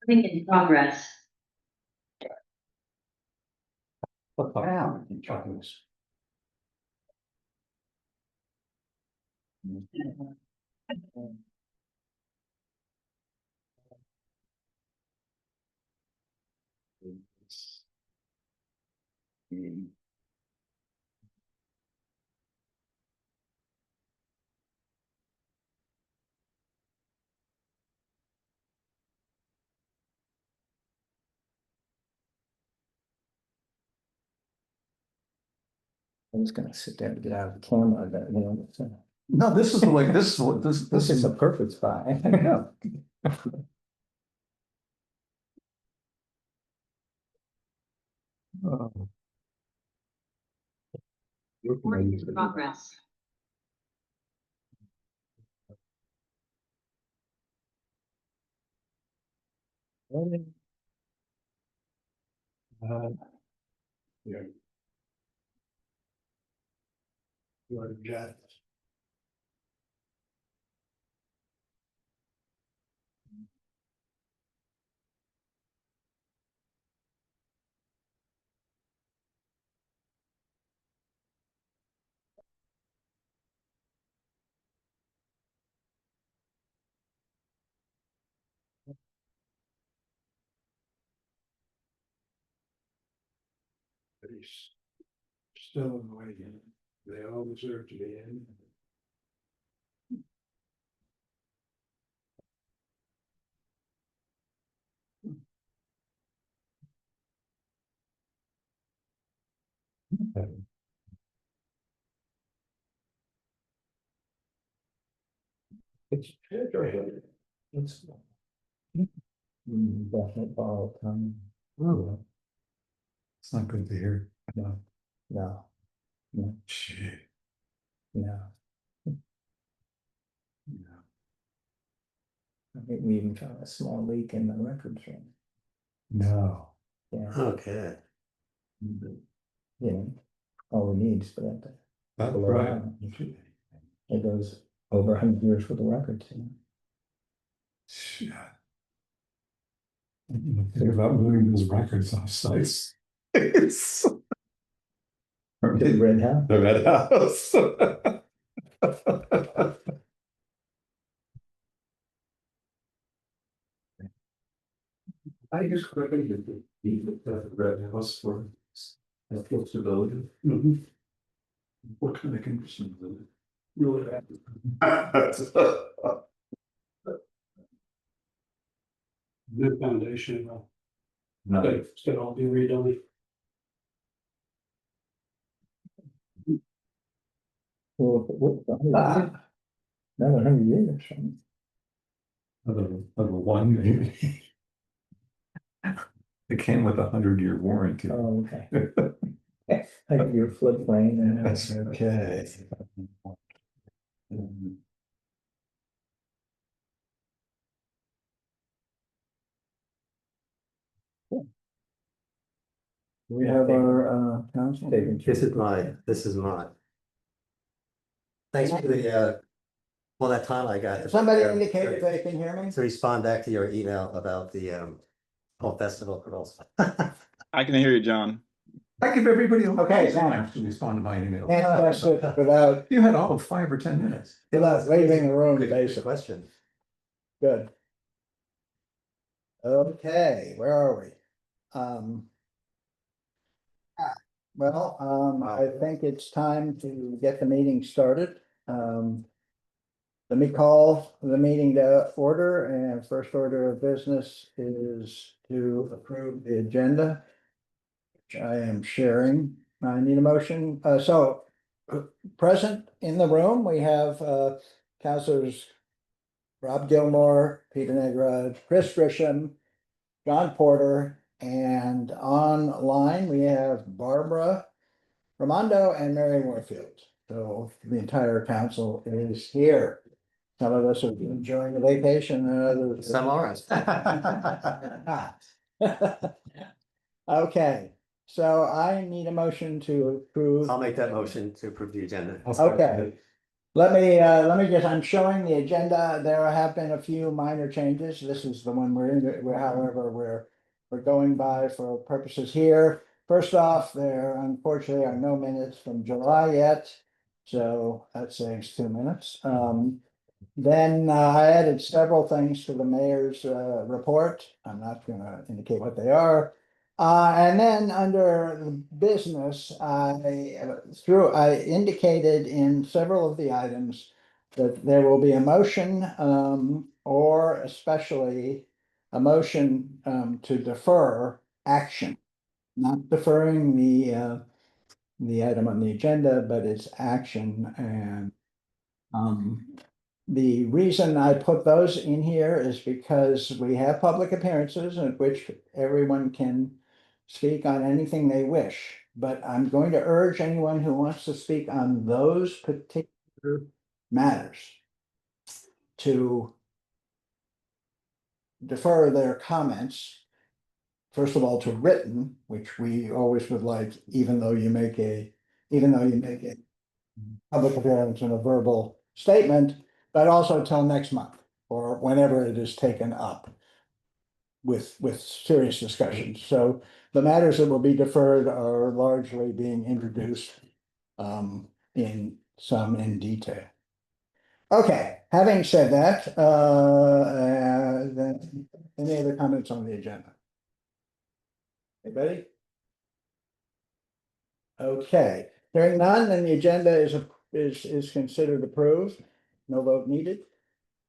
Recording in progress. Wow. I was gonna sit there and get out of the camera, but you know, No, this is like, this is what, this is a perfect spot. Yeah. Oh. Recording in progress. Yeah. You are jet. He's still in waiting. They all deserve to be in. It's definitely borrowed time. Oh. It's not good to hear. No, no, no, Shit. no. Yeah. I think we even found a small leak in the records room. No. Yeah, Okay. yeah. All we need is for that. That's Below right. that. It goes over 100 years for the records. You know? Shit. I didn't even think about moving those records off sites. It's To the red house. the red house. I just quickly did the red house for stability. What kind of conditions is it? Really bad. New foundation. No. It's gonna all be redone. Well, another 100 years. Of a one, maybe. It came with 100-year warranty. Oh, okay. Like your floodplain and. That's okay. We have our council. This is mine. Thanks for the, well, that time I got. Somebody indicate if they can hear me? To respond back to your email about the, whole festival girls. I can hear you, John. I give everybody. Okay, thanks. Have to respond to my email. Can't pass it without, You had all of 5 or 10 minutes. without leaving the room, Good basically. question. Good. Okay, where are we? I think it's time to get the meeting started. Let me call the meeting to order, and first order of business is to approve the agenda, which I am sharing. I need a motion. Present in the room, we have Councilors Rob Gilmore, Peter Negrod, Chris Grisham, John Porter, and online we have Barbara Ramondo and Mary Warfield. So the entire council is here. Some of us are enjoying the vacation and others. Some are. Okay, so I need a motion to approve. I'll make that motion to approve the agenda. Okay. let me just, I'm showing the agenda. There have been a few minor changes. This is the one we're in, however, we're going by for purposes here. First off, there unfortunately are no minutes from July yet, so that saves 2 minutes. Then I added several things to the mayor's report. I'm not gonna indicate what they are. And then under the business, I indicated in several of the items that there will be a motion, or especially a motion, to defer action. Not deferring the item on the agenda, but it's action and, the reason I put those in here is because we have public appearances in which everyone can speak on anything they wish. But I'm going to urge anyone who wants to speak on those particular matters to defer their comments, first of all, to written, which we always would like, even though you make a public appearance and a verbal statement, but also till next month or whenever it is taken up with serious discussions. So the matters that will be deferred are largely being introduced in detail. Okay, having said that, then any other comments on the agenda? Anybody? Okay, hearing none, then the agenda is considered approved. No vote needed.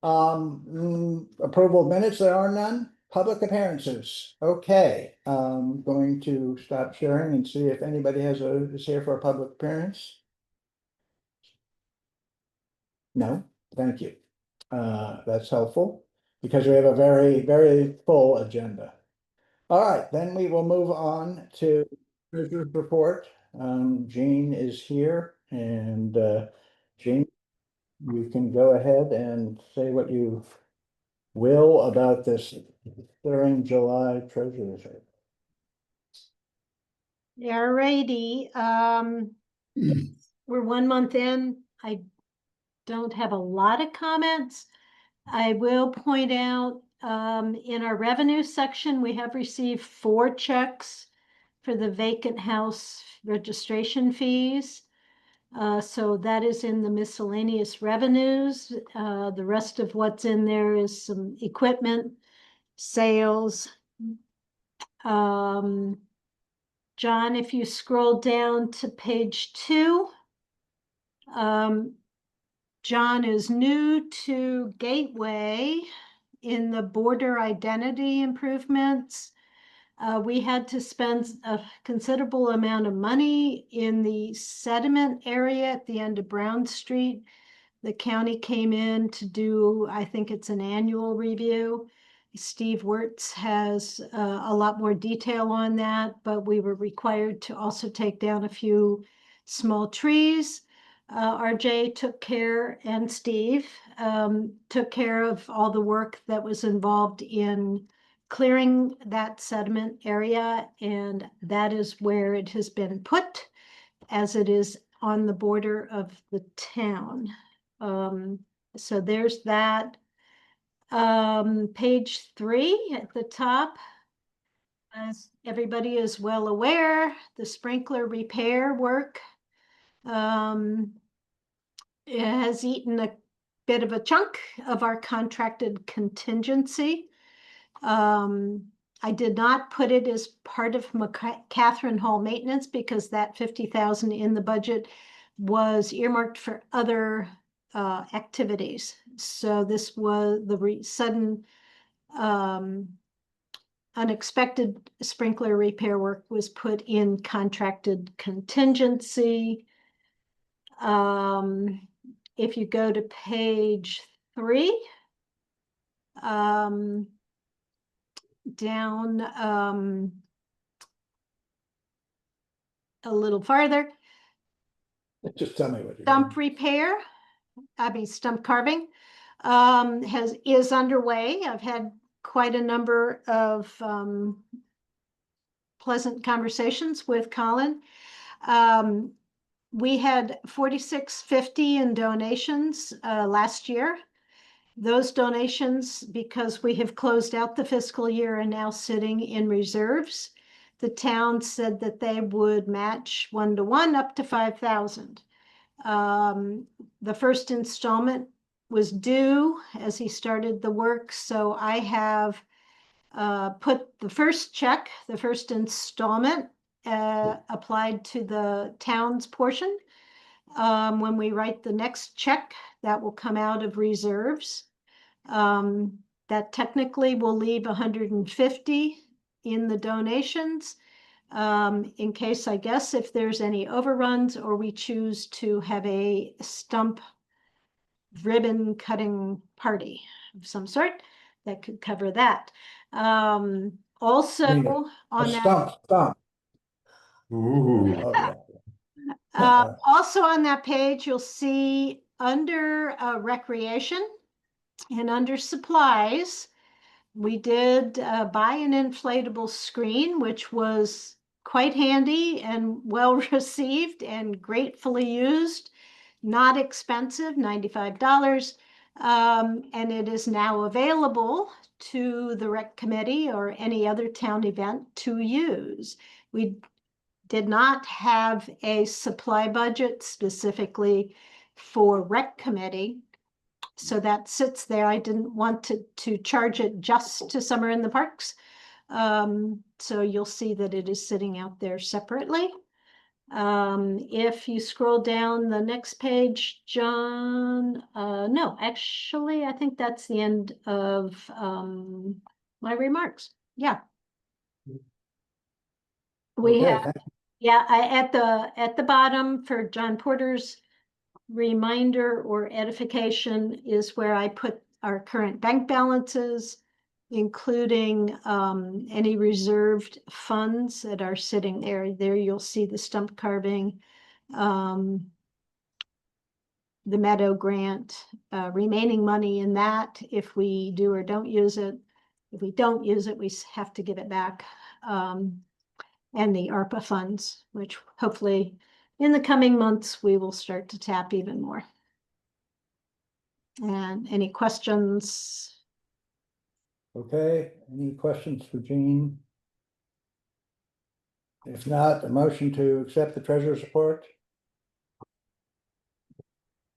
Approval of minutes, there are none. Public appearances, okay, going to stop sharing and see if anybody is here for a public appearance. No, thank you. That's helpful because we have a very, very full agenda. All right, then we will move on to treasurer's report. Jean is here and Jean, you can go ahead and say what you will about this during July treasurer's. Alrighty, we're 1 month in. I don't have a lot of comments. I will point out, in our revenue section, we have received 4 checks for the vacant house registration fees. So that is in the miscellaneous revenues. The rest of what's in there is some equipment, sales. John, if you scroll down to page 2, John is new to Gateway in the border identity improvements. We had to spend a considerable amount of money in the sediment area at the end of Brown Street. The county came in to do, I think it's an annual review. Steve Wirtz has a lot more detail on that, but we were required to also take down a few small trees. RJ took care, and Steve took care of all the work that was involved in clearing that sediment area, and that is where it has been put, as it is on the border of the town. So there's that. Page 3 at the top. As everybody is well aware, the sprinkler repair work it has eaten a bit of a chunk of our contracted contingency. I did not put it as part of Catherine Hall maintenance because that 50,000 in the budget was earmarked for other activities. So this was the sudden unexpected sprinkler repair work was put in contracted contingency. If you go to page 3, down a little farther. Just tell me what you're Stump doing. repair, stump carving, is underway. I've had quite a number of pleasant conversations with Colin. we had 4650 in donations last year. Those donations, because we have closed out the fiscal year, are now sitting in reserves. The town said that they would match 1-to-1 up to 5,000. The first installment was due as he started the work, so I have put the first check, the first installment, applied to the town's portion. When we write the next check, that will come out of reserves. That technically will leave 150 in the donations, in case, I guess, if there's any overruns or we choose to have a stump ribbon cutting party of some sort, that could cover that. Also A on that, stump. Ooh. Oh, yeah. also on that page, you'll see under recreation and under supplies, we did buy an inflatable screen, which was quite handy and well received and gratefully used. Not expensive, $95. And it is now available to the rec committee or any other town event to use. We did not have a supply budget specifically for rec committee, so that sits there. I didn't want to charge it just to Summer in the Parks. So you'll see that it is sitting out there separately. If you scroll down the next page, John, no, actually, I think that's the end of my remarks. Yeah. We Okay, have, thank yeah, at the bottom for John Porter's reminder or edification is where I put our current bank balances, including any reserved funds that are sitting there. There you'll see the stump carving, the Meadow grant, remaining money in that if we do or don't use it. If we don't use it, we have to give it back. And the ARPA funds, which hopefully in the coming months, we will start to tap even more. And any questions? Okay, any questions for Jean? If not, a motion to accept the treasurer's report?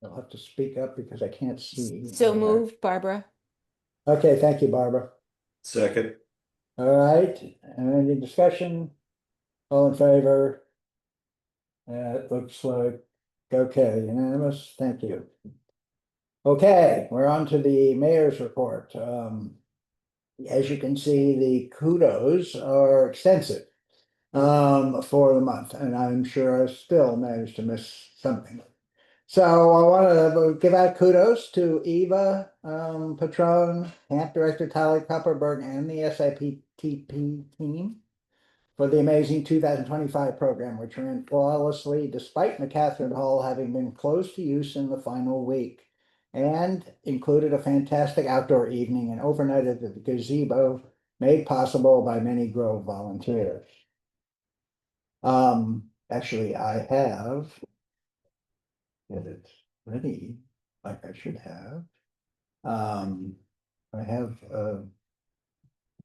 I'll have to speak up because I can't see. So moved, Barbara. Okay, thank you, Barbara. Second. All right, any discussion? All in favor? It looks like, okay, unanimous, thank you. Okay, we're on to the mayor's report. As you can see, the kudos are extensive for the month, and I'm sure I still managed to miss something. So I want to give out kudos to Eva Patron, Camp Director Tyler Kupperberg, and the SIPTP team for the amazing 2025 program, which ran flawlessly despite McCatherine Hall having been closed to use in the final week, and included a fantastic outdoor evening and overnight at the gazebo made possible by many Grove volunteers. Actually, I have it ready, like I should have. I have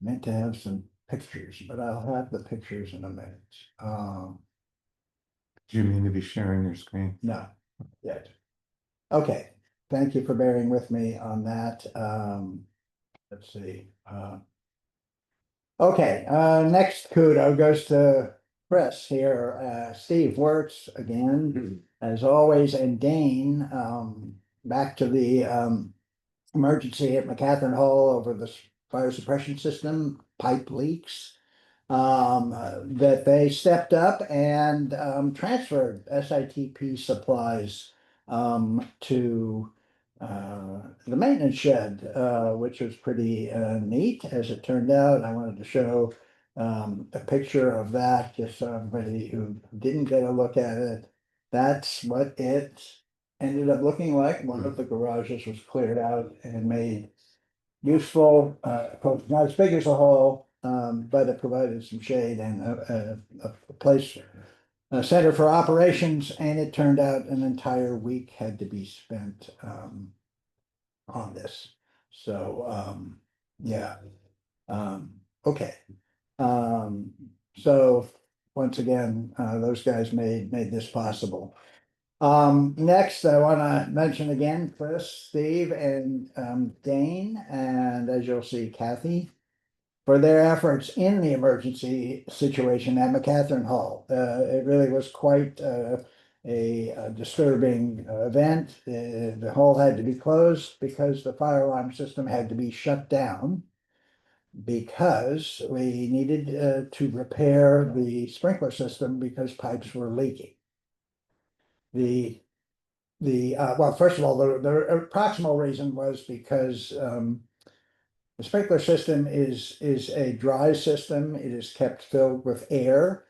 meant to have some pictures, but I'll have the pictures in a minute. Do you mean to be sharing your screen? No, yet. Okay, thank you for bearing with me on that. Let's see. Okay, next kudo goes to Chris here. Steve Wertz again, as always, and Dane, back to the emergency at McCatherine Hall over the fire suppression system, pipe leaks. That they stepped up and transferred SITP supplies to the maintenance shed, which was pretty neat as it turned out. I wanted to show a picture of that just so everybody who didn't get a look at it. That's what it ended up looking like. One of the garages was cleared out and made useful, not as big as a hall, but it provided some shade and a place Center for Operations, and it turned out an entire week had to be spent on this. So yeah. Okay. So once again, those guys made this possible. Next, I want to mention again, Chris, Steve, and Dane, and as you'll see, Kathy, for their efforts in the emergency situation at McCatherine Hall. It really was quite a disturbing event. The hall had to be closed because the fire alarm system had to be shut down because we needed to repair the sprinkler system because pipes were leaking. Well, first of all, the proximal reason was because the sprinkler system is a dry system. It is kept filled with air.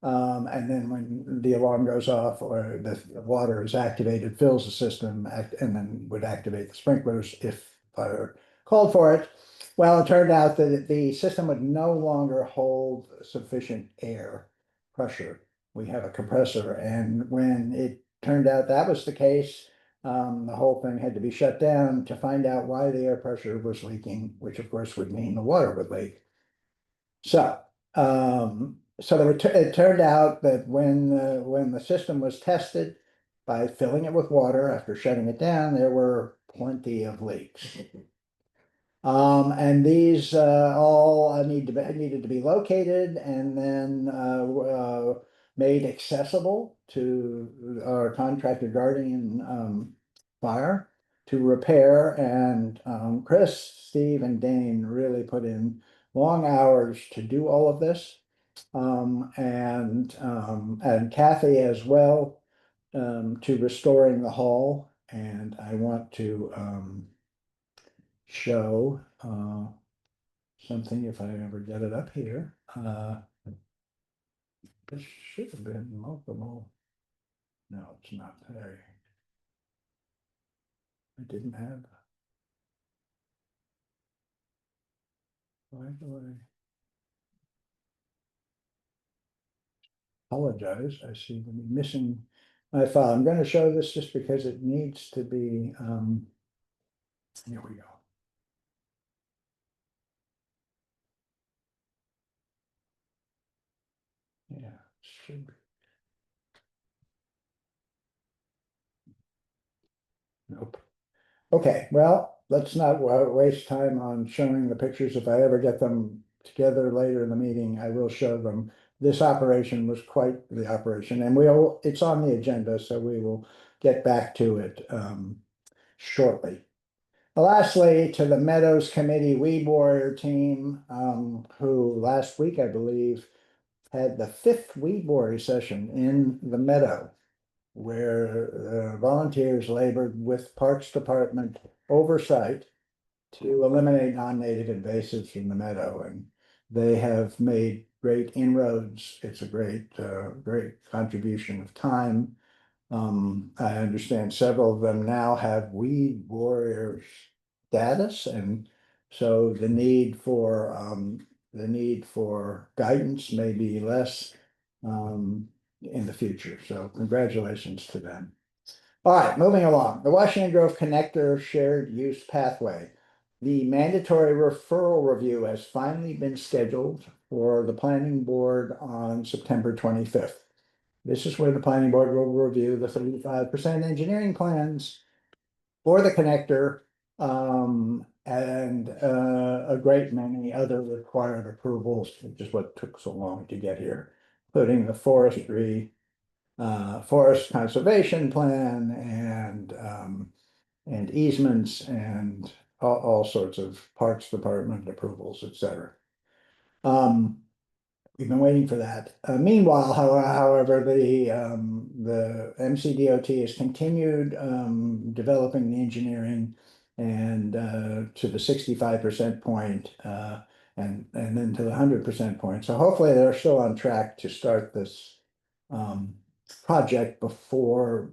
And then when the alarm goes off or the water is activated, fills the system and then would activate the sprinklers if fire called for it. Well, it turned out that the system would no longer hold sufficient air pressure. We have a compressor, and when it turned out that was the case, the whole thing had to be shut down to find out why the air pressure was leaking, which of course would mean the water would leak. So, it turned out that when the system was tested by filling it with water after shutting it down, there were plenty of leaks. And these all needed to be located and then made accessible to our contractor Guardian Fire to repair. And Chris, Steve, and Dane really put in long hours to do all of this. And Kathy as well to restoring the hall. And I want to show something if I ever get it up here. This should have been multiple. No, it's not there. I didn't have. Why do I apologize? I see them missing my file. I'm going to show this just because it needs to be. Here we go. Yeah, should be. Nope. Okay, well, let's not waste time on showing the pictures. If I ever get them together later in the meeting, I will show them. This operation was quite the operation, and it's on the agenda, so we will get back to it shortly. Lastly, to the Meadows Committee Weed Warrior team, who last week, I believe, had the 5th Weed Warrior session in the meadow, where volunteers labored with Parks Department oversight to eliminate non-native invasives from the meadow, and they have made great inroads. It's a great contribution of time. I understand several of them now have Weed Warrior status, and so the need for guidance may be less in the future. So congratulations to them. All right, moving along. The Washington Grove Connector Shared Use Pathway. The mandatory referral review has finally been scheduled for the planning board on September 25th. This is where the planning board will review the 35% engineering plans for the connector and a great many other required approvals, which is what took so long to get here, including the forest conservation plan and easements and all sorts of Parks Department approvals, etc. We've been waiting for that. Meanwhile, however, the MCDOT has continued developing the engineering and to the 65% point and then to the 100% point. So hopefully they're still on track to start this project before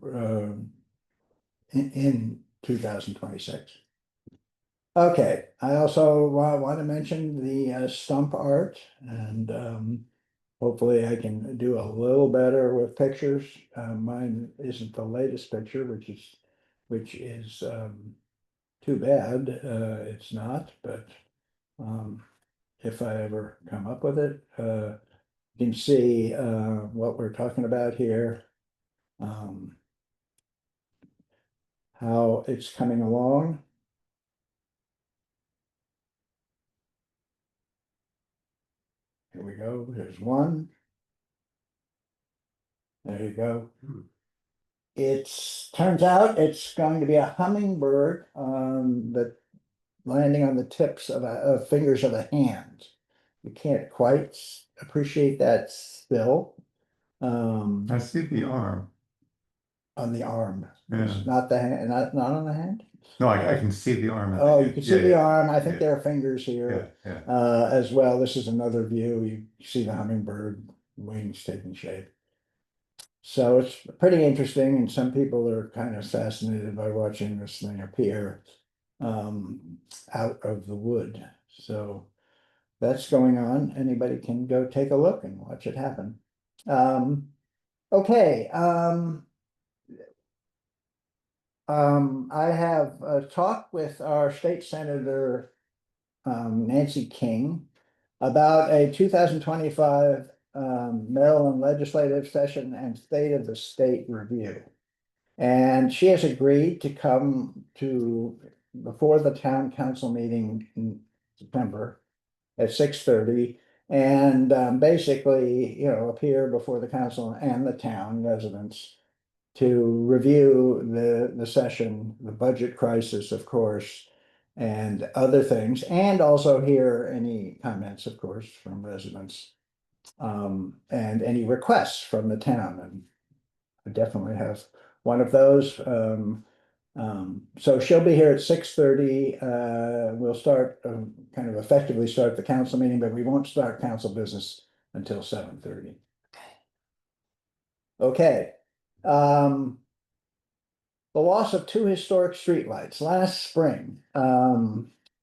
in 2026. Okay, I also want to mention the stump art, and hopefully I can do a little better with pictures. Mine isn't the latest picture, which is too bad. It's not, but if I ever come up with it, you can see what we're talking about here. How it's coming along. Here we go. There's one. There you go. It's turns out it's going to be a hummingbird that landing on the tips of fingers of a hand. You can't quite appreciate that still. I see the arm. On the arm. Yeah. It's not the hand, not on the hand. No, I can see the arm. Oh, you can see the Yeah, arm. I think yeah. there are fingers here Yeah, as well. This is another view. You see the hummingbird wings taking shape. So it's pretty interesting, and some people are kind of fascinated by watching this thing appear out of the wood. So that's going on. Anybody can go take a look and watch it happen. Okay. I have a talk with our state senator, Nancy King, about a 2025 Maryland legislative session and state of the state review. And she has agreed to come to before the town council meeting in September at 6:30 and basically, appear before the council and the town residents to review the session, the budget crisis, of course, and other things, and also hear any comments, of course, from residents and any requests from the town. And I definitely have one of those. So she'll be here at 6:30. We'll start kind of effectively start the council meeting, but we won't start council business until 7:30. Okay. The loss of two historic streetlights last spring.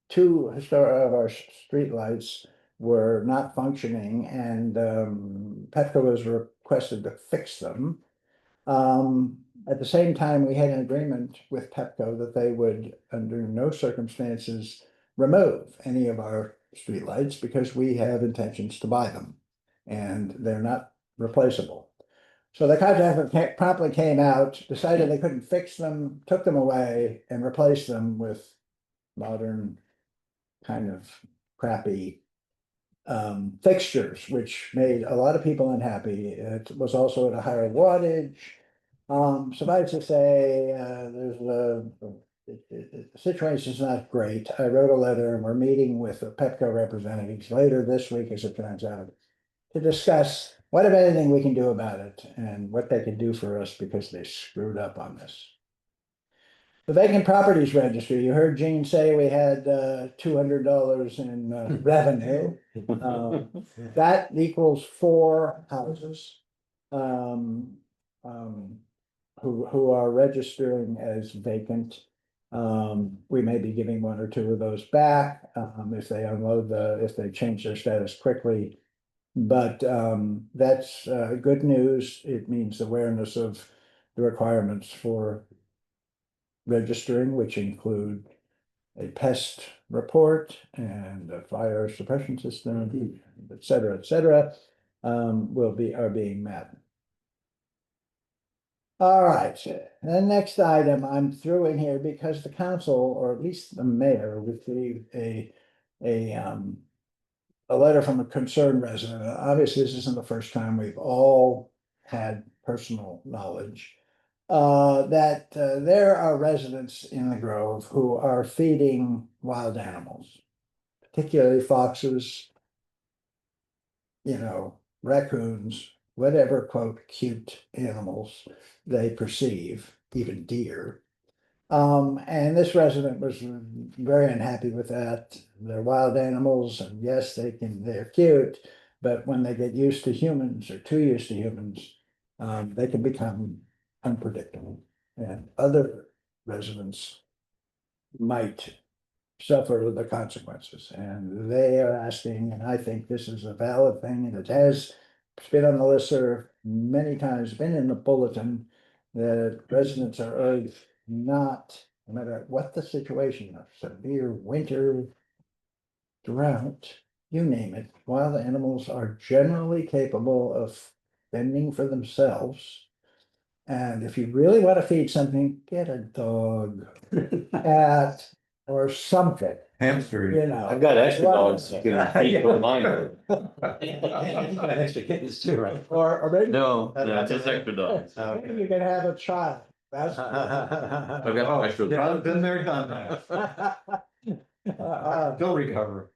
Two of our streetlights were not functioning, and Petco was requested to fix them. At the same time, we had an agreement with Pepco that they would, under no circumstances, remove any of our streetlights because we have intentions to buy them, and they're not replaceable. So the contractor promptly came out, decided they couldn't fix them, took them away, and replaced them with modern kind of crappy fixtures, which made a lot of people unhappy. It was also at a higher wattage. Suffice to say, the situation is not great. I wrote a letter, and we're meeting with the Petco representatives later this week, as it turns out, to discuss what, if anything, we can do about it and what they can do for us because they screwed up on this. The vacant properties registry, you heard Gene say we had $200 in revenue. That equals 4 houses who are registering as vacant. We may be giving 1 or 2 of those back if they if they change their status quickly. But that's good news. It means awareness of the requirements for registering, which include a pest report and a fire suppression system, et cetera, are being met. All right, the next item I'm through in here because the council, or at least the mayor, received a letter from a concerned resident. Obviously, this isn't the first time we've all had personal knowledge that there are residents in the Grove who are feeding wild animals, particularly foxes, raccoons, whatever, quote, cute animals they perceive, even deer. And this resident was very unhappy with that. They're wild animals, and yes, they're cute, but when they get used to humans or too used to humans, they can become unpredictable. And other residents might suffer the consequences. And they are asking, and I think this is a valid thing, and it has it's been on the listserv many times, been in the bulletin. The residents are urged not, no matter what the situation, of severe winter, drought, you name it, wild animals are generally capable of fending for themselves. And if you really want to feed something, get a dog, cat, or something, Hamster. you know. I've got extra Well, dogs. You can pay for mine. Extra kittens too, right? Or maybe. No, no, just extra dogs. Maybe you can have a child. That's. I've got extra. Yeah, been there, done that. They'll recover.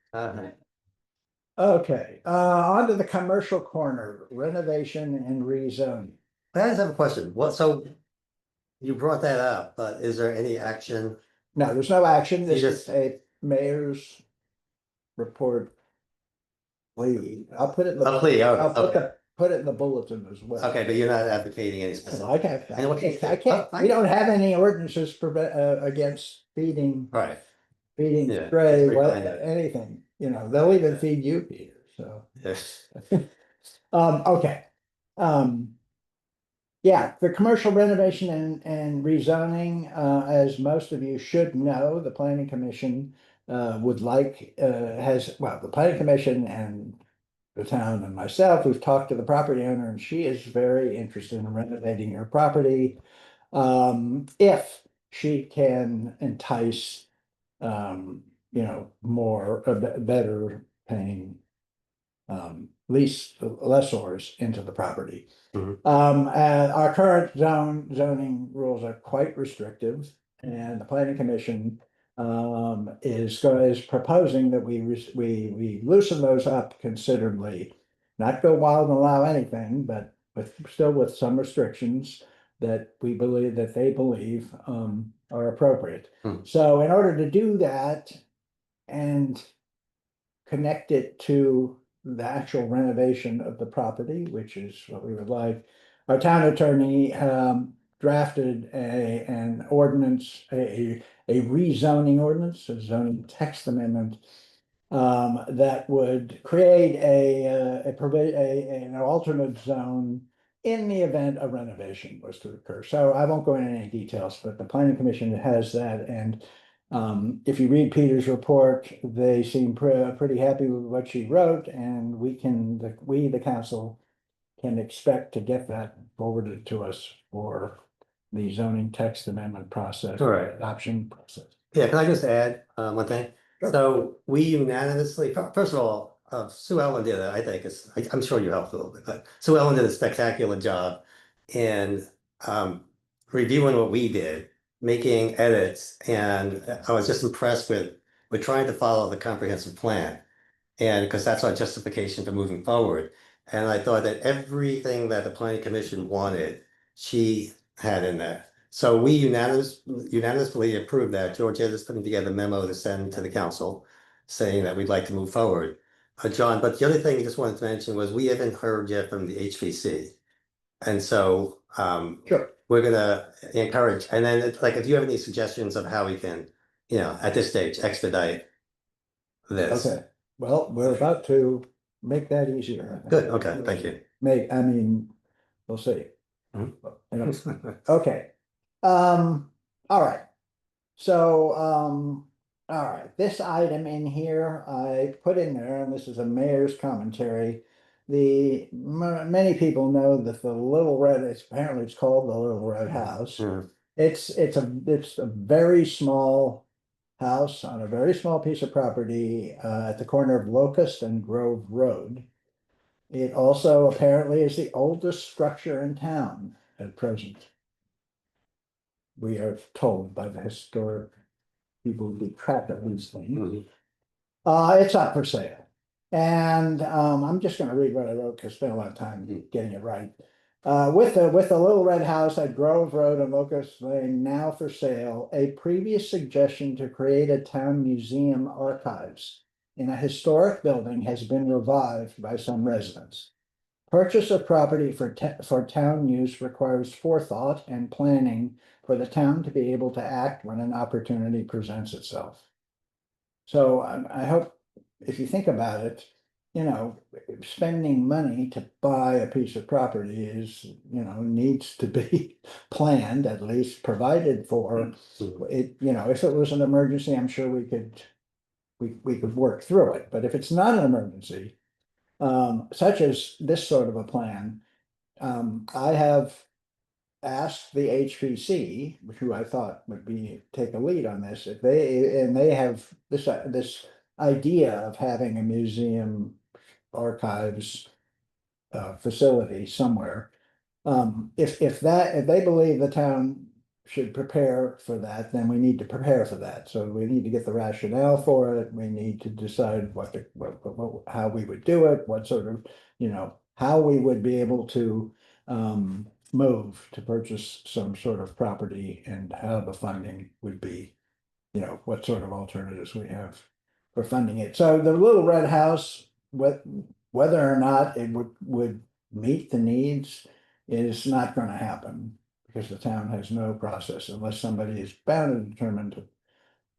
Okay, onto the commercial corner, renovation and rezoning. I just have a question. What, so you brought that up, but is there any action? No, there's no action. This You is just- a mayor's report. Plea. I'll put it in the. A plea, I'll okay. put it in the bulletin as well. Okay, but you're not advocating any specific. I can't, And what you- I can't, Oh, we don't have any ordinances against feeding, Right, feeding Yeah, stray, that's well, pretty kind. anything, you know, they'll even feed you, Peter, so. yes. Okay. Yeah, the commercial renovation and rezoning, as most of you should know, the planning commission would like, the planning commission and the town and myself, we've talked to the property owner and she is very interested in renovating her property. If she can entice, more, better paying lessors into the property. Mhm. And our current zoning rules are quite restrictive, and the planning commission is proposing that we loosen those up considerably. Not go wild and allow anything, but still with some restrictions that they believe are appropriate. Hmm. So in order to do that and connect it to the actual renovation of the property, which is what we would like. Our town attorney drafted an ordinance, a rezoning ordinance, a zoning text amendment that would create an alternate zone in the event a renovation was to occur. So I won't go into any details, but the planning commission has that, and if you read Peter's report, they seem pretty happy with what she wrote, and we, the council, can expect to get that forwarded to us for the zoning text amendment process. All right. Adoption process. Yeah, can I just add one thing? Sure. So we unanimously, first of all, Sue Ellen did it, I think, I'm sure you helped a little bit, but Sue Ellen did a spectacular job in reviewing what we did, making edits, and I was just impressed with, we're trying to follow the comprehensive plan. And because that's our justification for moving forward. And I thought that everything that the planning commission wanted, she had in there. So we unanimously approved that. George is putting together a memo to send to the council saying that we'd like to move forward. John, but the other thing I just wanted to mention was we haven't heard yet from the HVC. And so Sure. we're gonna encourage, and then if you have any suggestions of how we can, at this stage, expedite this. Okay, well, we're about to make that easier. Good, okay, thank you. We'll see. Mhm. You know, okay, all right. So, all right, this item in here, I put in there, and this is a mayor's commentary. Many people know that the Little Red, apparently it's called the Little Red House. Yeah. It's a very small house on a very small piece of property at the corner of Locust and Grove Road. It also apparently is the oldest structure in town at present. We are told by the historic people who keep track of these things. Mhm. It's up for sale. And I'm just gonna read what I wrote because I spent a lot of time getting it right. With the Little Red House at Grove Road and Locust Lane now for sale, a previous suggestion to create a town museum archives in a historic building has been revived by some residents. Purchase of property for town use requires forethought and planning for the town to be able to act when an opportunity presents itself. So I hope, if you think about it, you know, spending money to buy a piece of property is, you know, needs to be planned, at least provided for. It, you know, if it was an emergency, I'm sure we could work through it, but if it's not an emergency, such as this sort of a plan, I have asked the HPC, who I thought would take a lead on this, if they have this idea of having a museum archives facility somewhere. If they believe the town should prepare for that, then we need to prepare for that. So we need to get the rationale for it. We need to decide how we would do it, what sort of, you know, how we would be able to move to purchase some sort of property and how the funding would be, you know, what sort of alternatives we have for funding it. So the Little Red House, whether or not it would meet the needs is not going to happen because the town has no process unless somebody is bound and determined to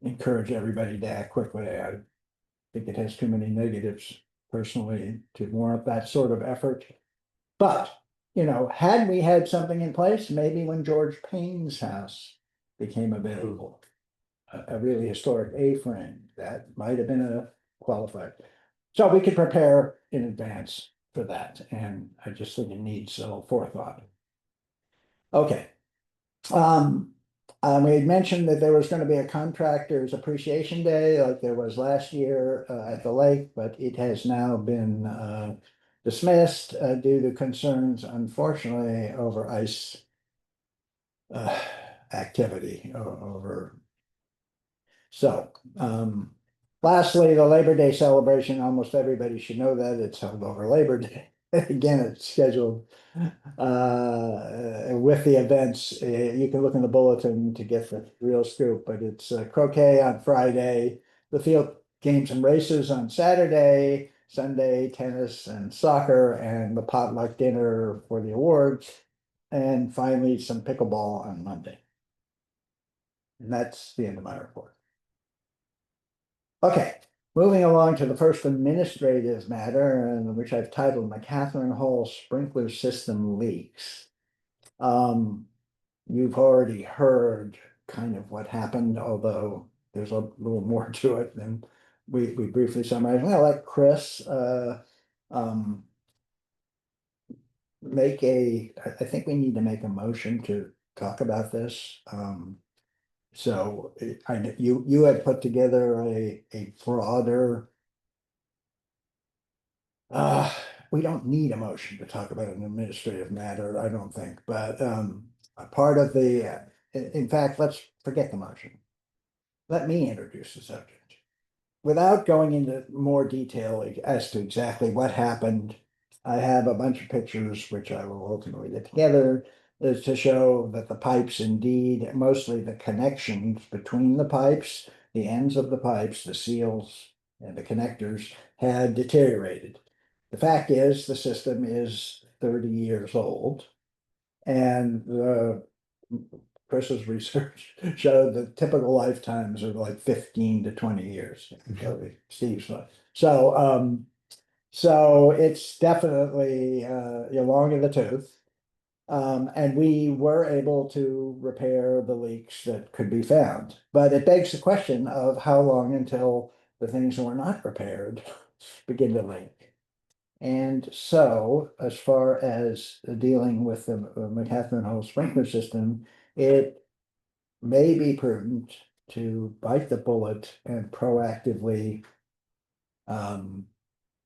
encourage everybody to act quickly. I think it has too many negatives personally to warrant that sort of effort. But, you know, had we had something in place, maybe when George Payne's house became available, a really historic A-frame, that might have been a qualified. So we could prepare in advance for that, and I just think it needs a little forethought. Okay. We had mentioned that there was going to be a contractors appreciation day like there was last year at the lake, but it has now been dismissed due to concerns, unfortunately, over ice activity over. So, lastly, the Labor Day celebration, almost everybody should know that it's held over Labor Day. Again, it's scheduled with the events. You can look in the bulletin to get the real scoop, but it's croquet on Friday, the field games and races on Saturday, Sunday tennis and soccer, and the potluck dinner for the awards, and finally some pickleball on Monday. And that's the end of my report. Okay, moving along to the first administrative matter, which I've titled McCatherine Hall Sprinkler System Leaks. You've already heard kind of what happened, although there's a little more to it than we briefly summarized. I'll let Chris I think we need to make a motion to talk about this. So you had put together a broader. We don't need a motion to talk about an administrative matter, I don't think, but a part of the, in fact, let's forget the motion. Let me introduce the subject. Without going into more detail as to exactly what happened, I have a bunch of pictures which I will ultimately get together is to show that the pipes indeed, mostly the connections between the pipes, the ends of the pipes, the seals and the connectors had deteriorated. The fact is the system is 30 years old and Chris's research showed that typical lifetimes are like 15 to 20 years. Steve's so it's definitely long in the tooth. And we were able to repair the leaks that could be found. But it begs the question of how long until the things that were not repaired begin to leak. And so, as far as dealing with the McCatherine Hall sprinkler system, it may be prudent to bite the bullet and proactively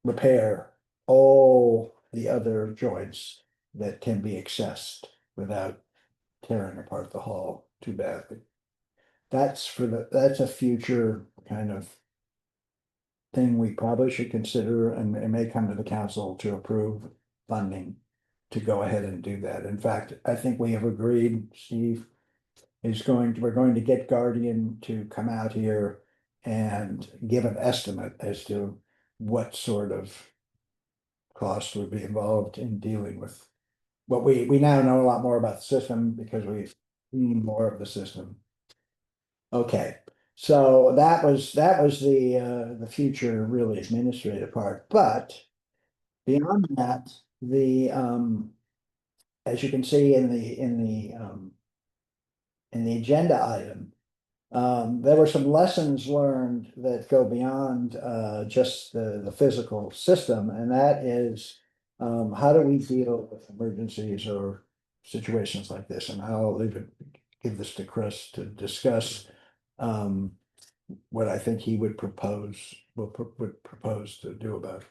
repair all the other joints that can be accessed without tearing apart the hall too badly. That's a future kind of thing we probably should consider, and it may come to the council to approve funding to go ahead and do that. In fact, I think we have agreed, Steve we're going to get Guardian to come out here and give an estimate as to what sort of cost would be involved in dealing with what we now know a lot more about the system because we've seen more of the system. Okay, So that was the future really administrative part, but beyond that, as you can see in the agenda item, there were some lessons learned that go beyond just the physical system, and that is how do we deal with emergencies or situations like this? And I'll give this to Chris to discuss what I think he would would propose to do about it.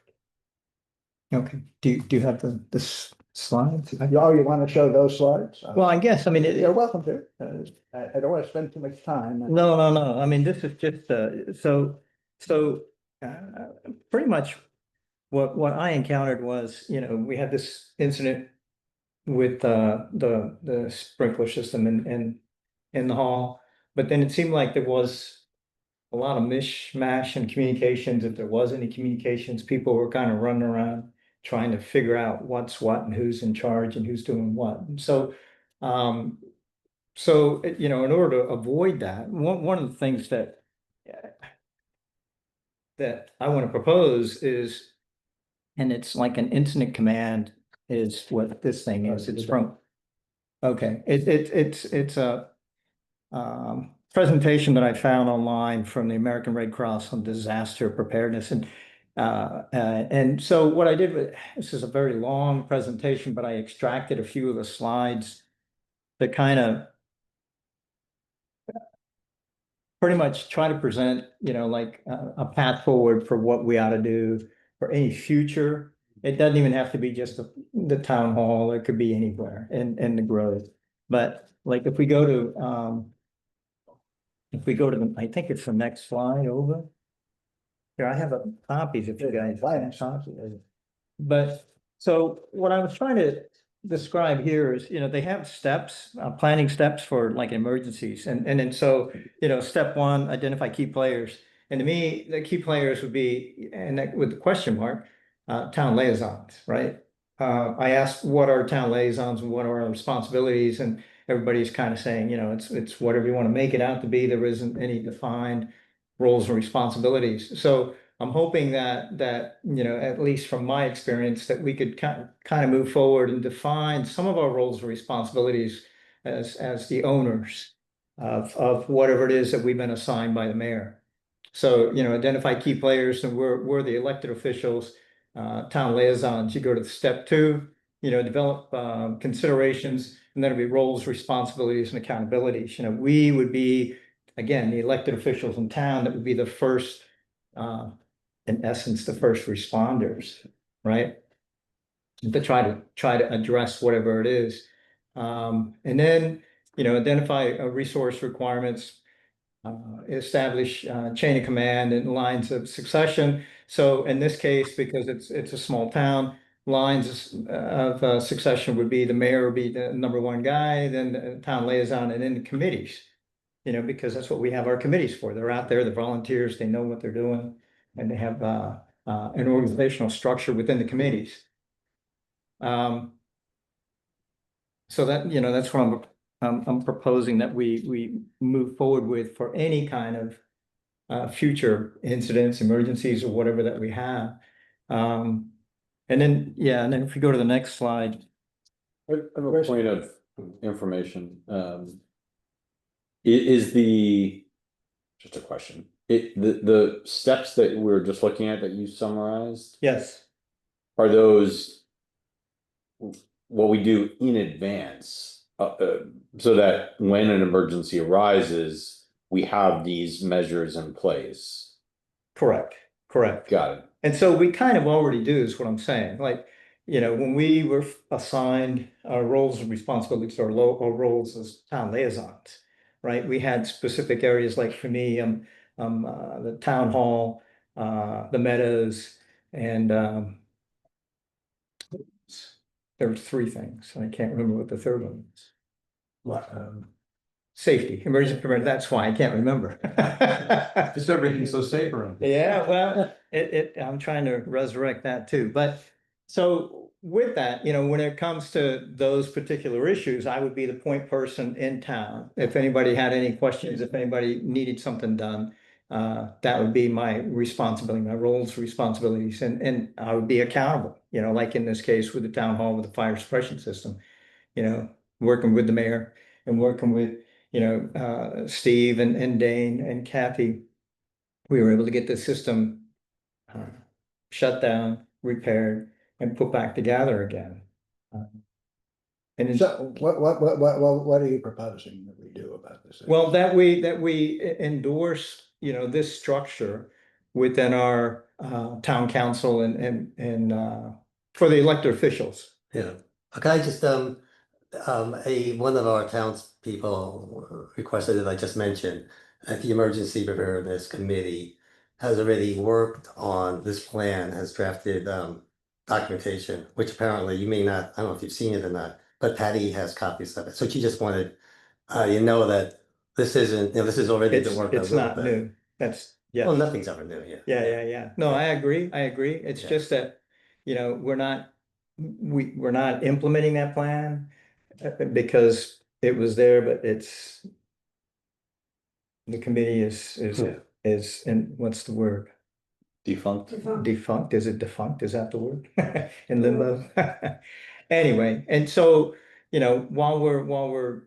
Okay, do you have the slides? Oh, you want to show those slides? Well, I guess, I mean, You're welcome to. I don't want to spend too much time. no, I mean, this is just, pretty much what I encountered was, we had this incident with, the sprinkler system in the hall, but then it seemed like there was a lot of mishmash in communications. If there was any communications, people were kind of running around trying to figure out what's what and who's in charge and who's doing what. And so, in order to avoid that, one of the things that I want to propose is, and it's like an incident command is what this thing is. It's from, okay, it's a presentation that I found online from the American Red Cross on disaster preparedness. And so what I did, this is a very long presentation, but I extracted a few of the slides that kind of pretty much try to present, like a path forward for what we ought to do for any future. It doesn't even have to be just the town hall. It could be anywhere in the growth. But like if we go to I think it's the next slide over. Here, I have copies if you guys. But so what I was trying to describe here is, they have steps, planning steps for like emergencies. And then so, step one, identify key players. And to me, the key players would be, and that, with the question mark, town liaisons, right? I asked what are town liaisons and what are our responsibilities, and everybody's kind of saying, it's whatever you want to make it out to be. There isn't any defined roles and responsibilities. So I'm hoping that at least from my experience, that we could kind of move forward and define some of our roles and responsibilities as the owners of whatever it is that we've been assigned by the mayor. So, identify key players, and we're the elected officials, town liaisons. You go to step two, develop considerations, and then it'll be roles, responsibilities, and accountabilities. We would be, again, the elected officials in town that would be the first, in essence, the first responders, right? To try to address whatever it is. And then, identify resource requirements, establish chain of command and lines of succession. So in this case, because it's a small town, lines of succession would be the mayor would be the number one guy, then the town liaison, and then the committees. Because that's what we have our committees for. They're out there, the volunteers, they know what they're doing, and they have an organizational structure within the committees. So that, that's what I'm proposing that we move forward with for any kind of future incidents, emergencies, or whatever that we have. And then if we go to the next slide. I have a point of information. Is just a question. The steps that we're just looking at that you summarized, Yes. are those what we do in advance, so that when an emergency arises, we have these measures in place? Correct. Got it. And so we kind of already do is what I'm saying. Like, when we were assigned our roles and responsibilities, our roles as town liaisons, right? We had specific areas, like for me, the town hall, the meadows, and there were three things. I can't remember what the third one is. What? Safety, emergency preparedness. That's why I can't remember. Just everything's so safe around here. Yeah, well, I'm trying to resurrect that too. But so with that, you know, when it comes to those particular issues, I would be the point person in town. If anybody had any questions, if anybody needed something done, that would be my responsibility, my roles, responsibilities, and I would be accountable, you know, like in this case with the town hall with the fire suppression system, you know, working with the mayor and working with, you know, Steve and Dane and Kathy. We were able to get the system shut down, repaired, and put back together again. And it's, So what are you proposing that we do about this? well, that we endorse, you know, this structure within our town council and for the elected officials. Yeah, okay, I just, one of our townspeople requested that I just mentioned, that the Emergency Preparedness Committee has already worked on this plan, has drafted, documentation, which apparently you may not, I don't know if you've seen it or not, but Patty has copies of it, so she just wanted, you know, that this isn't, you know, this is already It's, been worked on a it's little not bit. new. That's, yeah. Well, nothing's ever new, yeah. Yeah. No, I agree. It's Yeah. just that, you know, we're not implementing that plan because it was there, but it's the committee Yeah. is, and what's the word? Defunct. Defunct? Is it defunct? Is that the word? In limbo? Anyway, and so, you know, while we're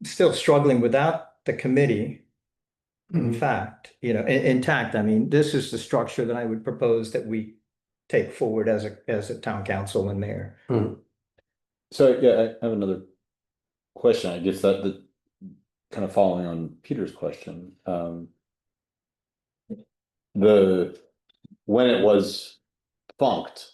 still struggling without the committee, in Mhm. fact, you know, intact, I mean, this is the structure that I would propose that we take forward as a town council and mayor. So, yeah, I have another question, I guess that kind of following on Peter's question. When it was funked,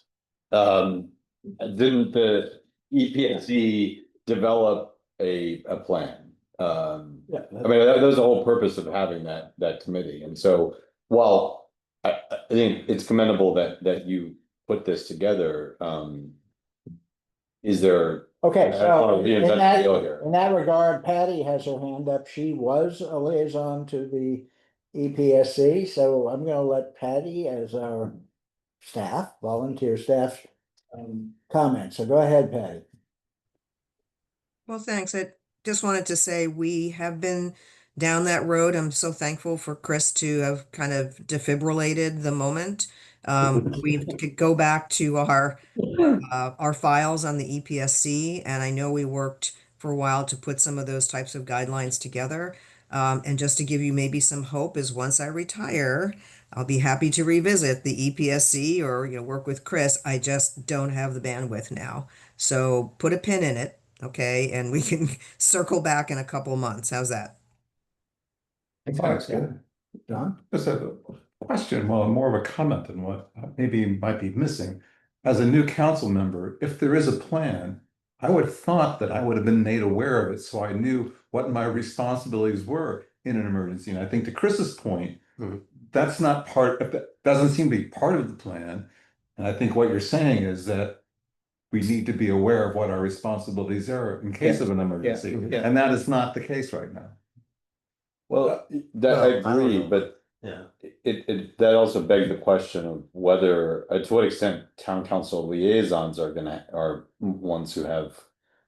didn't the EPSC develop a plan? Yeah. I mean, that was the whole purpose of having that committee, and so, while I think it's commendable that you put this together, is there? Okay, I so wanna reinvent the wheel here. in that regard, Patty has her hand up. She was a liaison to the EPSC, so I'm gonna let Patty as our staff, volunteer staff, comment. So go ahead, Patty. Well, thanks. I just wanted to say we have been down that road. I'm so thankful for Chris to have kind of defibrillated the moment. We could go back to our files on the EPSC, and I know we worked for a while to put some of those types of guidelines together. And just to give you maybe some hope is once I retire, I'll be happy to revisit the EPSC or, you know, work with Chris. I just don't have the bandwidth now. So put a pin in it, okay? And we can circle back in a couple of months. How's that? That's good. John? Just a question, well, more of a comment than what maybe might be missing. As a new council member, if there is a plan, I would have thought that I would have been made aware of it, so I knew what my responsibilities were in an emergency. And I think to Chris's point, that's not that doesn't seem to be part of the plan. And I think what you're saying is that we need to be aware of what our responsibilities are in case of an emergency. Yeah. And that is not the case right now. Well, I I don't agree, know. but Yeah. that also begs the question of whether, to what extent town council liaisons are ones who have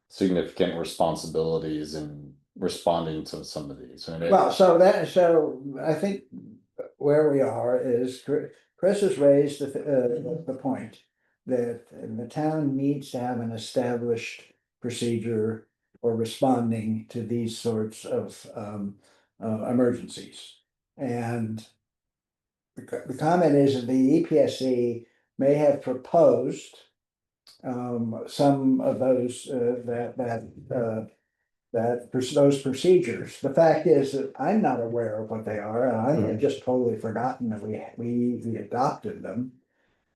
significant responsibilities in responding to some of these. I mean, Well, so I think where we are is Chris has raised the point that the town needs to have an established procedure for responding to these sorts of emergencies. And the comment is that the EPSC may have proposed some of those those procedures. The fact is that I'm not aware of what they are, and I have just totally forgotten that we adopted them.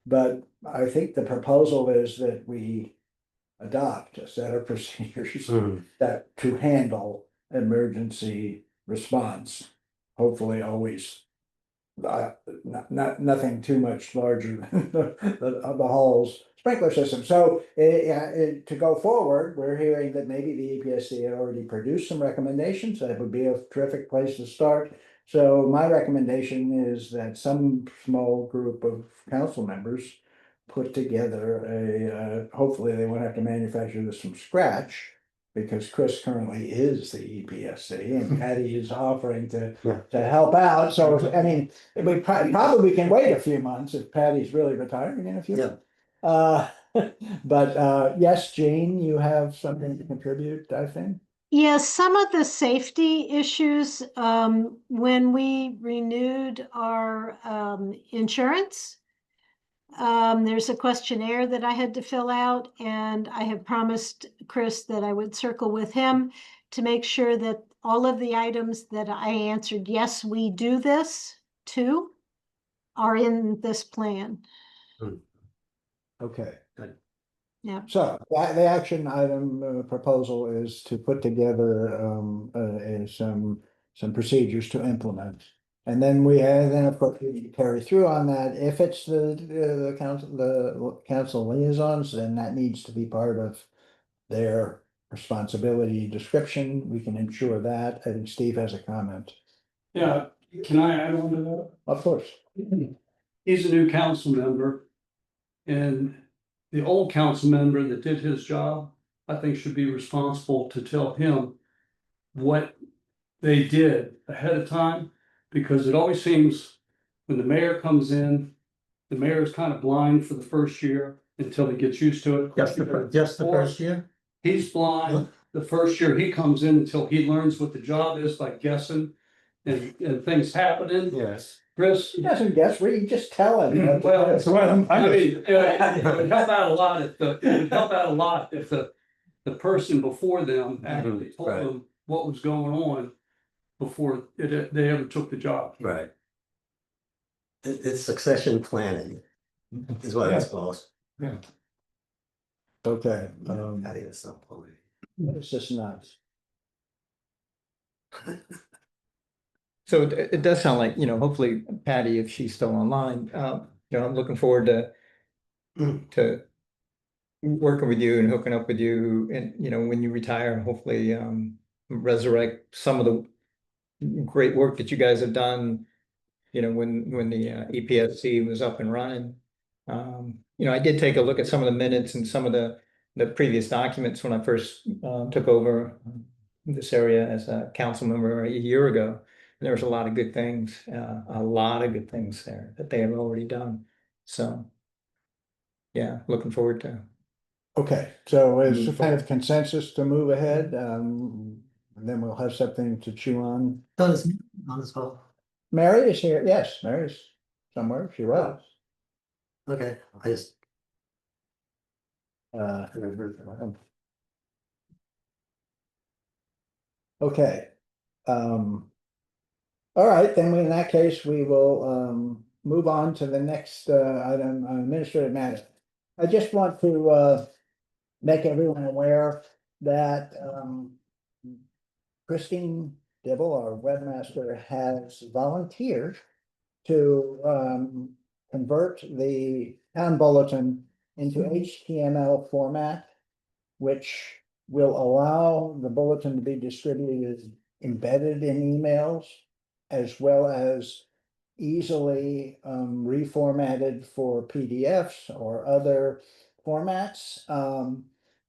But I think the proposal is that we adopt a set of procedures that to handle emergency response. Hopefully always nothing too much larger than the hall's sprinkler system. So to go forward, we're hearing that maybe the EPSC had already produced some recommendations. That would be a terrific place to start. So my recommendation is that some small group of council members put together hopefully they won't have to manufacture this from scratch. Because Chris currently is the EPSC and Patty is offering to help out, so I mean, we probably can wait a few months if Patty's really retiring in a few. Yeah. But yes, Jane, you have something to contribute, I think. Yes, some of the safety issues, when we renewed our insurance, there's a questionnaire that I had to fill out, and I have promised Chris that I would circle with him to make sure that all of the items that I answered, yes, we do this too, are in this plan. Okay. Good. Yeah. So the action item proposal is to put together some procedures to implement. And then then of course we carry through on that. If it's the council liaisons, then that needs to be part of their responsibility description. We can ensure that. I think Steve has a comment. Yeah, can I add on to that? Of course. He's a new council member. And the old council member that did his job, I think should be responsible to tell him what they did ahead of time. Because it always seems when the mayor comes in, the mayor is kind of blind for the first year until he gets used to it. Just the first year? He's blind the first year he comes in until he learns what the job is by guessing and things happening. Yes. Chris. He doesn't guess, we just tell him. Well, That's why I mean, it would help out a lot if the person before them actually told Right. them what was going on before they ever took the job. Right. It's succession planning is what it's called. Okay, Patty, that's not fully. it's just nuts. So it does sound like, hopefully Patty, if she's still online, I'm looking forward to working with you and hooking up with you and, when you retire, hopefully resurrect some of the great work that you guys have done, when the EPSC was up and running. I did take a look at some of the minutes and some of the previous documents when I first took over this area as a council member a year ago. And there was a lot of good things there that they have already done. So, yeah, looking forward to. Okay, so it's a kind of consensus to move ahead, and then we'll have something to chew on. On this call. Mary is here, yes, Mary's somewhere, she was. Okay, I just. Okay. All right, then in that case, we will move on to the next item, administrative matter. I just want to make everyone aware that Christine Dibble, our webmaster, has volunteered to convert the town bulletin into HTML format, which will allow the bulletin to be distributed embedded in emails, as well as easily reformatted for PDFs or other formats.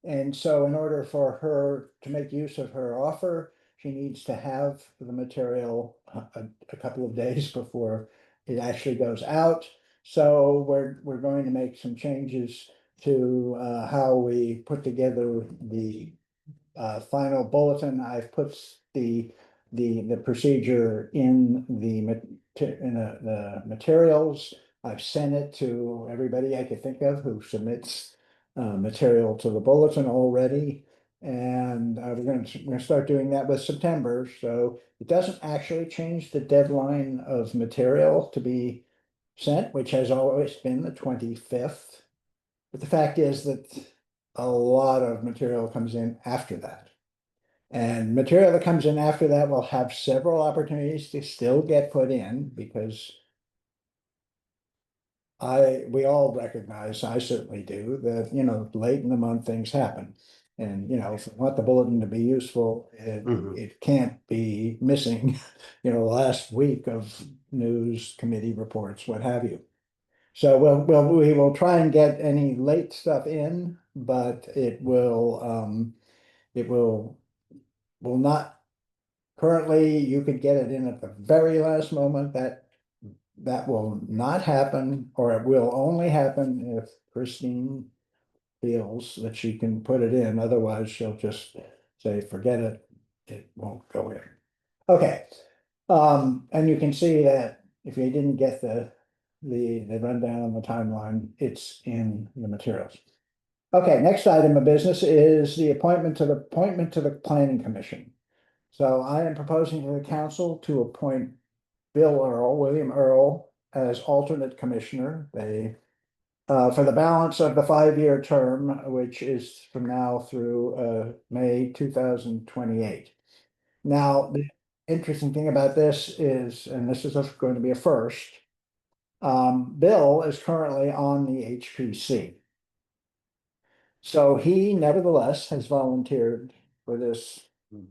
And so in order for her to make use of her offer, she needs to have the material a couple of days before it actually goes out. So we're going to make some changes to how we put together the final bulletin. I've put the procedure in the materials. I've sent it to everybody I could think of who submits material to the bulletin already. And we're going to start doing that with September. So it doesn't actually change the deadline of material to be sent, which has always been the 25th. But the fact is that a lot of material comes in after that. And material that comes in after that will have several opportunities to still get put in, because we all recognize, I certainly do, that, late in the month things happen. And, if you want the bulletin to be useful, it can't be missing, last week of news, committee reports, what have you. So we will try and get any late stuff in, but it will not. Currently, you could get it in at the very last moment. That will not happen, or it will only happen if Christine feels that she can put it in. Otherwise, she'll just say, forget it. It won't go in. Okay. And you can see that if you didn't get the rundown on the timeline, it's in the materials. Okay, next item of business is the appointment to the planning commission. So I am proposing to the council to appoint William Earl, as alternate commissioner. They for the balance of the 5-year term, which is from now through May 2028. Now, the interesting thing about this is, and this is going to be a first, Bill is currently on the HPC. So he nevertheless has volunteered for this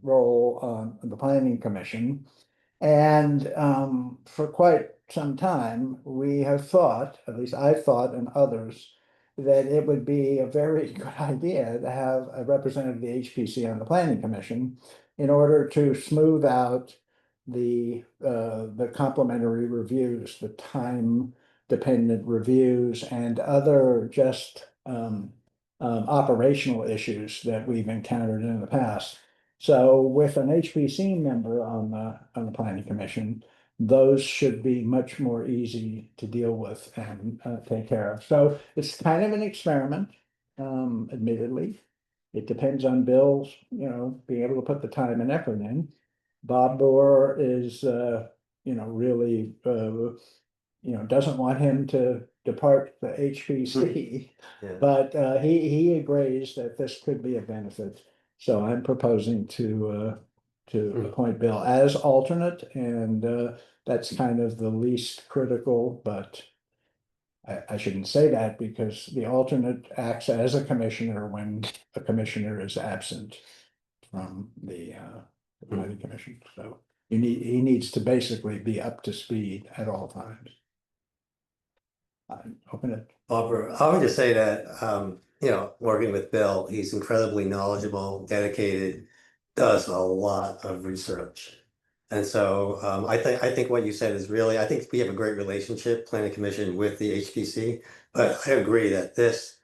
role on the planning commission. And for quite some time, we have thought, at least I've thought and others, that it would be a very good idea to have a representative of the HPC on the planning commission in order to smooth out the complementary reviews, the time-dependent reviews, and other just operational issues that we've encountered in the past. So with an HPC member on the planning commission, those should be much more easy to deal with and take care of. So it's kind of an experiment, admittedly. It depends on Bill's, being able to put the time and effort in. Bob Boer is, really, doesn't want him to depart the HPC. Yeah. But he agrees that this could be a benefit. So I'm proposing to appoint Bill as alternate, and that's kind of the least critical, but I shouldn't say that because the alternate acts as a commissioner when a commissioner is absent from the planning commission. So he needs to basically be up to speed at all times. Open it. Barbara, I would just say that, working with Bill, he's incredibly knowledgeable, dedicated, does a lot of research. And so I think what you said is really, I think we have a great relationship, planning commission, with the HPC. But I agree that this,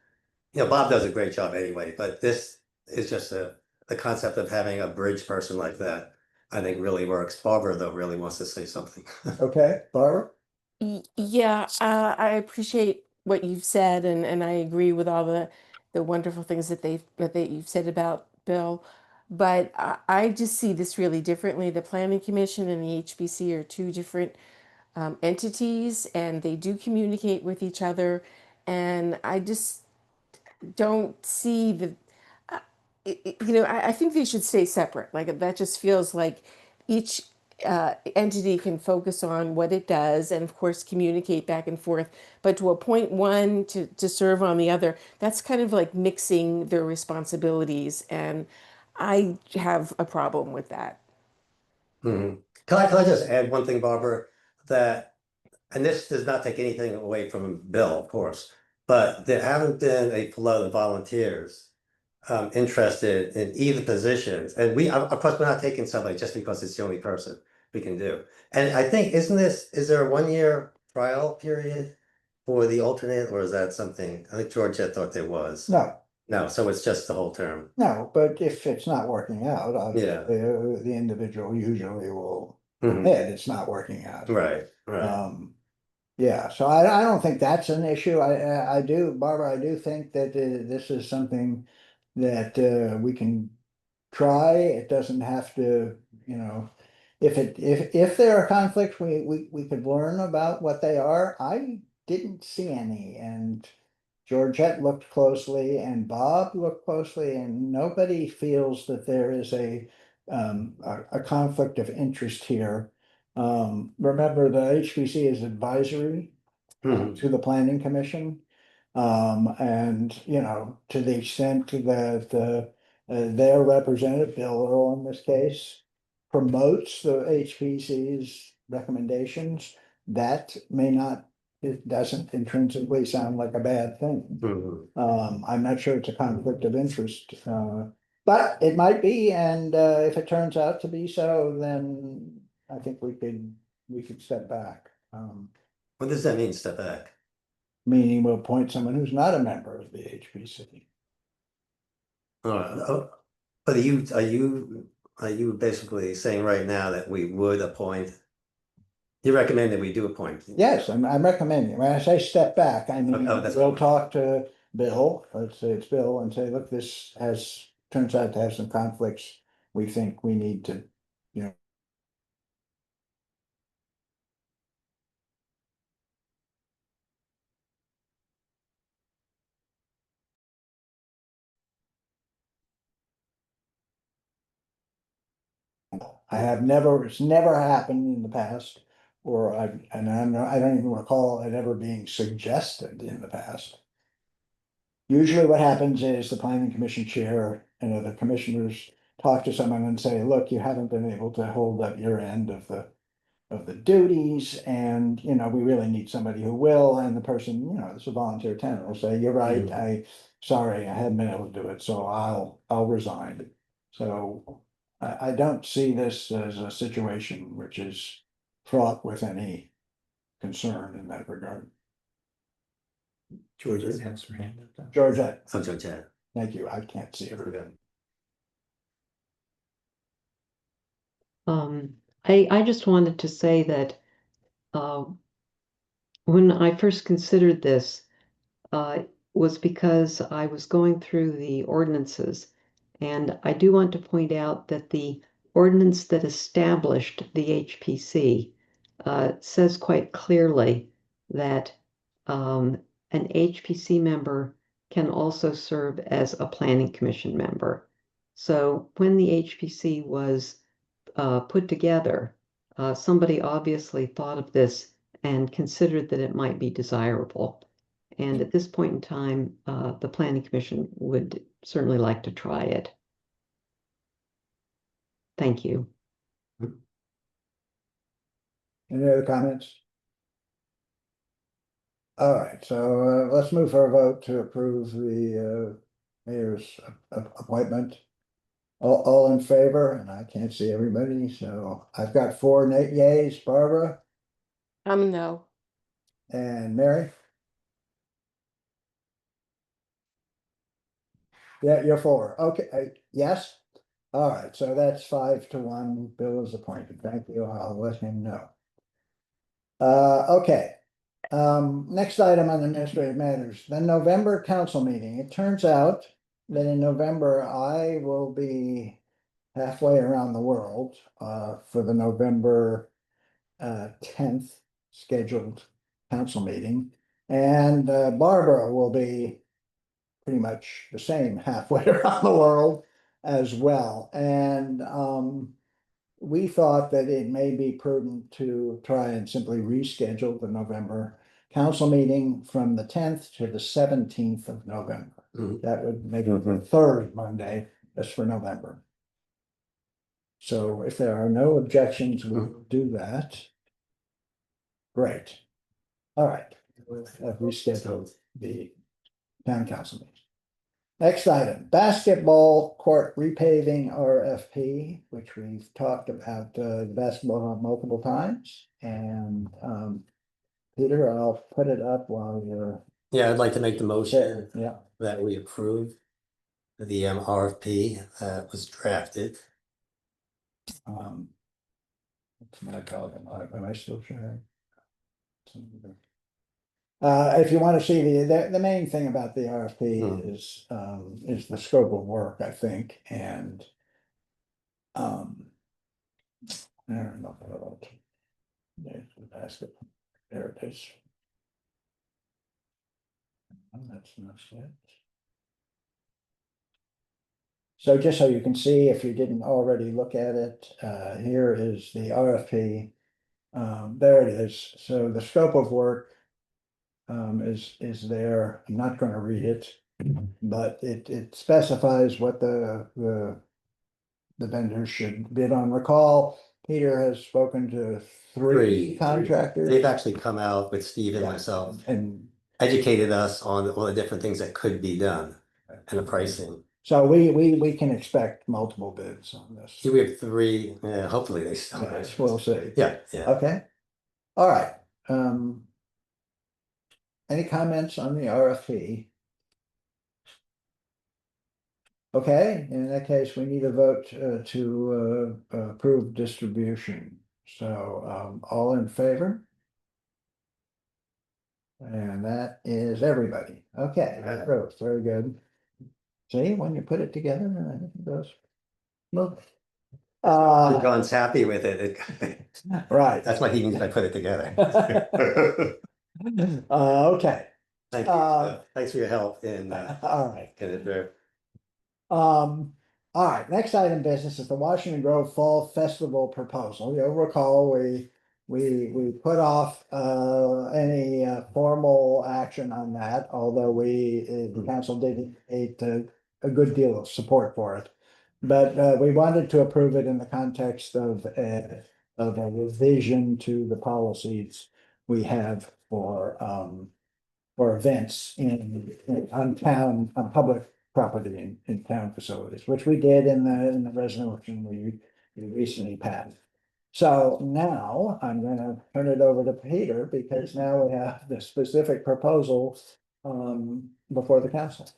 Bob does a great job anyway, but this is just the concept of having a bridge person like that, I think really works. Barbara, though, really wants to say something. Okay, Barbara? Yeah, I appreciate what you've said, and I agree with all the wonderful things that you've said about Bill. But I just see this really differently. The Planning Commission and the HBC are two different entities, and they do communicate with each other. And I just don't see I think they should stay separate. Like that just feels like each entity can focus on what it does and of course communicate back and forth, but to appoint one to serve on the other, that's kind of like mixing their responsibilities, and I have a problem with that. Can I just add one thing, Barbara, that, and this does not take anything away from Bill, of course, but there haven't been a flood of volunteers interested in either positions. And we, of course, we're not taking somebody just because it's the only person we can do. And I think, is there a 1-year trial period for the alternate, or is that something, I think Georgette thought there was. No, so it's just the whole term. No, but if it's not working out, Yeah. the individual usually will admit it's not working out. Right. Yeah, so I don't think that's an issue. I do, Barbara, I do think that this is something that we can try. It doesn't have to, if there are conflicts, we could learn about what they are. I didn't see any, and Georgette looked closely and Bob looked closely, and nobody feels that there is a conflict of interest here. Remember, the HPC is advisory to the Planning Commission. And, to the extent that their representative, Bill Earl in this case, promotes the HPC's recommendations, that may not it doesn't intrinsically sound like a bad thing. Mhm. I'm not sure it's a conflict of interest, but it might be, and if it turns out to be so, then I think we could step back. What does that mean, step back? Meaning we'll appoint someone who's not a member of the HPC. But are you basically saying right now that we would appoint? You recommend that we do appoint? Yes, I'm recommending, when I say step back, I mean, Oh, that's we'll fine. talk to Bill, let's say it's Bill, and say, look, turns out to have some conflicts. We think we need to, you know. It's never happened in the past, I don't even recall it ever being suggested in the past. Usually what happens is the planning commission chair and the commissioners talk to someone and say, look, you haven't been able to hold up your end of the duties, and, we really need somebody who will, and the person, it's a volunteer tenant, will say, you're right, sorry, I haven't been able to do it, so I'll resign. So I don't see this as a situation which is fraught with any concern in that regard. Georgia. Has her hand up. Georgette, Oh, Georgia. thank you, I can't see everybody. I just wanted to say that when I first considered this, was because I was going through the ordinances. And I do want to point out that the ordinance that established the HPC says quite clearly that an HPC member can also serve as a planning commission member. So when the HPC was put together, somebody obviously thought of this and considered that it might be desirable. And at this point in time, the planning commission would certainly like to try it. Thank you. Any other comments? All right, so let's move for a vote to approve the mayor's appointment. All in favor, and I can't see everybody, so I've got 4 yays, Barbara No. and Mary. Yeah, you're 4. Okay, yes. All right, so that's 5-1. Bill is appointed. Thank you. I'll let him know. Okay. Next item on administrative matters, the November council meeting. It turns out that in November, I will be halfway around the world for the November 10th scheduled council meeting. And Barbara will be pretty much the same halfway around the world as well. And we thought that it may be prudent to try and simply reschedule the November council meeting from the 10th to the 17th of November. That would make it the third Monday, just for November. So if there are no objections, we'll do that. Great. All right. We'll have rescheduled the town council meeting. Next item, basketball court repaving RFP, which we've talked about the basketball multiple times. And Peter, I'll put it up while you're. Yeah, I'd like to make the motion Yeah. that we approve the RFP that was drafted. What's my dog? Am I still sharing? If you want to see the main thing about the RFP is the scope of work, I think, and I don't know about there's the basket. There it is. That's not it. So just so you can see, if you didn't already look at it, here is the RFP. There it is. So the scope of work is there. I'm not going to read it, but it specifies what the vendors should bid on. Recall, Peter has spoken to three contractors. They've actually come out with Steve and Yeah. myself, And educated us on all the different things that could be done and the pricing. so we can expect multiple bids on this. So we have three, yeah, hopefully they start. Yes, we'll see. Yeah, yeah. Okay. All right. Any comments on the RFP? Okay, in that case, we need a vote to approve distribution. So all in favor? And that is everybody. Okay, Yeah. approved. Very good. See, when you put it together, it goes smooth. John's happy with it. Right. That's why he means I put it together. Okay, Thank you. Thanks for your help in all right. getting it there. All right, next item of business is the Washington Grove Fall Festival proposal. You'll recall we put off any formal action on that, although the council did a good deal of support for it. But we wanted to approve it in the context of a revision to the policies we have for events on public property in town facilities, which we did in the resolution we recently passed. So now I'm gonna turn it over to Peter, because now we have the specific proposal before the council.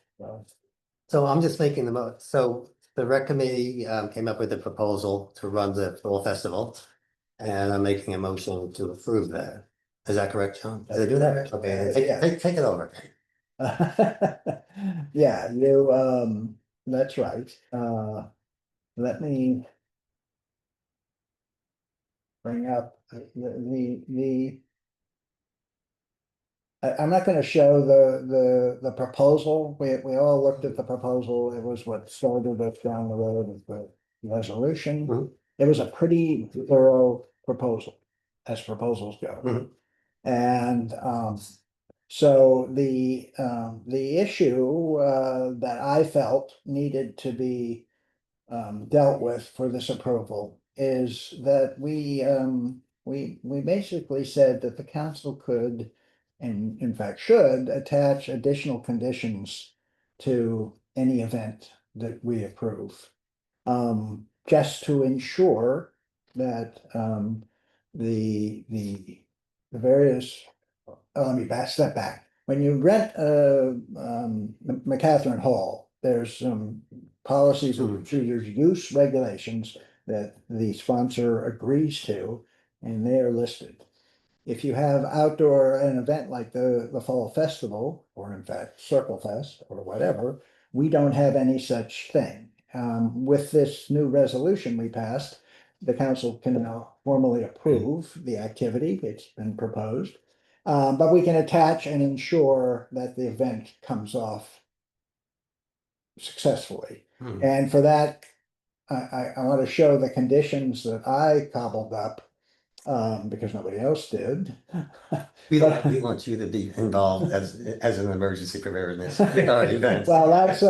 So I'm just making so the rec committee came up with a proposal to run the fall festival. And I'm making a motion to approve that. Is that correct, John? Did I do that? Okay, Yeah. take it over. Yeah, that's right. Let me bring up I'm not gonna show the proposal. We all looked at the proposal. It was what started us down the road with the resolution. Mhm. It was a pretty thorough proposal, as proposals go. Mhm. And so the issue that I felt needed to be dealt with for this approval is that we basically said that the council could, and in fact should, attach additional conditions to any event that we approve. Just to ensure that the various, let me step back. When you rent McCatherine Hall, there's some policies and procedures, use regulations that the sponsor agrees to, and they are listed. If you have an event like the Fall Festival, or in fact Circle Fest or whatever, we don't have any such thing. With this new resolution we passed, the council can now formally approve the activity. It's been proposed. But we can attach and ensure that the event comes off successfully. Hmm. And for that, I want to show the conditions that I cobbled up, because nobody else did. We want you to be involved as an emergency preparedness event. Well, that's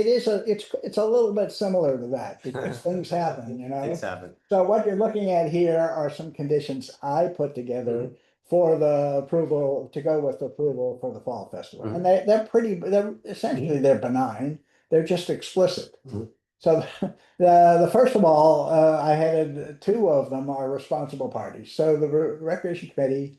it's a little bit similar to that, because things happen, Things happen. So what you're looking at here are some conditions I put together for the approval, to go with approval for the Fall Festival. And they're essentially they're benign, they're just explicit. So the first of all, I had two of them are responsible parties. So the Recreation Committee,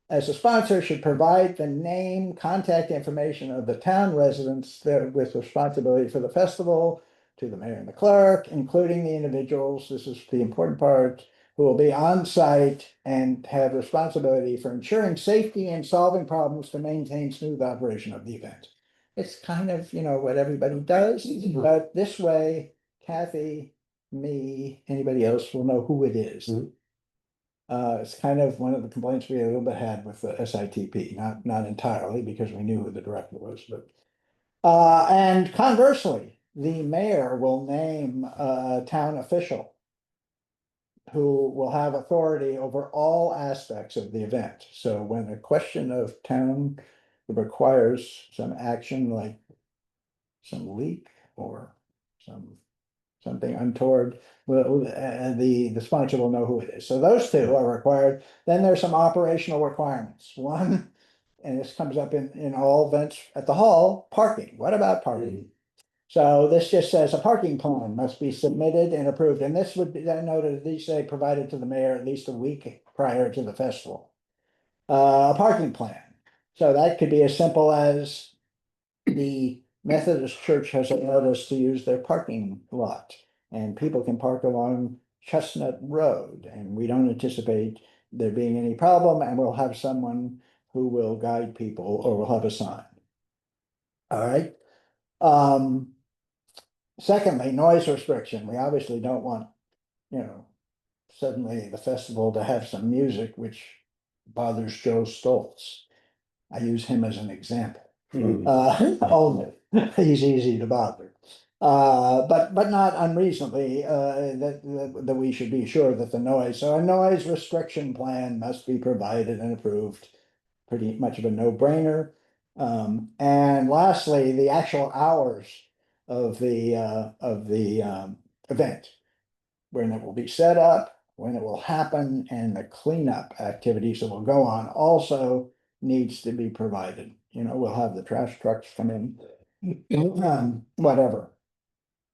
as a sponsor, should provide the name, contact information of the town residents with responsibility for the festival to the mayor and the clerk, including the individuals, this is the important part, who will be on site and have responsibility for ensuring safety and solving problems to maintain smooth operation of the event. It's kind of, what everybody does, but this way, Kathy, me, anybody else will know who it is. It's kind of one of the complaints we a little bit had with the SITP, not entirely, because we knew who the director was, but. And conversely, the mayor will name a town official who will have authority over all aspects of the event. So when a question of town requires some action, like some leak or something untoward, the sponsor will know who it is. So those two are required. Then there's some operational requirements. One, and this comes up in all events at the hall, parking. What about parking? So this just says a parking plan must be submitted and approved, and this would be, then noted, these say provided to the mayor at least a week prior to the festival. A parking plan. So that could be as simple as the Methodist Church has allowed us to use their parking lot, and people can park along Chestnut Road, and we don't anticipate there being any problem, and we'll have someone who will guide people, or we'll have a sign. All right. Secondly, noise restriction. We obviously don't want, suddenly the festival to have some music which bothers Joe Stoltz. I use him as an example. Only he's easy to bother. But not unreasonably, that we should be sure that the noise, so a noise restriction plan must be provided and approved. Pretty much of a no-brainer. And lastly, the actual hours of the event, when it will be set up, when it will happen, and the cleanup activities that will go on also needs to be provided. We'll have the trash trucks come in, whatever.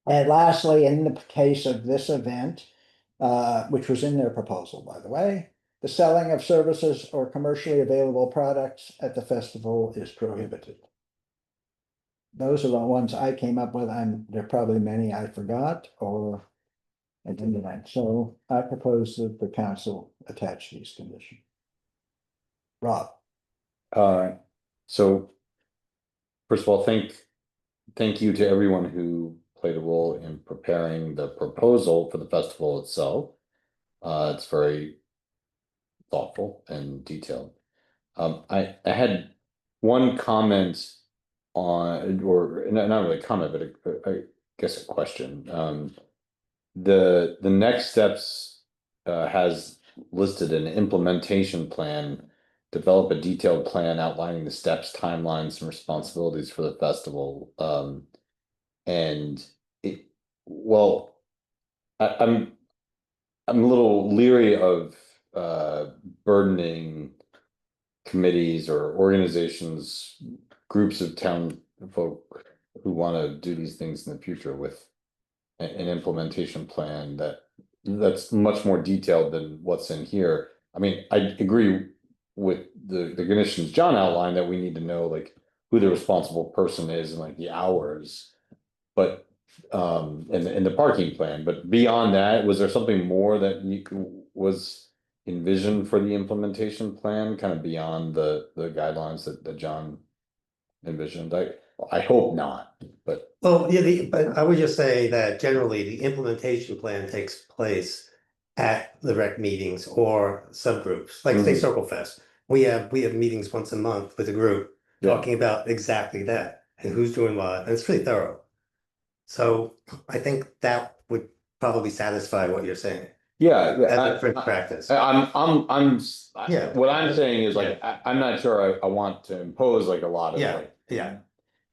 And lastly, in the case of this event, which was in their proposal, by the way, the selling of services or commercially available products at the festival is prohibited. Those are the ones I came up with. There are probably many I forgot or I didn't. So I propose that the council attach these conditions. Rob. So first of all, thank you to everyone who played a role in preparing the proposal for the festival itself. It's very thoughtful and detailed. I had one comment on, or not really a comment, but I guess a question. The next steps has listed an implementation plan, develop a detailed plan outlining the steps, timelines, and responsibilities for the festival. And I'm a little leery of burdening committees or organizations, groups of town folk who want to do these things in the future with an implementation plan that's much more detailed than what's in here. I mean, I agree with the conditions John outlined that we need to know like who the responsible person is and like the hours, but in the parking plan. But beyond that, was there something more that was envisioned for the implementation plan, kind of beyond the guidelines that John envisioned? I hope not, but. Well, yeah, but I would just say that generally the implementation plan takes place at the rec meetings or subgroups, like say Circle Fest. We have meetings once a month with a group talking about exactly that and who's doing what, and it's pretty thorough. So I think that would probably satisfy what you're saying. Yeah, as a practice. Yeah. What I'm saying is like I'm not sure I want to impose like a lot of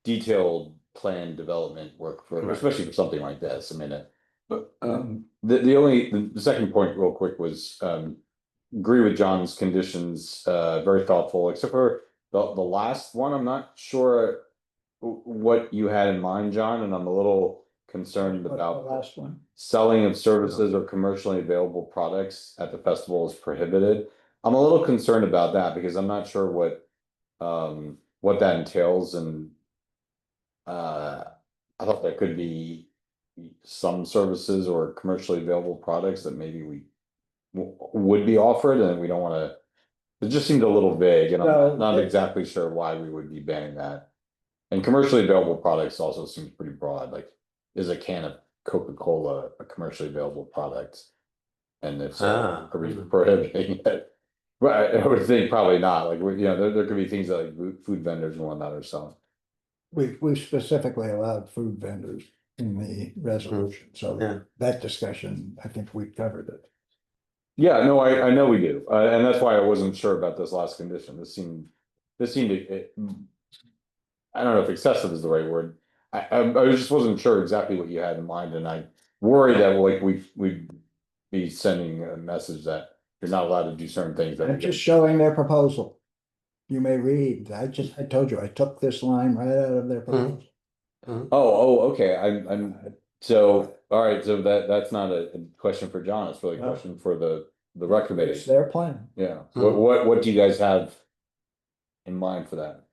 detailed plan development work for especially for something like this. I mean, but the second point real quick was agree with John's conditions, very thoughtful, except for the last one. I'm not sure what you had in mind, John, and I'm a little concerned about the last one. Selling of services or commercially available products at the festival is prohibited. I'm a little concerned about that because I'm not sure what that entails, and I thought there could be some services or commercially available products that maybe we would be offered, and we don't want to. It just seemed a little vague, and I'm not exactly sure why we would be banning that. And commercially available products also seems pretty broad. Like, is a can of Coca-Cola a commercially available product? And if so, are we prohibiting it? But I would think probably not. Like, there could be things that like food vendors and whatnot are selling. We specifically allowed food vendors in the resolution, so that discussion, I think we covered it. Yeah, no, I know we do, and that's why I wasn't sure about this last condition. This seemed I don't know if excessive is the right word. I just wasn't sure exactly what you had in mind, and worried that like we'd be sending a message that you're not allowed to do certain things. I'm just showing their proposal. You may read, I told you, I took this line right out of their proposal. Oh, okay, I'm, so, all right, so that's not a question for John, it's really a No. question for the rec It's committee. their plan. Yeah, what do you guys have in mind for that?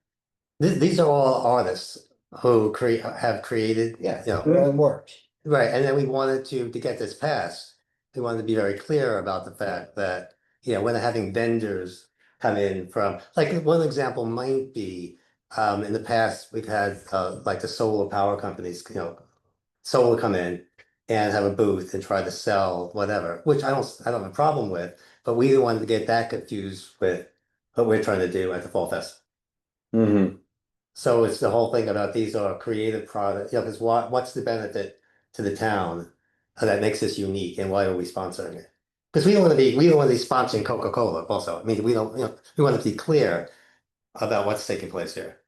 These are all artists who have created, Yeah, you know, their own works. right, and then we wanted to get this passed, we wanted to be very clear about the fact that, you know, when having vendors come in from, like, one example might be, in the past, we've had, like the solar power companies, you know, solar come in and have a booth and try to sell whatever, which I don't have a problem with, but we didn't want to get that confused with what we're trying to do at the Fall Fest. Mm-hmm. So it's the whole thing about these are creative products, you know, because what's the benefit to the town that makes this unique, and why are we sponsoring it? Because we don't want to be sponsoring Coca-Cola also. I mean, we don't, you know, we want to be clear about what's taking place here.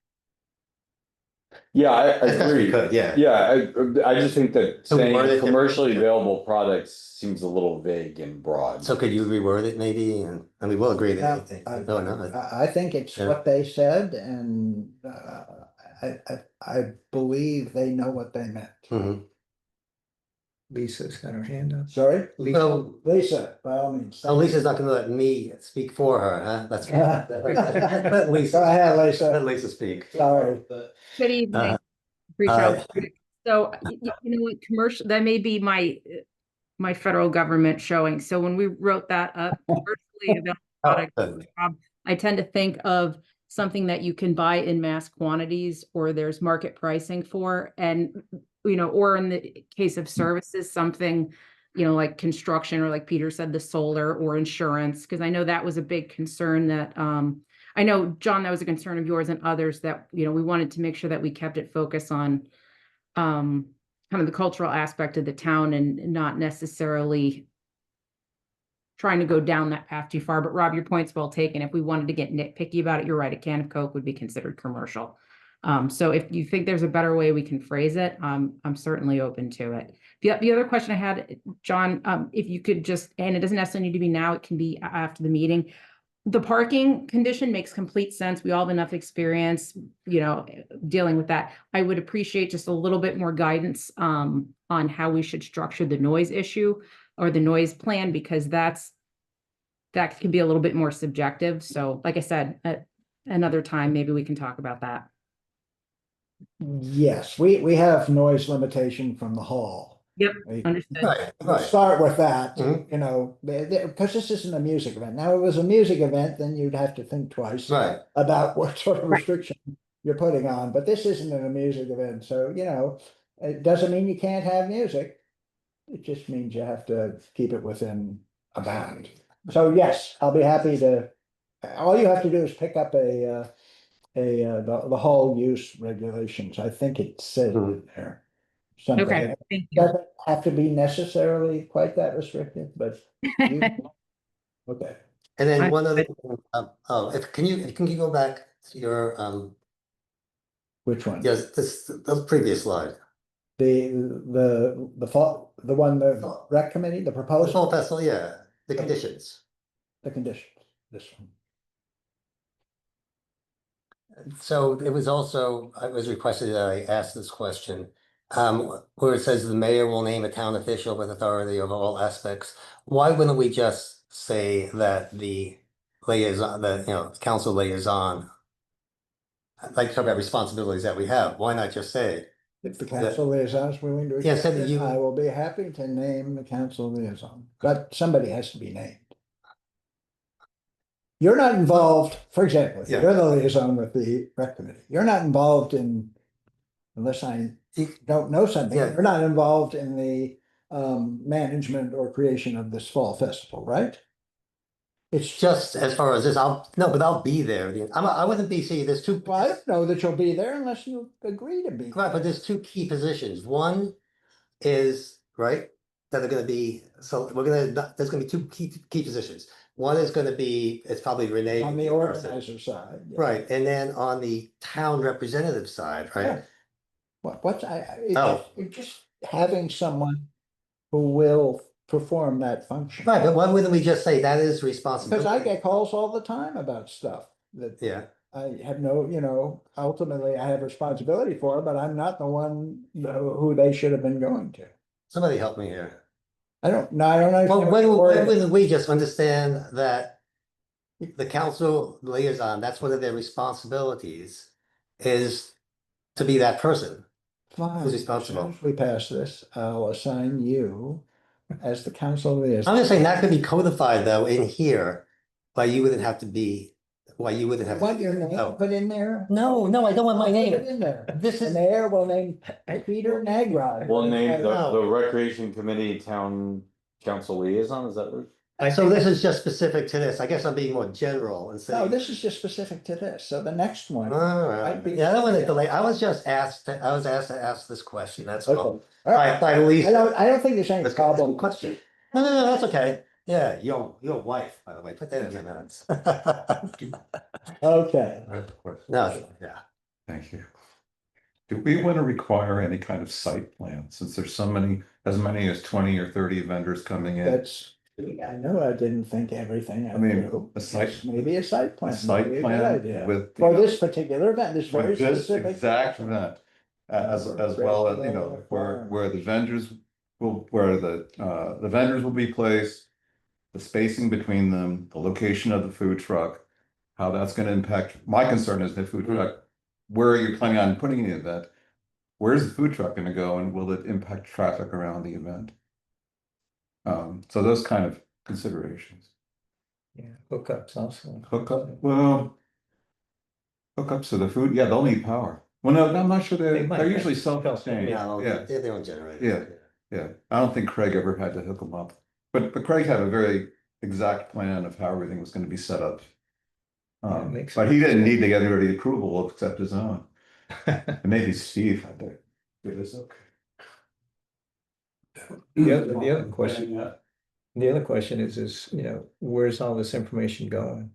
Yeah, I As best we agree. could, yeah. Yeah, I just think that So word saying it commercially differently. available products seems a little vague and broad. So could you reword it maybe, and we will agree Yeah, that, no. I think it's Yeah. what they said, and I believe they know what they meant. Mhm. Lisa's got her hand up. Sorry? So, Lisa, by all means. oh, Lisa's not gonna let me speak for her, huh? That's. Let Go Lisa, ahead, let Lisa. Lisa speak. Sorry. Good evening. Uh, Appreciate uh, it. So, you know what, commercial, that may be my federal government showing. So when we wrote that up, commercially available product, I tend to think of something that you can buy in mass quantities or there's market pricing for, and, you know, or in the case of services, something, you know, like construction, or like Peter said, the solar or insurance, because I know that was a big concern that, I know, John, that was a concern of yours and others, that, you know, we wanted to make sure that we kept it focused on kind of the cultural aspect of the town and not necessarily trying to go down that path too far. But Rob, your point's well taken. If we wanted to get nitpicky about it, you're right, a can of Coke would be considered commercial. So if you think there's a better way we can phrase it, I'm certainly open to it. The other question I had, John, if you could just, and it doesn't necessarily need to be now, it can be after the meeting. The parking condition makes complete sense. We all have enough experience, you know, dealing with that. I would appreciate just a little bit more guidance on how we should structure the noise issue or the noise plan, because that can be a little bit more subjective. So like I said, at another time, maybe we can talk about that. Yes, we have noise limitation from the hall. Yep, We- understood. Right, We'll right. start with that, Mhm. you know, because this isn't a music event. Now, if it was a music event, then you'd have to think twice Right. about what sort of Right. restriction you're putting on, but this isn't a music event, so, you know, it doesn't mean you can't have music. It just means you have to keep it within a bound. So yes, I'll be happy to, all you have to do is pick up the hall use regulations. I think it says in there. Something. Okay, It thank you. doesn't have to be necessarily quite that restrictive, but okay. And then I- one other, can you go back to your, Which one? yes, the previous slide. The one, the rec committee, the The proposal, Fall Festival, yeah, the conditions. the conditions, this one. So it was also, I was requested that I ask this question. Where it says the mayor will name a town official with authority over all aspects. Why wouldn't we just say that the liaison, council liaison? Like talk about responsibilities that we have. Why not just say, If the council liaison is willing to Yeah, accept said that it, you- I will be happy to name the council liaison, but somebody has to be named. You're not involved, for example, Yeah. you're the liaison with the rec committee. You're not involved in, unless I don't know something, Yeah. you're not involved in the management or creation of this fall festival, right? It's just as far as this, but I'll be there. I wouldn't be, see, there's two. well, I don't know that you'll be there unless you agree to be. Right, but there's two key positions. One is, right, that are gonna be, so there's gonna be two key positions. One is gonna be, it's probably Renee. On the organizer side. yeah. Right, and then on the town representative side, right? Yeah. What's Oh. just having someone who will perform that function. Right, but why wouldn't we just say that is Because responsibility? I get calls all the time about stuff that Yeah, I have no, ultimately I have responsibility for, but I'm not the one who they should have been going to. somebody help me here. I don't understand. Well, what when the word is. wouldn't we just understand that the council liaison, that's one of their responsibilities, is to be that person? Fine, Who's as responsible? soon as we pass this, I'll assign you as the council liaison. I'm just saying that could be codified though in here, why you wouldn't have to be, why you wouldn't have. Want your name Oh. put in there? No, I don't want my Put name. it in there. This The is, mayor will name Peter Nagrod. We'll name No. the recreation committee town council liaison, is that what? so this is just specific to this. I guess I'm being more general and No, saying. this is just specific to this. So the next one. All right. I'd be- Yeah, I don't want to delay. I was asked to ask this question. That's all. Okay. All right. By Lisa. I don't think there's any That's problem. a question. No, that's okay. Yeah, your wife, by the way, put that in your minutes. Okay. No, yeah. Thank you. Do we want to require any kind of site plan, since there's so many, as many as 20 or 30 vendors coming in? That's, I know I didn't think everything. I mean, through. a site- Maybe a site plan. A site would be a good plan idea. with. For this particular event, this very With this specific. exact event, as well as, where the vendors where the vendors will be placed, the spacing between them, the location of the food truck, how that's gonna impact, my concern is the food truck, where are you planning on putting the event? Where's the food truck gonna go, and will it impact traffic around the event? So those kind of considerations. Yeah, hookups also. Hookup hookups to the food, yeah, they'll need power. Well, no, I'm not sure They might they're have usually self-contained, Yeah, yeah. they don't generate. Yeah. Yeah, I don't think Craig ever had to hook them up, but Craig had a very exact plan of how everything was gonna be set up. Yeah, it makes But he sense. didn't need to get anybody approval except his own, and maybe Steve had to do this, okay. The other question, the other question is, where's all this information going?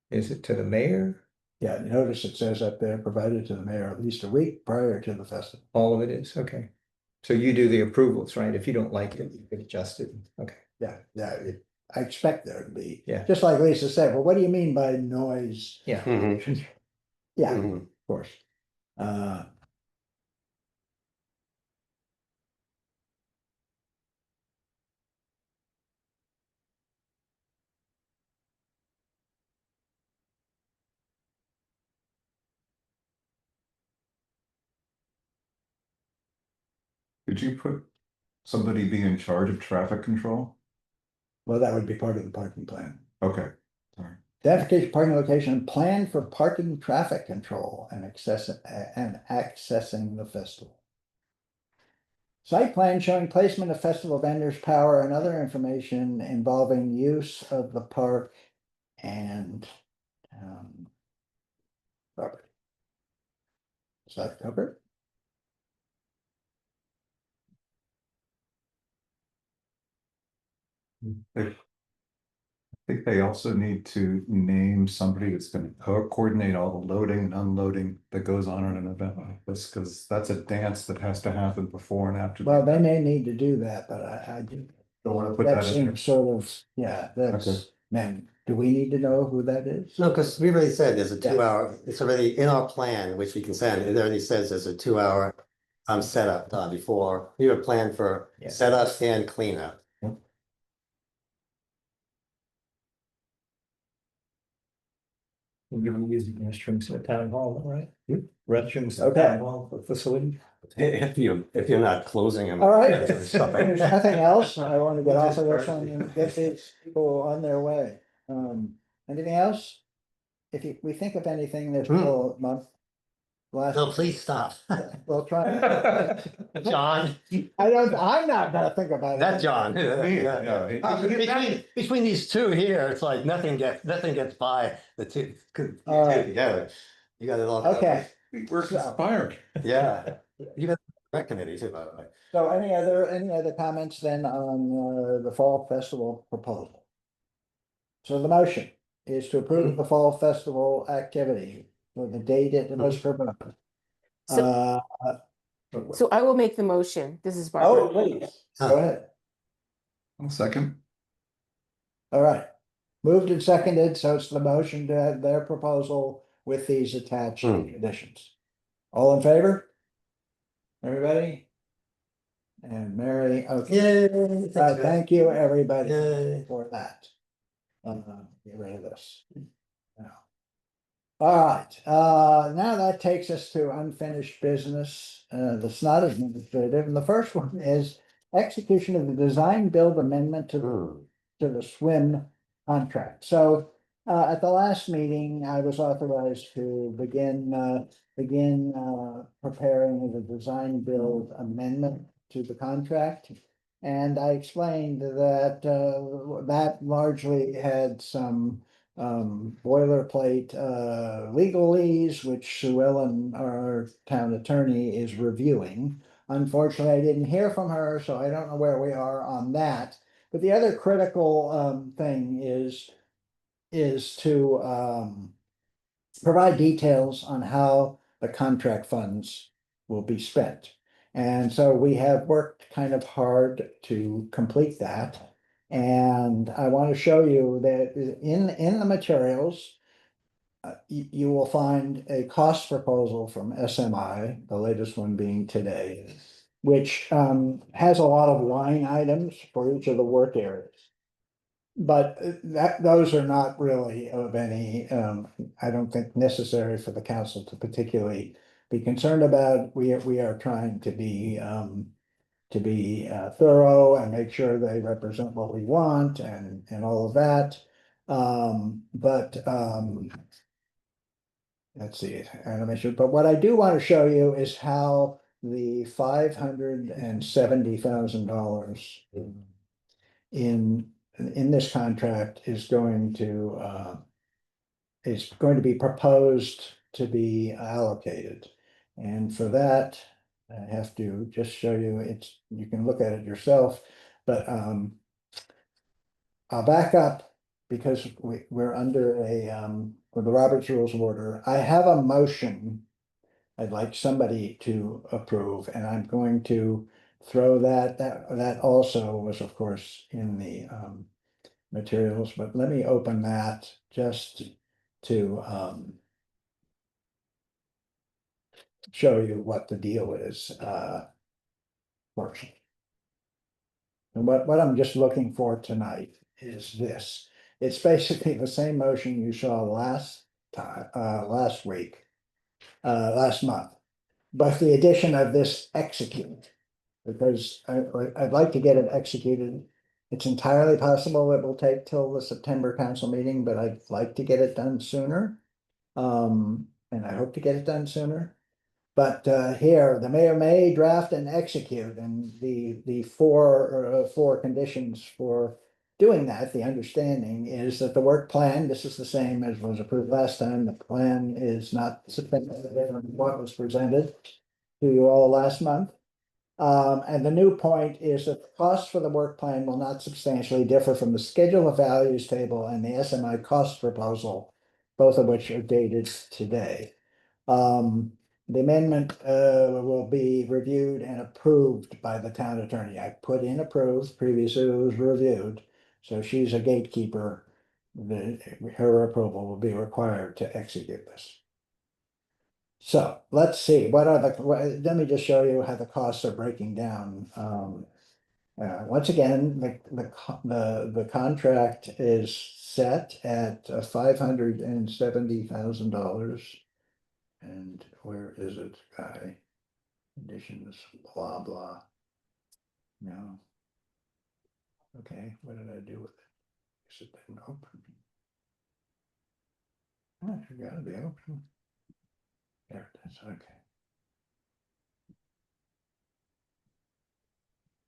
Is it to the mayor? Yeah, notice it says up there, provided to the mayor at least a week prior to the festival. All of it is, okay. So you do the approvals, right? If you don't like it, you can adjust it, okay. Yeah, I expect there to be. Yeah. Just like Lisa said, well, what do you mean by noise? Yeah. Mhm. Yeah, Mhm. of course. Did you put somebody be in charge of traffic control? Well, that would be part of the parking plan. Okay, sorry. Identification of parking location, plan for parking traffic control and accessing the festival. Site plan showing placement of festival vendors, power, and other information involving use of the park and property. Is that covered? I think they also need to name somebody that's gonna coordinate all the loading and unloading that goes on at an event like this, because that's a dance that has to happen before and after. Well, they may need to do that, but I do. Don't wanna put That that in. seems sort of, yeah, Okay. that's, man, do we need to know who that is? No, because we already said there's a Yeah. 2 hour, it's already in our plan, which we can send, it already says there's a 2 hour setup before, we have a plan for Yeah. setup and cleanup. You're using restrooms at town hall, right? Restrooms at Okay. town hall facility. If you're not closing them. All right, if there's nothing else, I want to get off of this one and get these people on their way. Anything else? If we think of anything, there's still a month. Last, No, please stop. we'll try. John, I'm not gonna think about it. that John. Yeah. Between these two here, it's like nothing gets by the two All right. together. You got it all. Okay, We're conspiring. Yeah, you got the rec committee too, by the way. so any other comments then on the fall festival proposal? So the motion is to approve the fall festival activity for the date it was proposed. So I will make the motion. This is Oh, Barbara. please, go ahead. I'll second. All right. Moved and seconded, so it's the motion to have their proposal with these attached conditions. All in favor? Everybody? And Mary, okay. Thank you, everybody, for that. Get rid of this. Now. All right, now that takes us to unfinished business, that's not administrative, and the first one is execution of the design build amendment to the swim contract. So, at the last meeting, I was authorized to begin preparing the design build amendment to the contract. And I explained that, that largely had some boilerplate legalese, which Sue Ellen, our town attorney, is reviewing. Unfortunately, I didn't hear from her, so I don't know where we are on that. But the other critical thing is to provide details on how the contract funds will be spent. And so we have worked kind of hard to complete that. And I want to show you that in the materials, you will find a cost proposal from SMI, the latest one being today, which has a lot of line items for each of the work areas. But those are not really of any, I don't think, necessary for the council to particularly be concerned about. We are trying to be thorough and make sure they represent what we want and all of that. Let's see, animation. But what I do want to show you is how the $570,000 in this contract is going to be proposed to be allocated. And for that, I have to just show you, you can look at it yourself, but I'll back up because we're under with the Robert's Rules of Order. I have a motion I'd like somebody to approve, and I'm going to throw that also was, of course, in the materials, but let me open that just to show you what the deal is first. And what I'm just looking for tonight is this. It's basically the same motion you saw last week, last month, but the addition of this execute, because I'd like to get it executed. It's entirely possible it will take till the September council meeting, but I'd like to get it done sooner. And I hope to get it done sooner. But here, the mayor may draft and execute, and the four conditions for doing that, the understanding is that the work plan, this is the same as was approved last time, the plan is not suspended from what was presented to you all last month. And the new point is that the cost for the work plan will not substantially differ from the schedule of values table and the SMI cost proposal, both of which are dated today. The amendment will be reviewed and approved by the town attorney. I put in approved, previously it was reviewed, so she's a gatekeeper. Her approval will be required to execute this. So let's see, let me just show you how the costs are breaking down. Once again, the contract is set at $570,000. And where is it, guy? Conditions, blah, blah. No. Okay, what did I do with it? Guess it didn't open. Oh, it gotta be open. There it is, okay.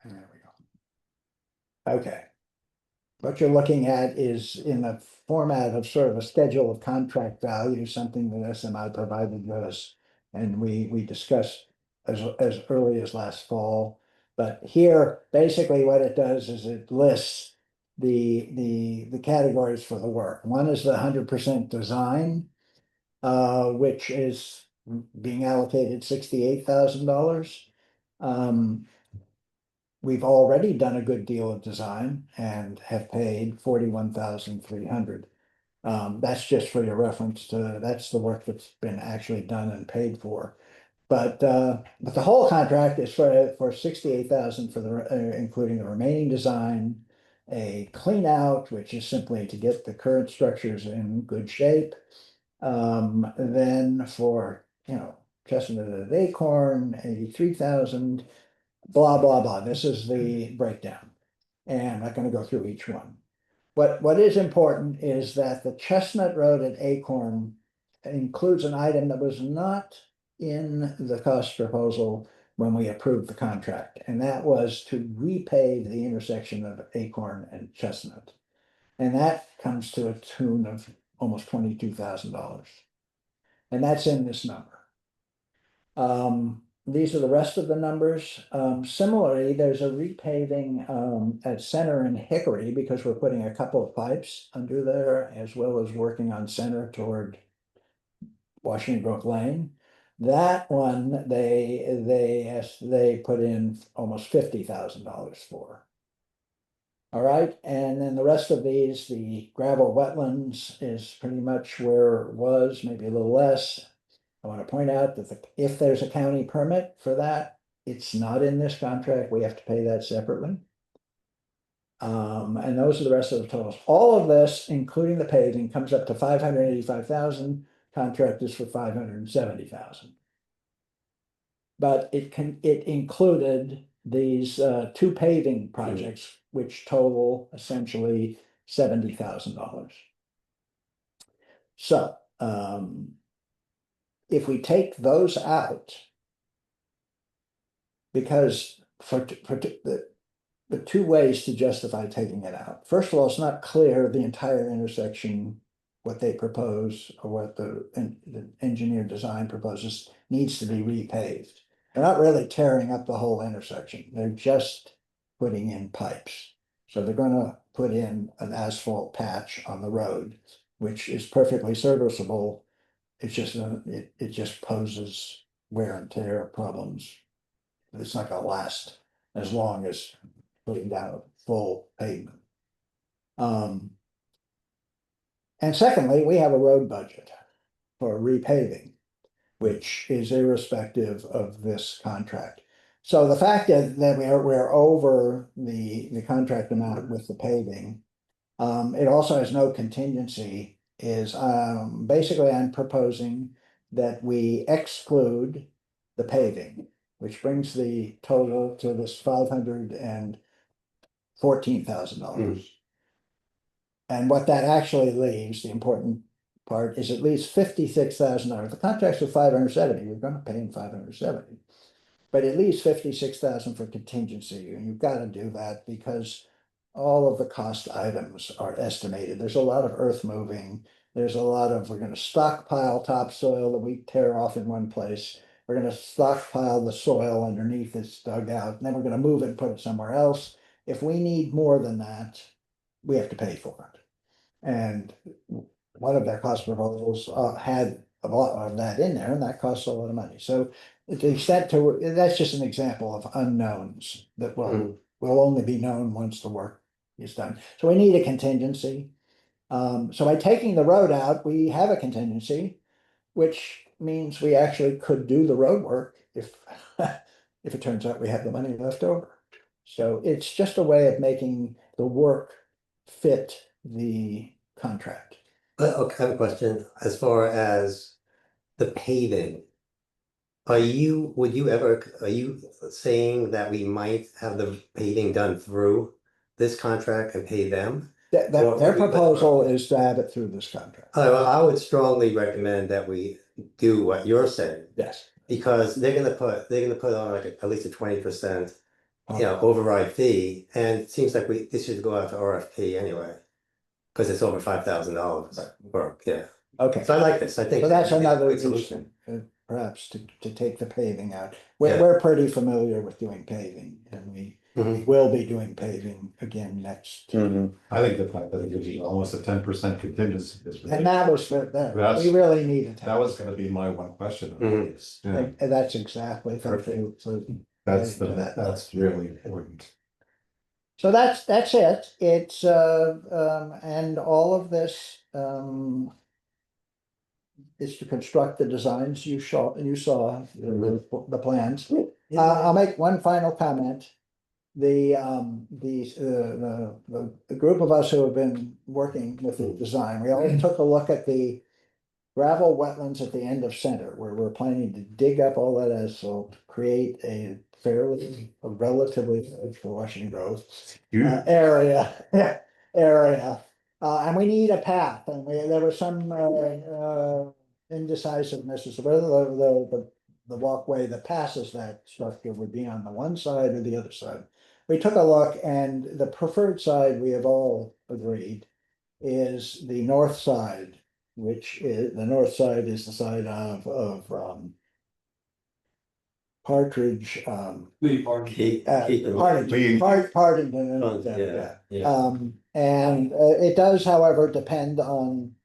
There we go. Okay. What you're looking at is in the format of sort of a schedule of contract value, something that SMI provided us. And we discussed as early as last fall. But here, basically what it does is it lists the categories for the work. One is the 100% design, which is being allocated $68,000. we've already done a good deal of design and have paid 41,300. That's just for your reference to, that's the work that's been actually done and paid for. But the whole contract is for 68,000 for the, including the remaining design, a clean out, which is simply to get the current structures in good shape. Then for, Chestnut at Acorn, 83,000, blah, blah, blah. This is the breakdown. And I'm not gonna go through each one. What is important is that the Chestnut Road at Acorn includes an item that was not in the cost proposal when we approved the contract, and that was to repave the intersection of Acorn and Chestnut. And that comes to a tune of almost $22,000. And that's in this number. These are the rest of the numbers. Similarly, there's a repaving at Center and Hickory because we're putting a couple of pipes under there as well as working on Center toward Washington Brook Lane. That one, they put in almost $50,000 for. All right, and then the rest of these, the gravel wetlands is pretty much where it was, maybe a little less. I want to point out that if there's a county permit for that, it's not in this contract. We have to pay that separately. And those are the rest of the totals. All of this, including the paving, comes up to 585,000. Contract is for 570,000. But it included these two paving projects, which total essentially $70,000. So if we take those out, because for the two ways to justify taking it out. First of all, it's not clear the entire intersection, what they propose or what the engineer design proposes needs to be repaved. They're not really tearing up the whole intersection. They're just putting in pipes. So they're gonna put in an asphalt patch on the road, which is perfectly serviceable. It's just, it just poses wear and tear problems. It's not gonna last as long as putting down a full pavement. And secondly, we have a road budget for repaving, which is irrespective of this contract. So the fact that we're over the contract amount with the paving, it also has no contingency, is basically I'm proposing that we exclude the paving, which brings the total to this $514,000. And what that actually leaves, the important part, is at least $56,000. The contracts are 570, we're gonna pay him 570. But at least 56,000 for contingency, and you've got to do that because all of the cost items are estimated. There's a lot of earth moving. There's a lot of, we're gonna stockpile topsoil that we tear off in one place. We're gonna stockpile the soil underneath it's dug out, and then we're gonna move it and put it somewhere else. If we need more than that, we have to pay for it. And one of their cost proposals had a lot of that in there, and that costs a lot of money. So to the extent to, that's just an example of unknowns that will only be known once the work is done. So we need a contingency. So by taking the road out, we have a contingency, which means we actually could do the road work if it turns out we have the money left over. So it's just a way of making the work fit the contract. Okay, I have a question. As far as the paving, are you saying that we might have the paving done through this contract and pay them? Their proposal is to have it through this contract. Well, I would strongly recommend that we do what you're saying. Yes. Because they're gonna put on like at least a 20%, override fee, and it seems like this should go out to RFP anyway. Cause it's over $5,000 work, yeah. Okay. So I like this, I think. So that's another good solution. reason, perhaps to take the paving out. We're pretty familiar with doing paving, and we will be doing paving again next. I think the fact that it gives you almost a 10% contingency is. And that was for that, we really needed. That was gonna be my one question. That's exactly. Thank you for That's really important. So that's it. It's and all of this is to construct the designs you saw the plans. I'll make one final comment. The group of us who have been working with the design, we all took a look at the gravel wetlands at the end of Center, where we're planning to dig up all that asphalt, create a relatively for Washington Grove area, and we need a path, and there was some indecisiveness as to whether the walkway that passes that structure would be on the one side or the other side. We took a look, and the preferred side, we have all agreed, is the north side, which is, the north side is the side of Partridge, Partington, and it does, however, depend on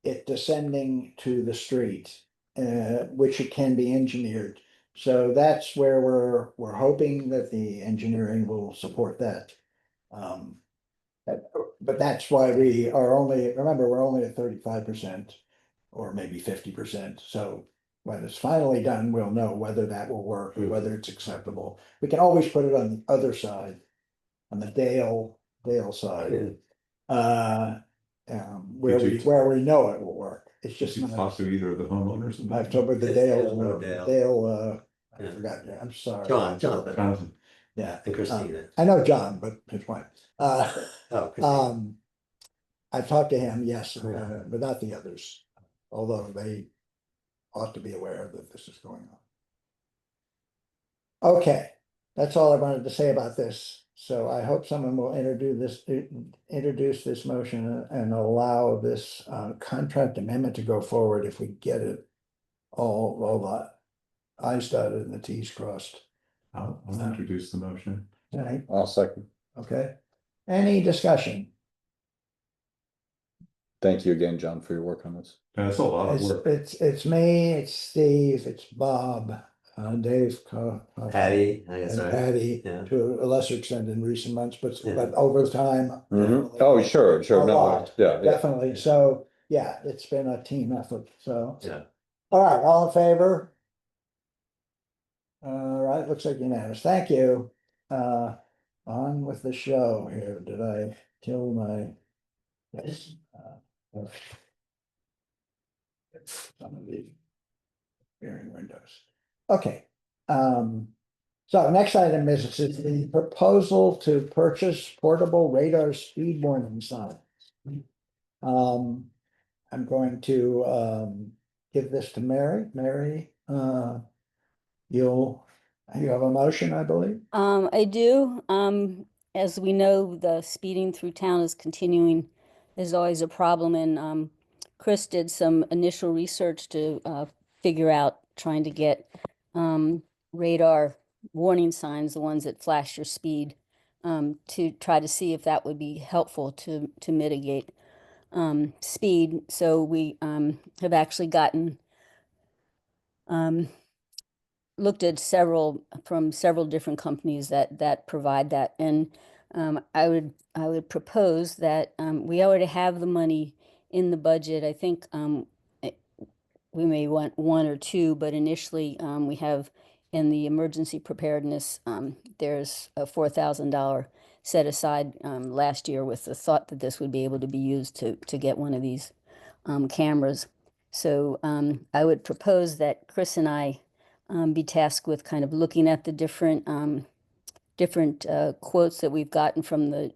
it descending to the street, which it can be engineered. So that's where we're hoping that the engineering will support that. But that's why we are only, remember, we're only at 35% or maybe 50%. So when it's finally done, we'll know whether that will work or whether it's acceptable. We can always put it on the other side, on the Dale side. Where we know it will work. It's just Did you talk to either of the homeowners? I've talked with the Dale, I forgot, I'm sorry. Jonathan. Yeah. And Christina. I know John, but his wife. Christina. I've talked to him, yes, but not the others, although they ought to be aware that this is going on. Okay, that's all I wanted to say about this. So I hope someone will introduce this motion and allow this contract amendment to go forward if we get it all the i's dotted and the t's crossed. I'll introduce the motion. Right. I'll second. Okay. Any discussion? Thank you again, John, for your work on this. That's a lot of work. It's me, it's Steve, it's Bob, Dave, Patty, I guess, and right? Patty, Yeah. to a lesser extent in recent months, but Yeah. over time. Oh, sure, A lot, yeah. definitely. So, yeah, it's been a team effort, so. Yeah. All right, all in favor? All right, looks like unanimous. Thank you. On with the show here. Did I kill my? Yes. Some of the hearing windows. Okay. So next item is the proposal to purchase portable radar speed warning signs. I'm going to give this to Mary. Mary, you have a motion, I believe. I do. As we know, the speeding through town is continuing. Is always a problem, and Chris did some initial research to figure out trying to get radar warning signs, the ones that flash your speed, to try to see if that would be helpful to mitigate speed. So we have actually gotten looked at several different companies that provide that, and I would propose that we already have the money in the budget. I think we may want one or two, but initially we have in the emergency preparedness there's a $4,000 set aside last year with the thought that this would be able to be used to get one of these cameras. So I would propose that Chris and I be tasked with kind of looking at the different quotes that we've gotten from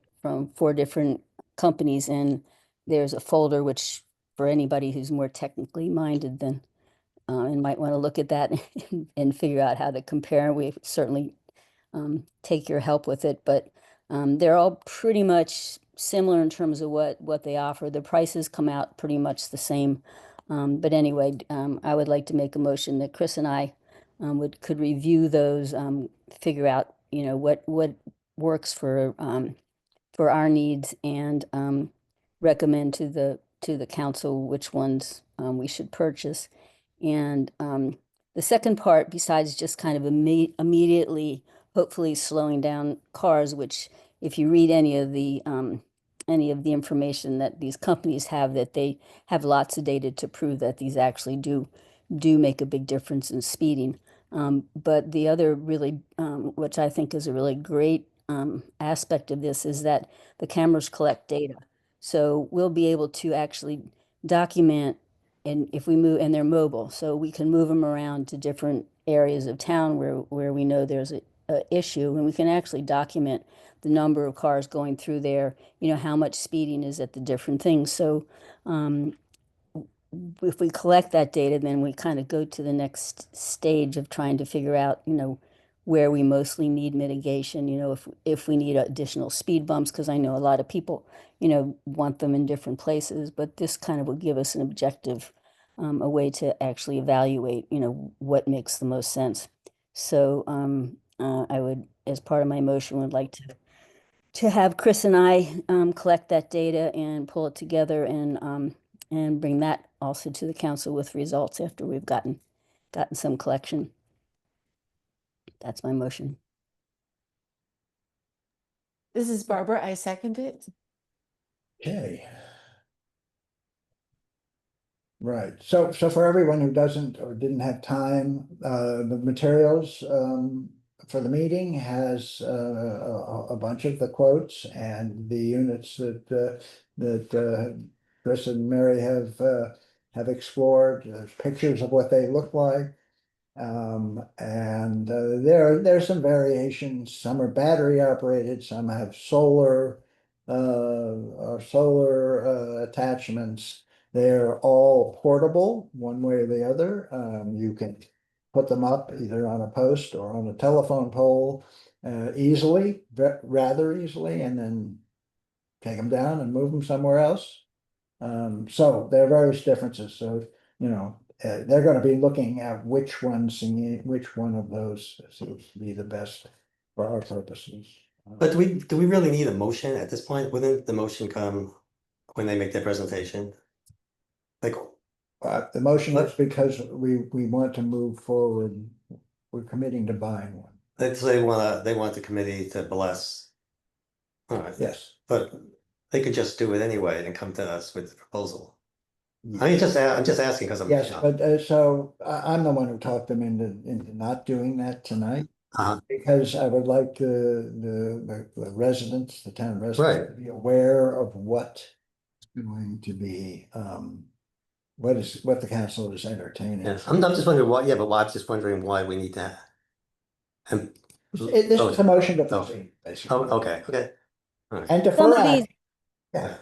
4 different companies, and there's a folder which for anybody who's more technically minded than and might want to look at that and figure out how to compare. We certainly take your help with it, but they're all pretty much similar in terms of what they offer. The prices come out pretty much the same. But anyway, I would like to make a motion that Chris and I could review those, figure out, what works for our needs, and recommend to the council which ones we should purchase. And the the second part, besides just kind of immediately, hopefully slowing down cars, which if you read any of the information that these companies have, that they have lots of data to prove that these actually do make a big difference in speeding. But the other really, which I think is a really great aspect of this, is that the cameras collect data. So we'll be able to actually document, and if we move, and they're mobile, so we can move them around to different areas of town where we know there's a issue, and we can actually document the number of cars going through there, how much speeding is at the different things. So if we collect that data, then we kind of go to the next stage of trying to figure out, where we mostly need mitigation, if we need additional speed bumps, because I know a lot of people, want them in different places, but this kind of will give us an objective, a way to actually evaluate, what makes the most sense. So I would, as part of my motion, would like to have Chris and I collect that data and pull it together and bring that also to the council with results after we've gotten some collection. That's my motion. This is Barbara. I second it. Okay. Right. So for everyone who doesn't or didn't have time, the materials for the meeting has a bunch of the quotes and the units that Chris and Mary have explored. There's pictures of what they look like. And there's some variations. Some are battery operated, some have solar attachments. They're all portable one way or the other. You can put them up either on a post or on a telephone pole easily, rather easily, and then take them down and move them somewhere else. So there are various differences. So, they're going to be looking at which one of those seems to be the best for our purposes. But do we really need a motion at this point? Wouldn't the motion come when they make their presentation? Like, the motion is because we want to move forward. We're committing to buying one. they want the committee to bless. All right. Yes. But they could just do it anyway and come to us with the proposal. I'm just asking because I'm. Yes, but so I'm the one who talked them into not doing that tonight. Because I would like the residents, the town residents, to be aware of what is going to be, what the council is entertaining. Yeah, I'm just wondering why. Yeah, but I'm just wondering why we need that. And this is a motion to proceed, basically. Oh, okay. All right. And Some defer of these, yeah.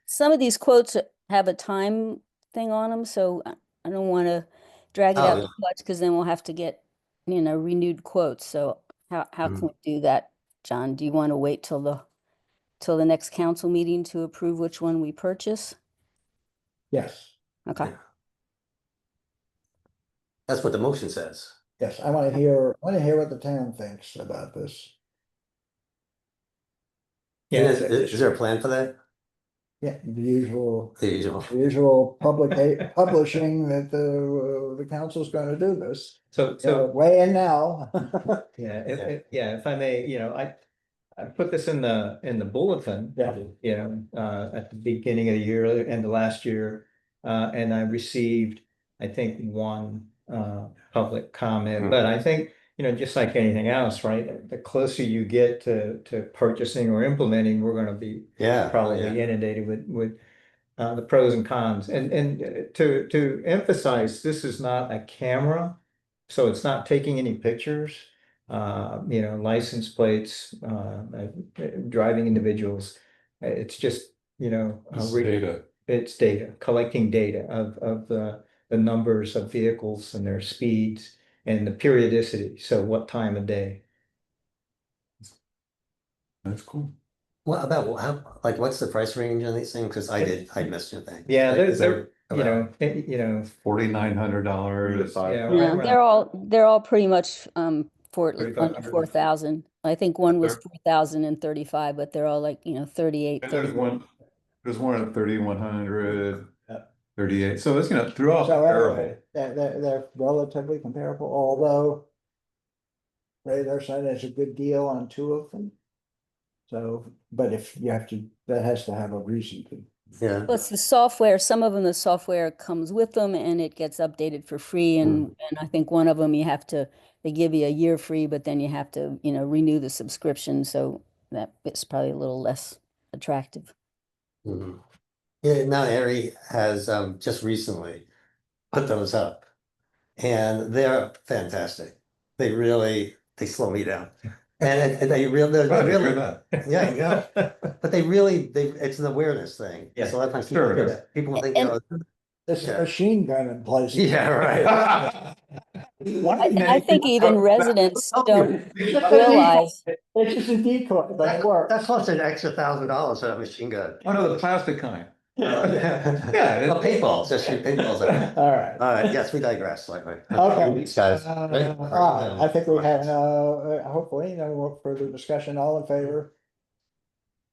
some of these quotes have a time thing on them, so I don't want to drag it out too much, because then we'll have to get, renewed quotes. So how can we do that, John? Do you want to wait till the next council meeting to approve which one we purchase? Yes. Okay. Yeah. That's what the motion says. Yes, I want to hear what the town thinks about this. Yeah, Is there a plan for that? Yeah, the usual publishing that the council's going to do this. So weigh in now. If I may, I put this in the bulletin. At the beginning of the year, end of last year, and I received, I think, one public comment. But I think, just like anything else, right? The closer you get to purchasing or implementing, we're going to be probably inundated with the pros and cons. And to emphasize, this is not a camera, so it's not taking any pictures. License plates, driving individuals. It's just, it's data, collecting data of the numbers of vehicles and their speeds and the periodicity. So what time of day? That's cool. What about what's the price range on these things? Because I missed your thing. Yeah, they're $4,900. Yeah, they're all pretty much under 4,000. I think one was 4,035, but they're all like 38. There's one at 3,100. 38. So it's, throughout the So parable. anyway, they're relatively comparable, although Radar side has a good deal on two of them. So, but if you have to, that has to have a reason to. Yeah. Plus the software, some of them, the software comes with them and it gets updated for free. And I think one of them they give you a year free, but then you have to, renew the subscription. So that it's probably a little less attractive. Mhm. Yeah, Mount Airy has just recently put those up, and they're fantastic. They slow me down, and they really, Glad to hear that. yeah, yeah. But it's an awareness thing. Yeah, So a lot of times sure it is. people think, And- This Yeah. machine gun in place. yeah, right. I think even residents don't realize. It's just a decoy, but it works. That's cost an extra $1,000 for that machine gun. Oh, no, the plastic kind. Yeah, well, paintballs, just shoot paintballs at it. All right. All right, yes, we digress slightly. Okay. Thanks, guys. All right, I think we have, hopefully, no further discussion, all in favor?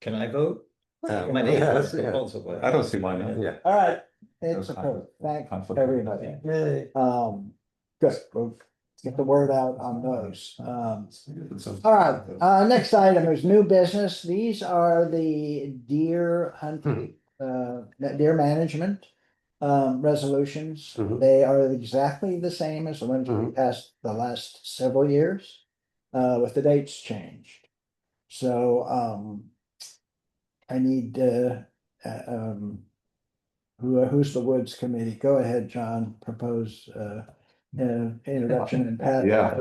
Can I vote? Uh, My name yes, is yeah. proposal, but- I don't see why not. Yeah. All right, it's No approved, thank conflict. everybody. Yay. Good, we'll get the word out on those. All right, next item is new business. These are the deer hunting, deer management resolutions. Mhm. They are exactly the same as the ones we passed the last several years, with the dates changed. So, I need, who's the Woods Committee? Go ahead, John, propose, introduction and Pat. Yeah.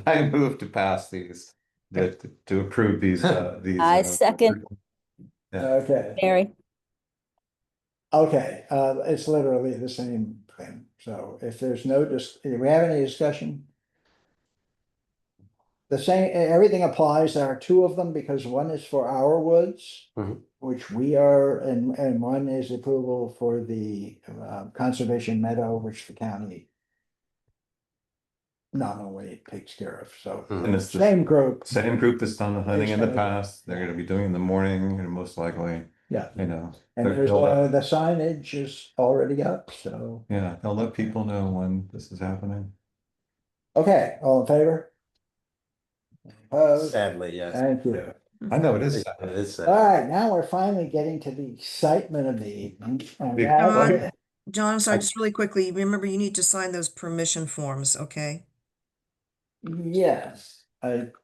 I move to pass these, to approve these. I second. Yeah. Okay. Mary, Okay, it's literally the same thing, so if there's no, do we have any discussion? The same, everything applies, there are two of them, because one is for our woods. Mhm. Which we are, and one is approval for the conservation meadow, which the county. Nominally takes care of, so, And it's the same group, same group that's done the hunting in the It's- past. They're gonna be doing it in the morning and most likely, yeah, you know. and there's, the signage is already up, so, Yeah, they'll let people know when this is happening. okay, all in favor? Opposed? Sadly, yes. Thank you. I know it is. It is All sad. right, now we're finally getting to the excitement of the evening. And Big that fun. is- John, I'm sorry, just really quickly, remember you need to sign those permission forms, okay? Yes,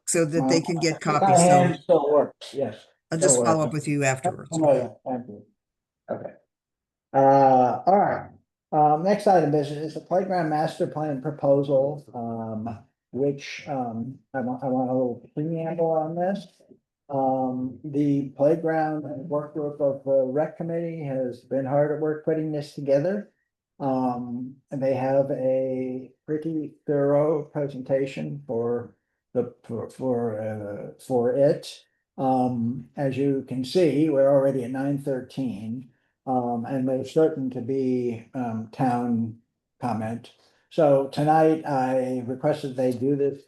So that they can get my copies. So hand still works, yes. I'll just still follow works. up with you afterwards. Thank you. Okay. All right, next item is the playground master plan proposal, which, I want a little preamble on this. The playground work group of the rec committee has been hard at work putting this together. And they have a pretty thorough presentation for it. As you can see, we're already at 9:13. And there's certain to be, town comment. So tonight I requested they do this,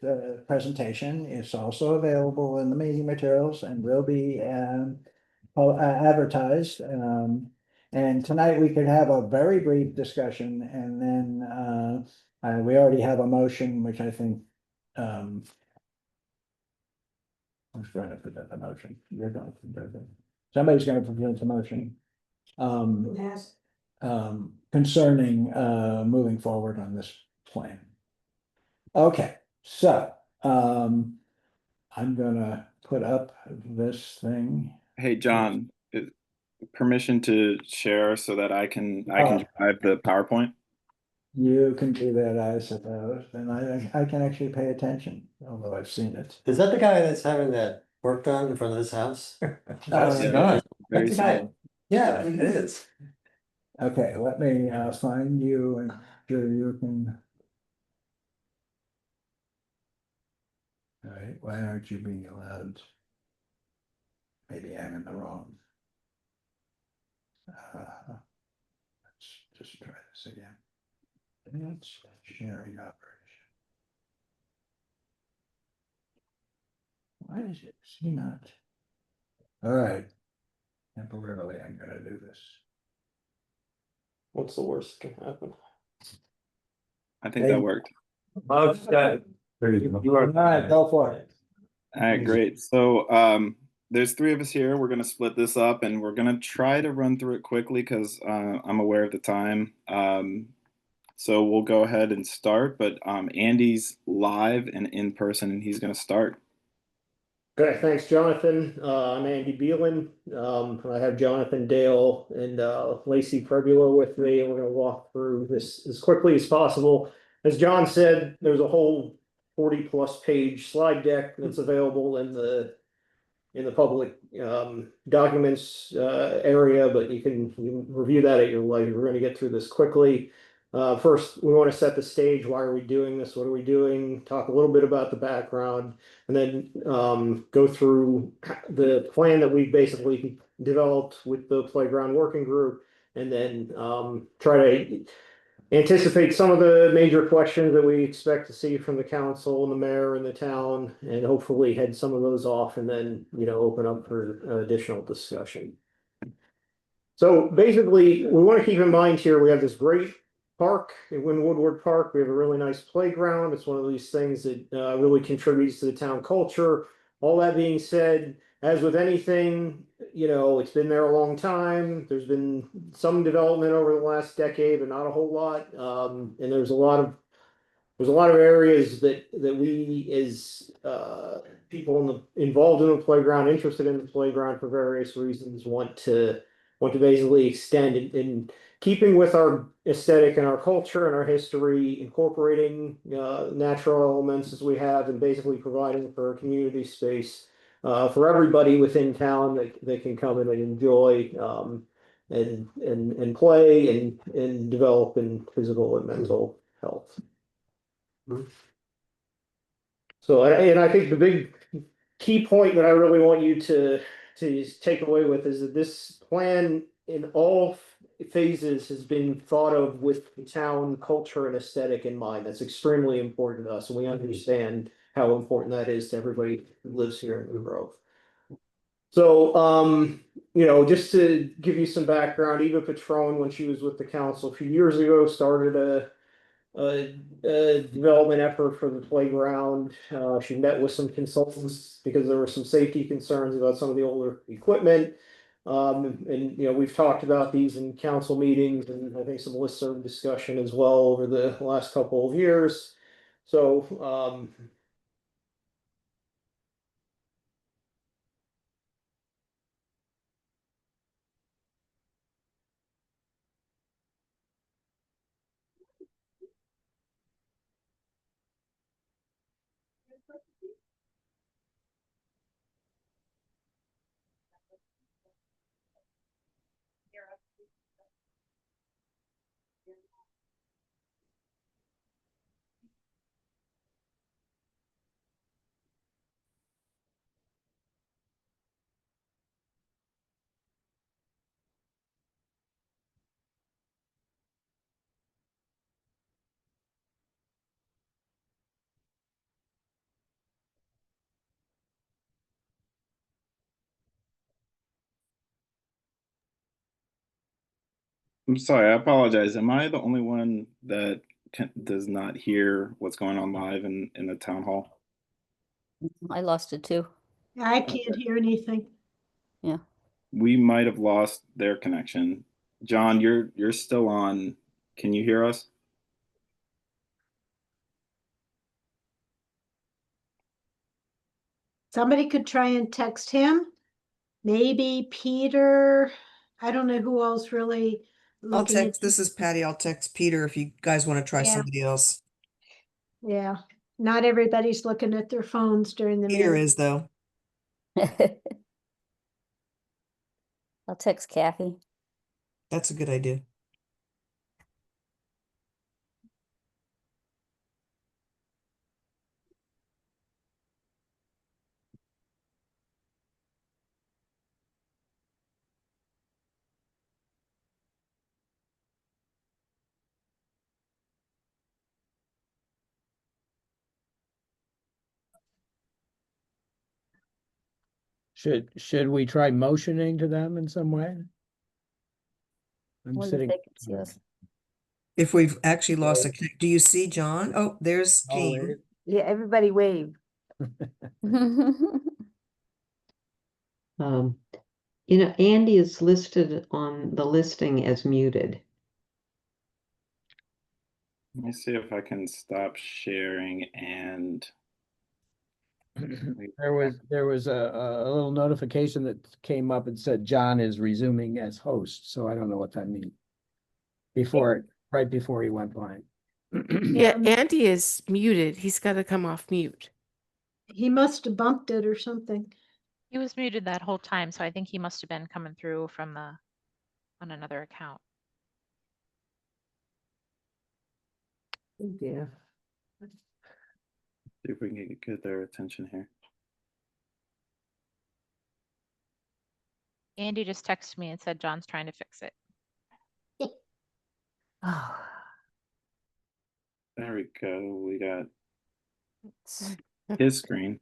presentation. It's also available in the meeting materials and will be, advertised. And tonight we could have a very brief discussion and then, we already have a motion, which I think, who's going to present the motion? You're going to present it. Somebody's going to present the motion. Concerning, moving forward on this plan. Okay, so, I'm gonna put up this thing. Hey, John, permission to share so that I can Oh. drive the PowerPoint? You can do that, I suppose, and I can actually pay attention, although I've seen it. Is that the guy that's having that work done in front of his house? That's Uh, not. Very That's the guy. simple. Yeah, it is. Okay, let me, find you and sure you can. All right, why aren't you being allowed? Maybe I'm in the wrong. Let's just try this again. It's sharing operation. Why is it see not? All right. Temporarily, I'm gonna do this. What's the worst that can happen? I think that worked. Okay. You are, all right, go for it. All right, great. So there's three of us here. We're gonna split this up and we're gonna try to run through it quickly because I'm aware of the time. So we'll go ahead and start, but Andy's live and in person and he's gonna start. Okay, thanks, Jonathan. I'm Andy Beelan. I have Jonathan Dale and Lacey Prebula with me, and we're going to walk through this as quickly as possible. As John said, there's a whole 40+ page slide deck that's available in the public documents area, but you can review that at your leisure. We're going to get through this quickly. First, we want to set the stage. Why are we doing this? What are we doing? Talk a little bit about the background, and then go through the plan that we basically developed with the playground working group, and then try to anticipate some of the major questions that we expect to see from the council and the mayor and the town, and hopefully head some of those off, and then, open up for additional discussion. So basically, we want to keep in mind here, we have this great park in Woodward Park. We have a really nice playground. It's one of these things that really contributes to the town culture. All that being said, as with anything, it's been there a long time. There's been some development over the last decade, but not a whole lot. And there's a lot of areas that we as people involved in the playground, interested in the playground for various reasons, want to basically extend in keeping with our aesthetic and our culture and our history, incorporating natural elements as we have, and basically providing for a community space for everybody within town that can come in and enjoy and play and develop in physical and mental health. So, and I think the big key point that I really want you to take away with is that this plan in all phases has been thought of with the town culture and aesthetic in mind. That's extremely important to us, and we understand how important that is to everybody who lives here in New Grove. So, just to give you some background, Eva Patron, when she was with the council a few years ago, started a development effort for the playground. She met with some consultants because there were some safety concerns about some of the older equipment. And we've talked about these in council meetings, and I think some listserv discussion as well over the last couple of years. So I'm sorry, I apologize. Am I the only one that does not hear what's going on live in the town hall? I lost it too. I can't hear anything. Yeah. We might have lost their connection. John, you're still on. Can you hear us? Somebody could try and text him. Maybe Peter. I don't know who else really. I'll looking text, at this is Patty. I'll text Peter if you guys want to try Yeah. somebody else. Yeah, not everybody's looking at their phones during the Peter meeting. is though. I'll text Kathy. That's a good idea. Should we try motioning to them in some way? I'm Wonder if sitting. they can see us. If we've actually lost do you see John? Oh, there's Jean. Yeah, everybody wave. Andy is listed on the listing as muted. Let me see if I can stop sharing and There was a little notification that came up and said John is resuming as host, so I don't know what that means. Right before he went blind. Yeah, Andy is muted. He's got to come off mute. He must have bumped it or something. He was muted that whole time, so I think he must have been coming through from on another account. Yeah. see if we can get their attention here. Andy just texted me and said John's trying to fix it. There we go. We got his screen.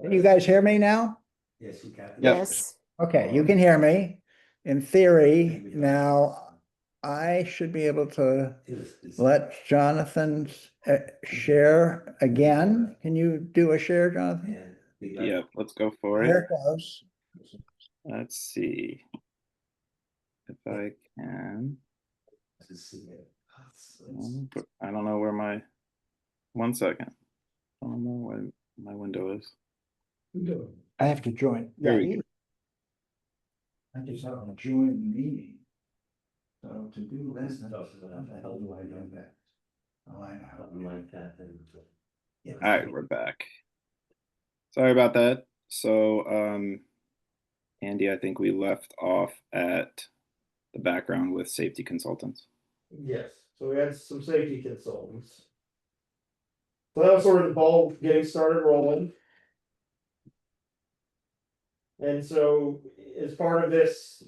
Can you guys hear me now? Yes, you can. Yes. Okay, you can hear me. In theory, now I should be able to let Jonathan share again. Can you do a share, Jonathan? Yep, let's go for There it. it goes. Let's see if I can. I don't know where my 1 second. I don't know where my window is. I have to join. There we go. I just have to join the meeting. So to do this, how the hell do I do that? Oh, I know. All right, we're back. Sorry about that. So, Andy, I think we left off at the background with safety consultants. Yes, so we had some safety consultants. So that was sort of the ball getting started rolling. And so as part of this,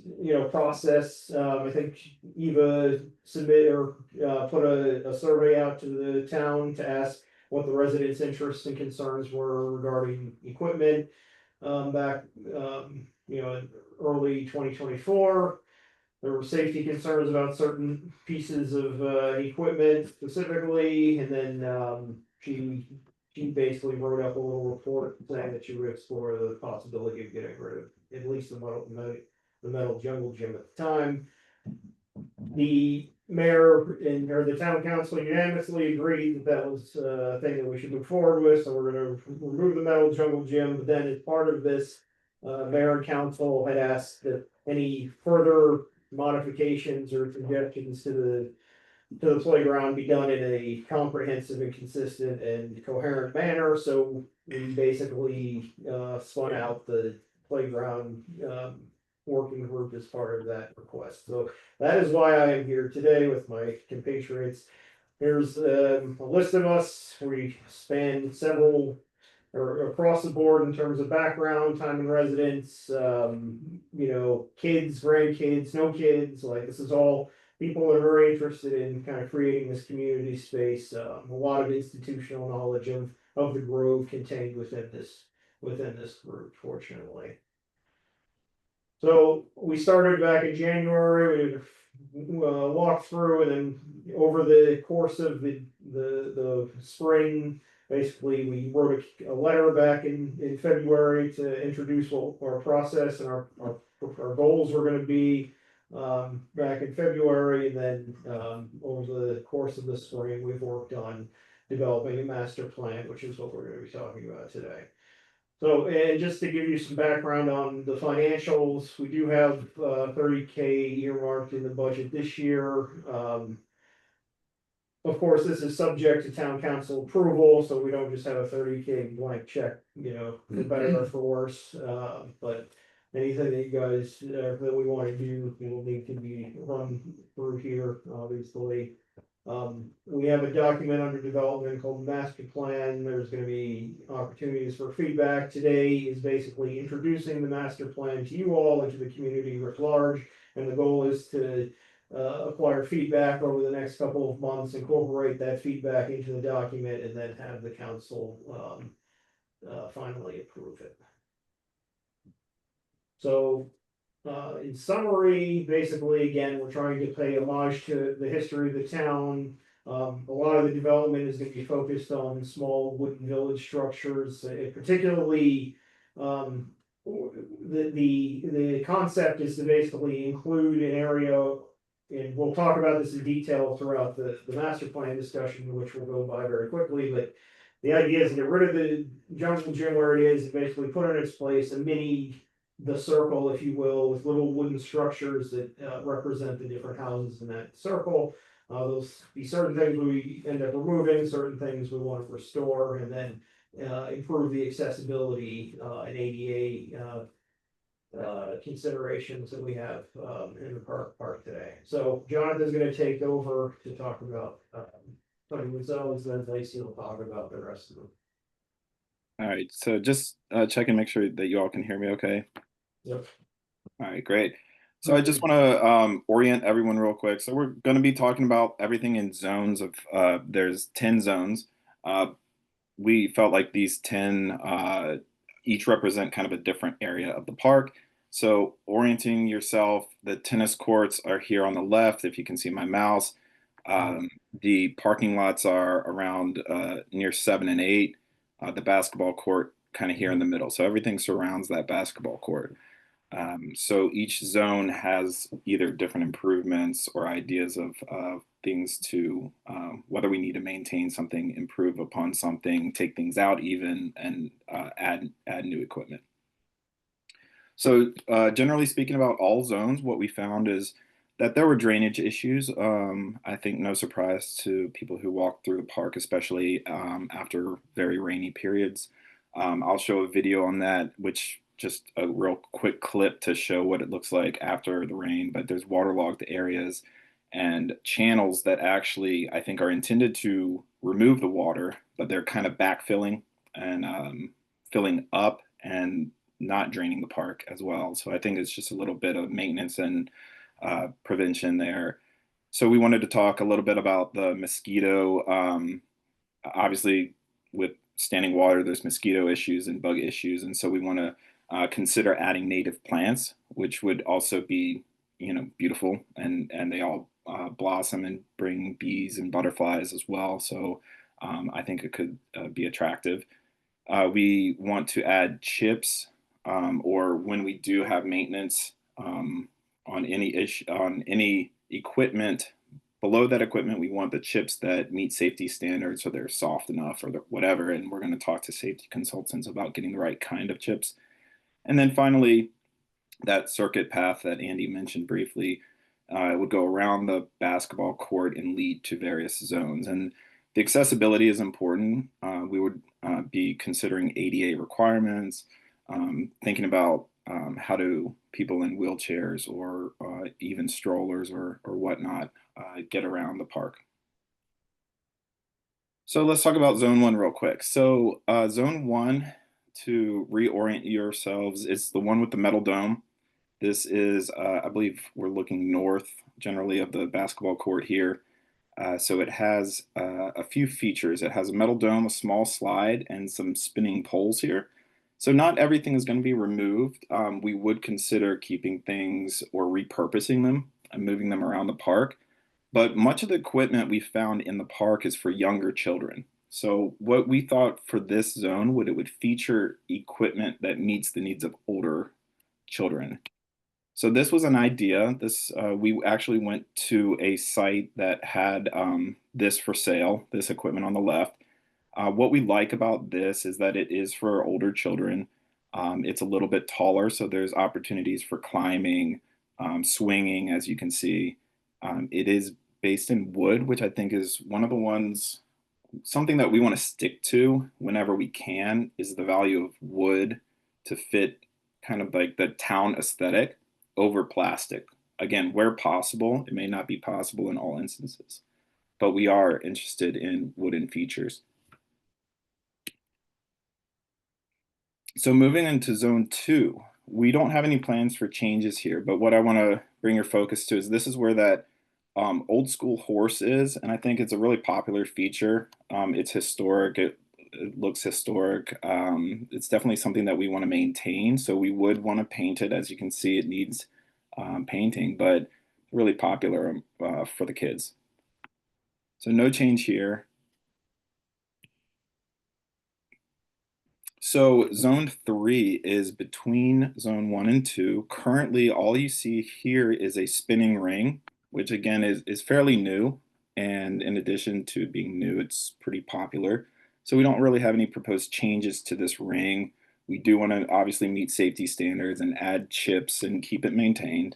process, I think Eva put a survey out to the town to ask what the residents' interests and concerns were regarding equipment. Back, in early 2024, there were safety concerns about certain pieces of equipment specifically, and then she basically wrote up a little report saying that she would explore the possibility of getting rid of at least the metal jungle gym at the time. The mayor or the town council unanimously agreed that was a thing that we should move forward with, so we're gonna remove the metal jungle gym, but then as part of this, mayor and council had asked that any further modifications or suggestions to the playground be done in a comprehensive and consistent and coherent manner, so we basically spun out the playground working group as part of that request. So that is why I am here today with my compatriots. Here's a list of us. We span several or across the board in terms of background, time in residence, kids, grandkids, no kids. Like, this is all people that are very interested in kind of creating this community space. A lot of institutional knowledge of the Grove contained within this group, fortunately. So we started back in January. We walked through, and then over the course of the spring, basically we wrote a letter back in February to introduce what our process and our goals were going to be back in February, and then over the course of the spring we've worked on developing a master plan, which is what we're going to be talking about today. So, and just to give you some background on the financials, we do have 30K earmarked in the budget this year. Of course, this is subject to town council approval, so we don't just have a 30K blank check, for better or for worse. But anything that you guys, that we want to do, will need to be run through here, obviously. We have a document under development called master plan. There's gonna be opportunities for feedback. Today is basically introducing the master plan to you all and to the community writ large. And the goal is to acquire feedback over the next couple of months, incorporate that feedback into the document, and then have the council finally approve it. So in summary, basically, again, we're trying to pay homage to the history of the town. A lot of the development is going to be focused on small wooden village structures, particularly the concept is to basically include an area, and we'll talk about this in detail throughout the master plan discussion, which will go by very quickly, but the idea is to get rid of the jungle gym where it is and basically put in its place the circle, if you will, with little wooden structures that represent the different houses in that circle. Those be certain things we end up removing, certain things we want to restore, and then improve the accessibility and ADA considerations that we have in the park today. So Jonathan's going to take over to talk about putting the zones, then Lacey will talk about the rest of them. All right, so just check and make sure that you all can hear me okay. Yep. All right, great. So I just want to orient everyone real quick. So we're going to be talking about everything in zones of, there's 10 zones. We felt like these 10 each represent kind of a different area of the park. So orienting yourself, the tennis courts are here on the left, if you can see my mouse. The parking lots are around near 7 and 8. The basketball court kind of here in the middle. So everything surrounds that basketball court. So each zone has either different improvements or ideas of things to, whether we need to maintain something, improve upon something, take things out even, and add new equipment. So generally speaking about all zones, what we found is that there were drainage issues. I think no surprise to people who walk through the park, especially after very rainy periods. I'll show a video on that, which just a real quick clip to show what it looks like after the rain, but there's waterlogged areas and channels that actually I think are intended to remove the water, but they're kind of backfilling and filling up and not draining the park as well. So I think it's just a little bit of maintenance and prevention there. So we wanted to talk a little bit about the mosquito. Obviously, with standing water, there's mosquito issues and bug issues, and so we want to consider adding native plants, which would also be, beautiful, and they all blossom and bring bees and butterflies as well. So I think it could be attractive. We want to add chips, or when we do have maintenance on any equipment. Below that equipment, we want the chips that meet safety standards, so they're soft enough or whatever. And we're going to talk to safety consultants about getting the right kind of chips. And then finally, that circuit path that Andy mentioned briefly would go around the basketball court and lead to various zones. And the accessibility is important. We would be considering ADA requirements, thinking about how do people in wheelchairs or even strollers or whatnot get around the park. So let's talk about zone 1 real quick. So zone 1, to reorient yourselves, it's the one with the metal dome. This is, I believe we're looking north generally of the basketball court here. So it has a few features. It has a metal dome, a small slide, and some spinning poles here. So not everything is going to be removed. We would consider keeping things or repurposing them and moving them around the park. But much of the equipment we found in the park is for younger children. So what we thought for this zone it would feature equipment that meets the needs of older children. So this was an idea. We actually went to a site that had this for sale, this equipment on the left. What we like about this is that it is for older children. It's a little bit taller, so there's opportunities for climbing, swinging, as you can see. It is based in wood, which I think is one of the ones, something that we want to stick to whenever we can, is the value of wood to fit kind of like the town aesthetic over plastic. Again, where possible, it may not be possible in all instances, but we are interested in wooden features. So moving into zone 2, we don't have any plans for changes here, but what I want to bring your focus to is this is where that old school horse is, and I think it's a really popular feature. It's historic. It looks historic. It's definitely something that we want to maintain, so we would want to paint it. As you can see, it needs painting, but really popular for the kids. So no change here. So zone 3 is between zone 1 and 2. Currently, all you see here is a spinning ring, which again is fairly new. And in addition to being new, it's pretty popular. So we don't really have any proposed changes to this ring. We do want to obviously meet safety standards and add chips and keep it maintained.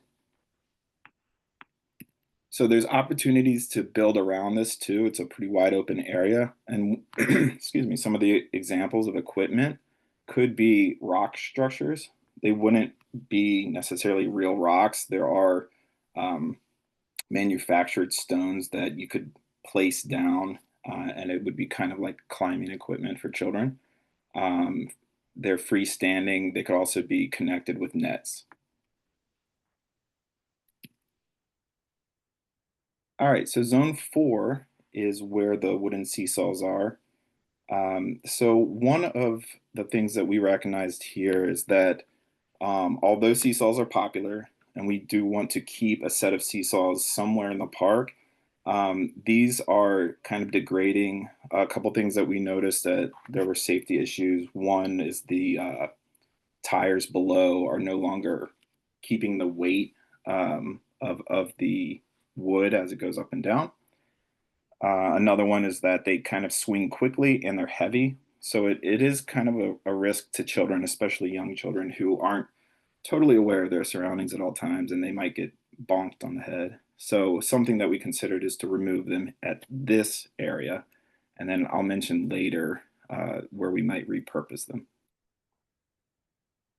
So there's opportunities to build around this too. It's a pretty wide open area. And excuse me, some of the examples of equipment could be rock structures. They wouldn't be necessarily real rocks. There are manufactured stones that you could place down, and it would be kind of like climbing equipment for children. They're freestanding. They could also be connected with nets. All right, so zone 4 is where the wooden seesaws are. So one of the things that we recognized here is that although seesaws are popular and we do want to keep a set of seesaws somewhere in the park, these are kind of degrading. A couple things that we noticed that there were safety issues. One is the tires below are no longer keeping the weight of the wood as it goes up and down. Another one is that they kind of swing quickly and they're heavy. So it is kind of a risk to children, especially young children who aren't totally aware of their surroundings at all times, and they might get bonked on the head. So something that we considered is to remove them at this area. And then I'll mention later where we might repurpose them.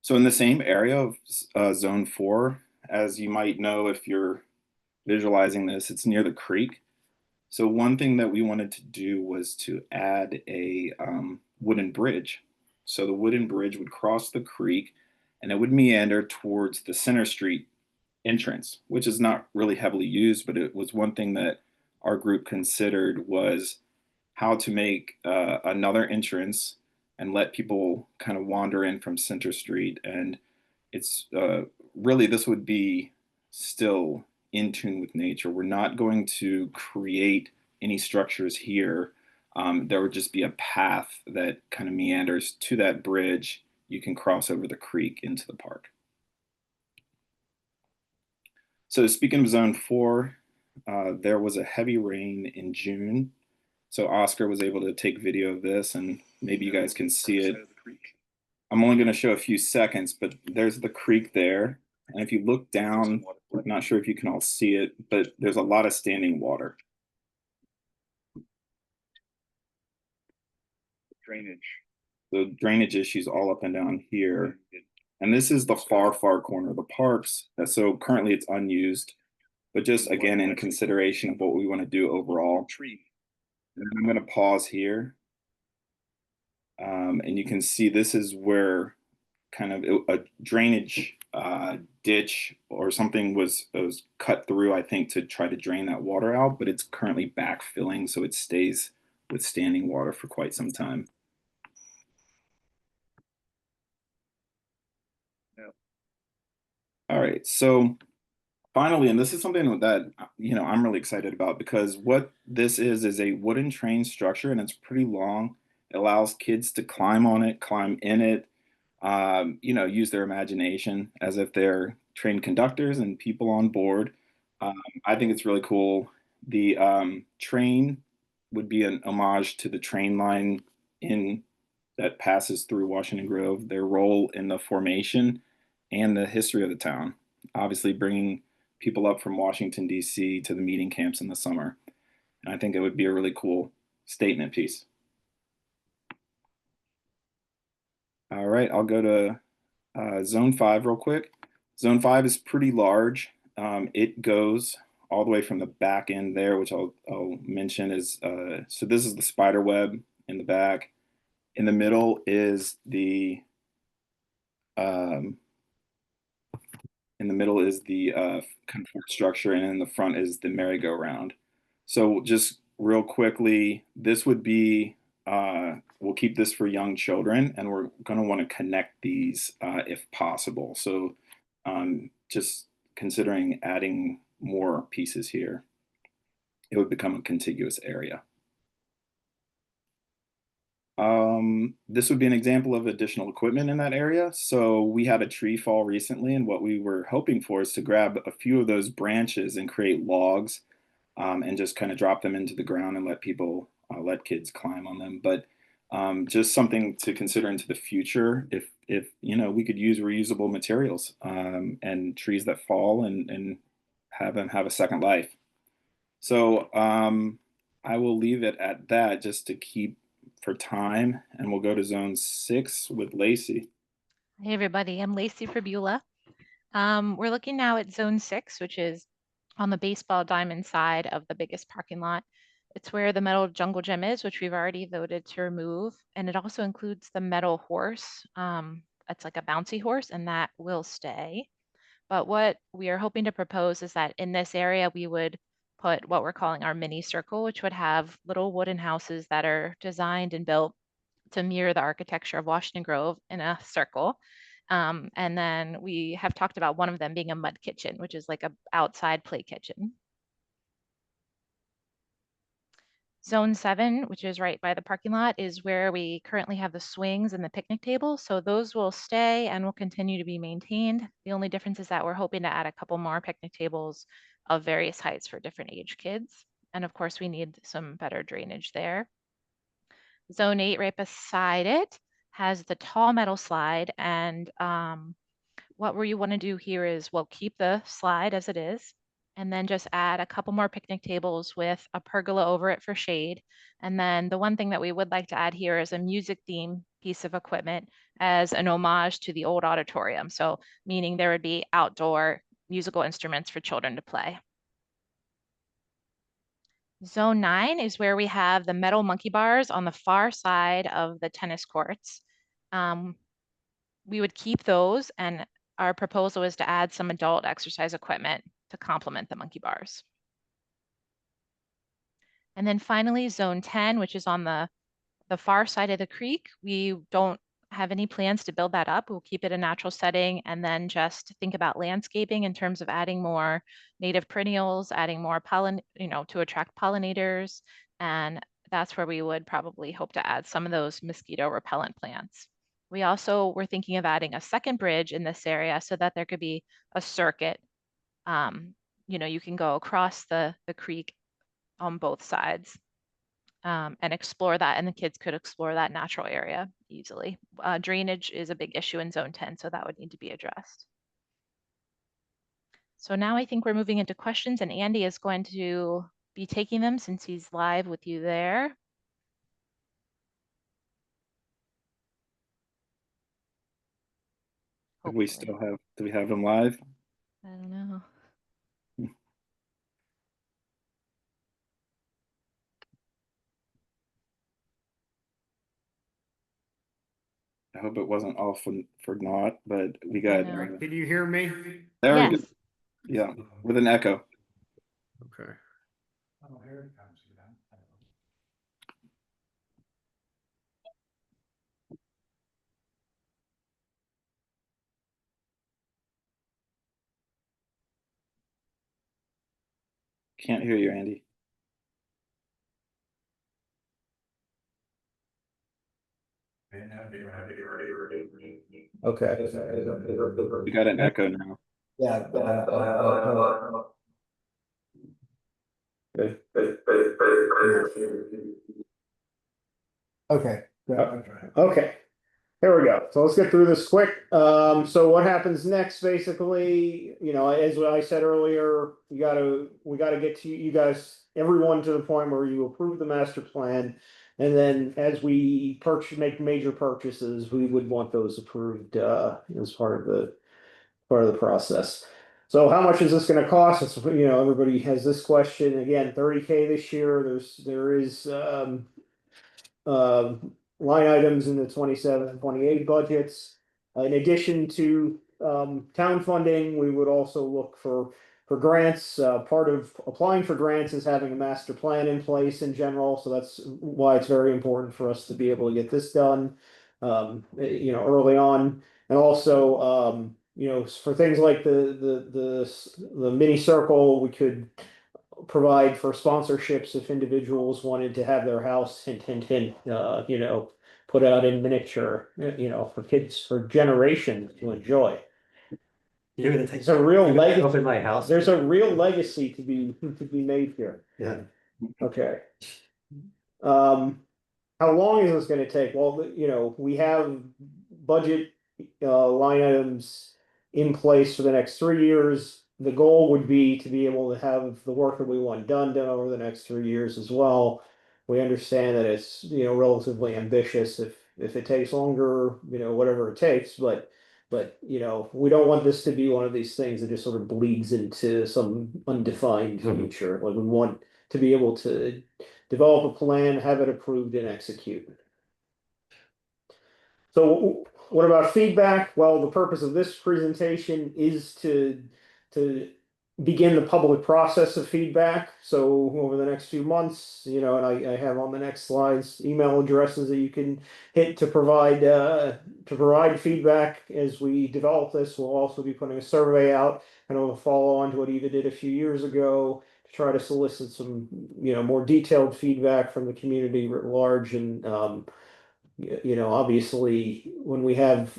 So in the same area of zone 4, as you might know if you're visualizing this, it's near the creek. So one thing that we wanted to do was to add a wooden bridge. So the wooden bridge would cross the creek and it would meander towards the Center Street entrance, which is not really heavily used, but it was one thing that our group considered was how to make another entrance and let people kind of wander in from Center Street. And it's really, this would be still in tune with nature. We're not going to create any structures here. There would just be a path that kind of meanders to that bridge. You can cross over the creek into the park. So speaking of zone 4, there was a heavy rain in June. So Oscar was able to take video of this, and maybe you guys can see it. I'm only going to show a few seconds, but there's the creek there. And if you look down, I'm not sure if you can all see it, but there's a lot of standing water. Drainage. The drainage issues all up and down here. And this is the far, far corner of the parks. So currently it's unused, but just again, in consideration of what we want to do overall. And I'm going to pause here. And you can see this is where kind of a drainage ditch or something was cut through, I think, to try to drain that water out, but it's currently backfilling, so it stays with standing water for quite some time. All right, so finally, and this is something that I'm really excited about, because what this is a wooden train structure, and it's pretty long. It allows kids to climb on it, climb in it, use their imagination as if they're train conductors and people on board. I think it's really cool. The train would be an homage to the train line that passes through Washington Grove, their role in the formation and the history of the town. Obviously, bringing people up from Washington, D.C. to the meeting camps in the summer. And I think it would be a really cool statement piece. All right, I'll go to Zone 5 real quick. Zone 5 is pretty large. It goes all the way from the back end there, which I'll mention is, so this is the spider web in the back. In the middle is the comfort structure, and in the front is the merry-go-round. So just real quickly, this would be, we'll keep this for young children, and we're going to want to connect these if possible. So just considering adding more pieces here, it would become a contiguous area. This would be an example of additional equipment in that area. So we had a tree fall recently, and what we were hoping for is to grab a few of those branches and create logs, and just kind of drop them into the ground and let kids climb on them. But just something to consider into the future, if we could use reusable materials, and trees that fall and have them have a second life. So I will leave it at that just to keep for time, and we'll go to Zone 6 with Lacey. Hey everybody, I'm Lacey Fabula. We're looking now at Zone 6, which is on the baseball diamond side of the biggest parking lot. It's where the metal jungle gym is, which we've already voted to remove. And it also includes the metal horse. It's like a bouncy horse, and that will stay. But what we are hoping to propose is that in this area, we would put what we're calling our mini circle, which would have little wooden houses that are designed and built to mirror the architecture of Washington Grove in a circle. And then we have talked about one of them being a mud kitchen, which is like a outside play kitchen. Zone 7, which is right by the parking lot, is where we currently have the swings and the picnic tables. So those will stay and will continue to be maintained. The only difference is that we're hoping to add a couple more picnic tables of various heights for different age kids. And of course, we need some better drainage there. Zone 8 right beside it has the tall metal slide, and what we want to do here is we'll keep the slide as it is, and then just add a couple more picnic tables with a pergola over it for shade. And then the one thing that we would like to add here is a music theme piece of equipment as an homage to the old auditorium. So meaning there would be outdoor musical instruments for children to play. Zone 9 is where we have the metal monkey bars on the far side of the tennis courts. We would keep those, and our proposal is to add some adult exercise equipment to complement the monkey bars. And then finally, Zone 10, which is on the far side of the creek. We don't have any plans to build that up. We'll keep it a natural setting, and then just think about landscaping in terms of adding more native perennials, adding more pollen, to attract pollinators. And that's where we would probably hope to add some of those mosquito repellent plants. We also were thinking of adding a second bridge in this area so that there could be a circuit. You can go across the creek on both sides. And explore that, and the kids could explore that natural area easily. Drainage is a big issue in Zone 10, so that would need to be addressed. So now I think we're moving into questions, and Andy is going to be taking them since he's live with you there. Do we have him live? I don't know. I hope it wasn't off for naught, but we got. Can you hear me? There yes. we go. Yeah, with an echo. Okay. Can't hear you, Andy. Okay. We got an echo now. Yeah. Okay. Okay, here we go. So let's get through this quick. So what happens next, basically, you know, as I said earlier, we gotta get to you guys, everyone to the point where you approve the master plan. And then as we make major purchases, we would want those approved, as part of the process. So how much is this gonna cost? It's, you know, everybody has this question. Again, 30K this year. There is, line items in the 27 and 28 budgets. In addition to town funding, we would also look for grants. Part of applying for grants is having a master plan in place in general, so that's why it's very important for us to be able to get this done, you know, early on. And also, you know, for things like the mini circle, we could provide for sponsorships if individuals wanted to have their house hint, you know, put out in miniature, you know, for kids for generations to enjoy. You're gonna take. It's a real legacy. Open my house. There's a real legacy to be made here. Yeah. Okay. How long is this gonna take? Well, you know, we have budget line items in place for the next 3 years. The goal would be to be able to have the work that we want done over the next 3 years as well. We understand that it's, you know, relatively ambitious if it takes longer, you know, whatever it takes, but you know, we don't want this to be one of these things that just sort of bleeds into some undefined future. Like, we want to be able to develop a plan, have it approved, and execute. So what about feedback? Well, the purpose of this presentation is to begin the public process of feedback. So over the next few months, you know, and I have on the next slides email addresses that you can hit to provide feedback as we develop this. We'll also be putting a survey out, and it'll follow on to what Eva did a few years ago to try to solicit some, you know, more detailed feedback from the community writ large. And you know, obviously, when we have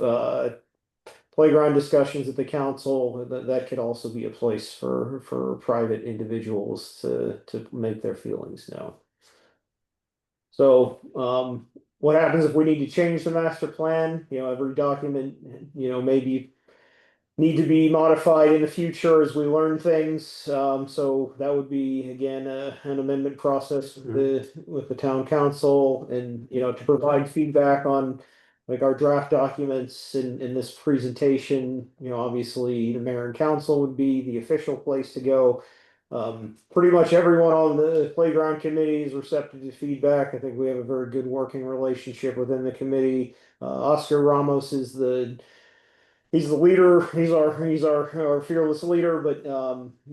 playground discussions at the council, that could also be a place for private individuals to make their feelings known. So what happens if we need to change the master plan? You know, every document, you know, maybe need to be modified in the future as we learn things. So that would be, again, an amendment process with the town council, and, you know, to provide feedback on like our draft documents in this presentation. You know, obviously the mayor and council would be the official place to go. Pretty much everyone on the playground committee is receptive to feedback. I think we have a very good working relationship within the committee. Oscar Ramos is he's the leader. He's our fearless leader. But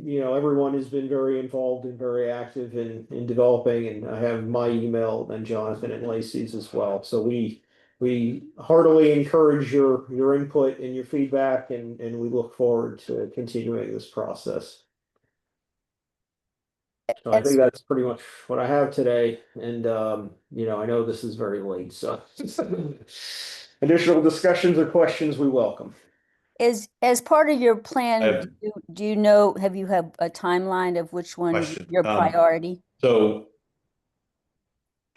you know, everyone has been very involved and very active in developing. And I have my email and Jonathan and Lacey's as well. So we heartily encourage your input and your feedback, and we look forward to continuing this process. So I think that's pretty much what I have today. And you know, I know this is very late, so additional discussions or questions we welcome. As part of your plan, do you know, have you a timeline of which one is your priority? So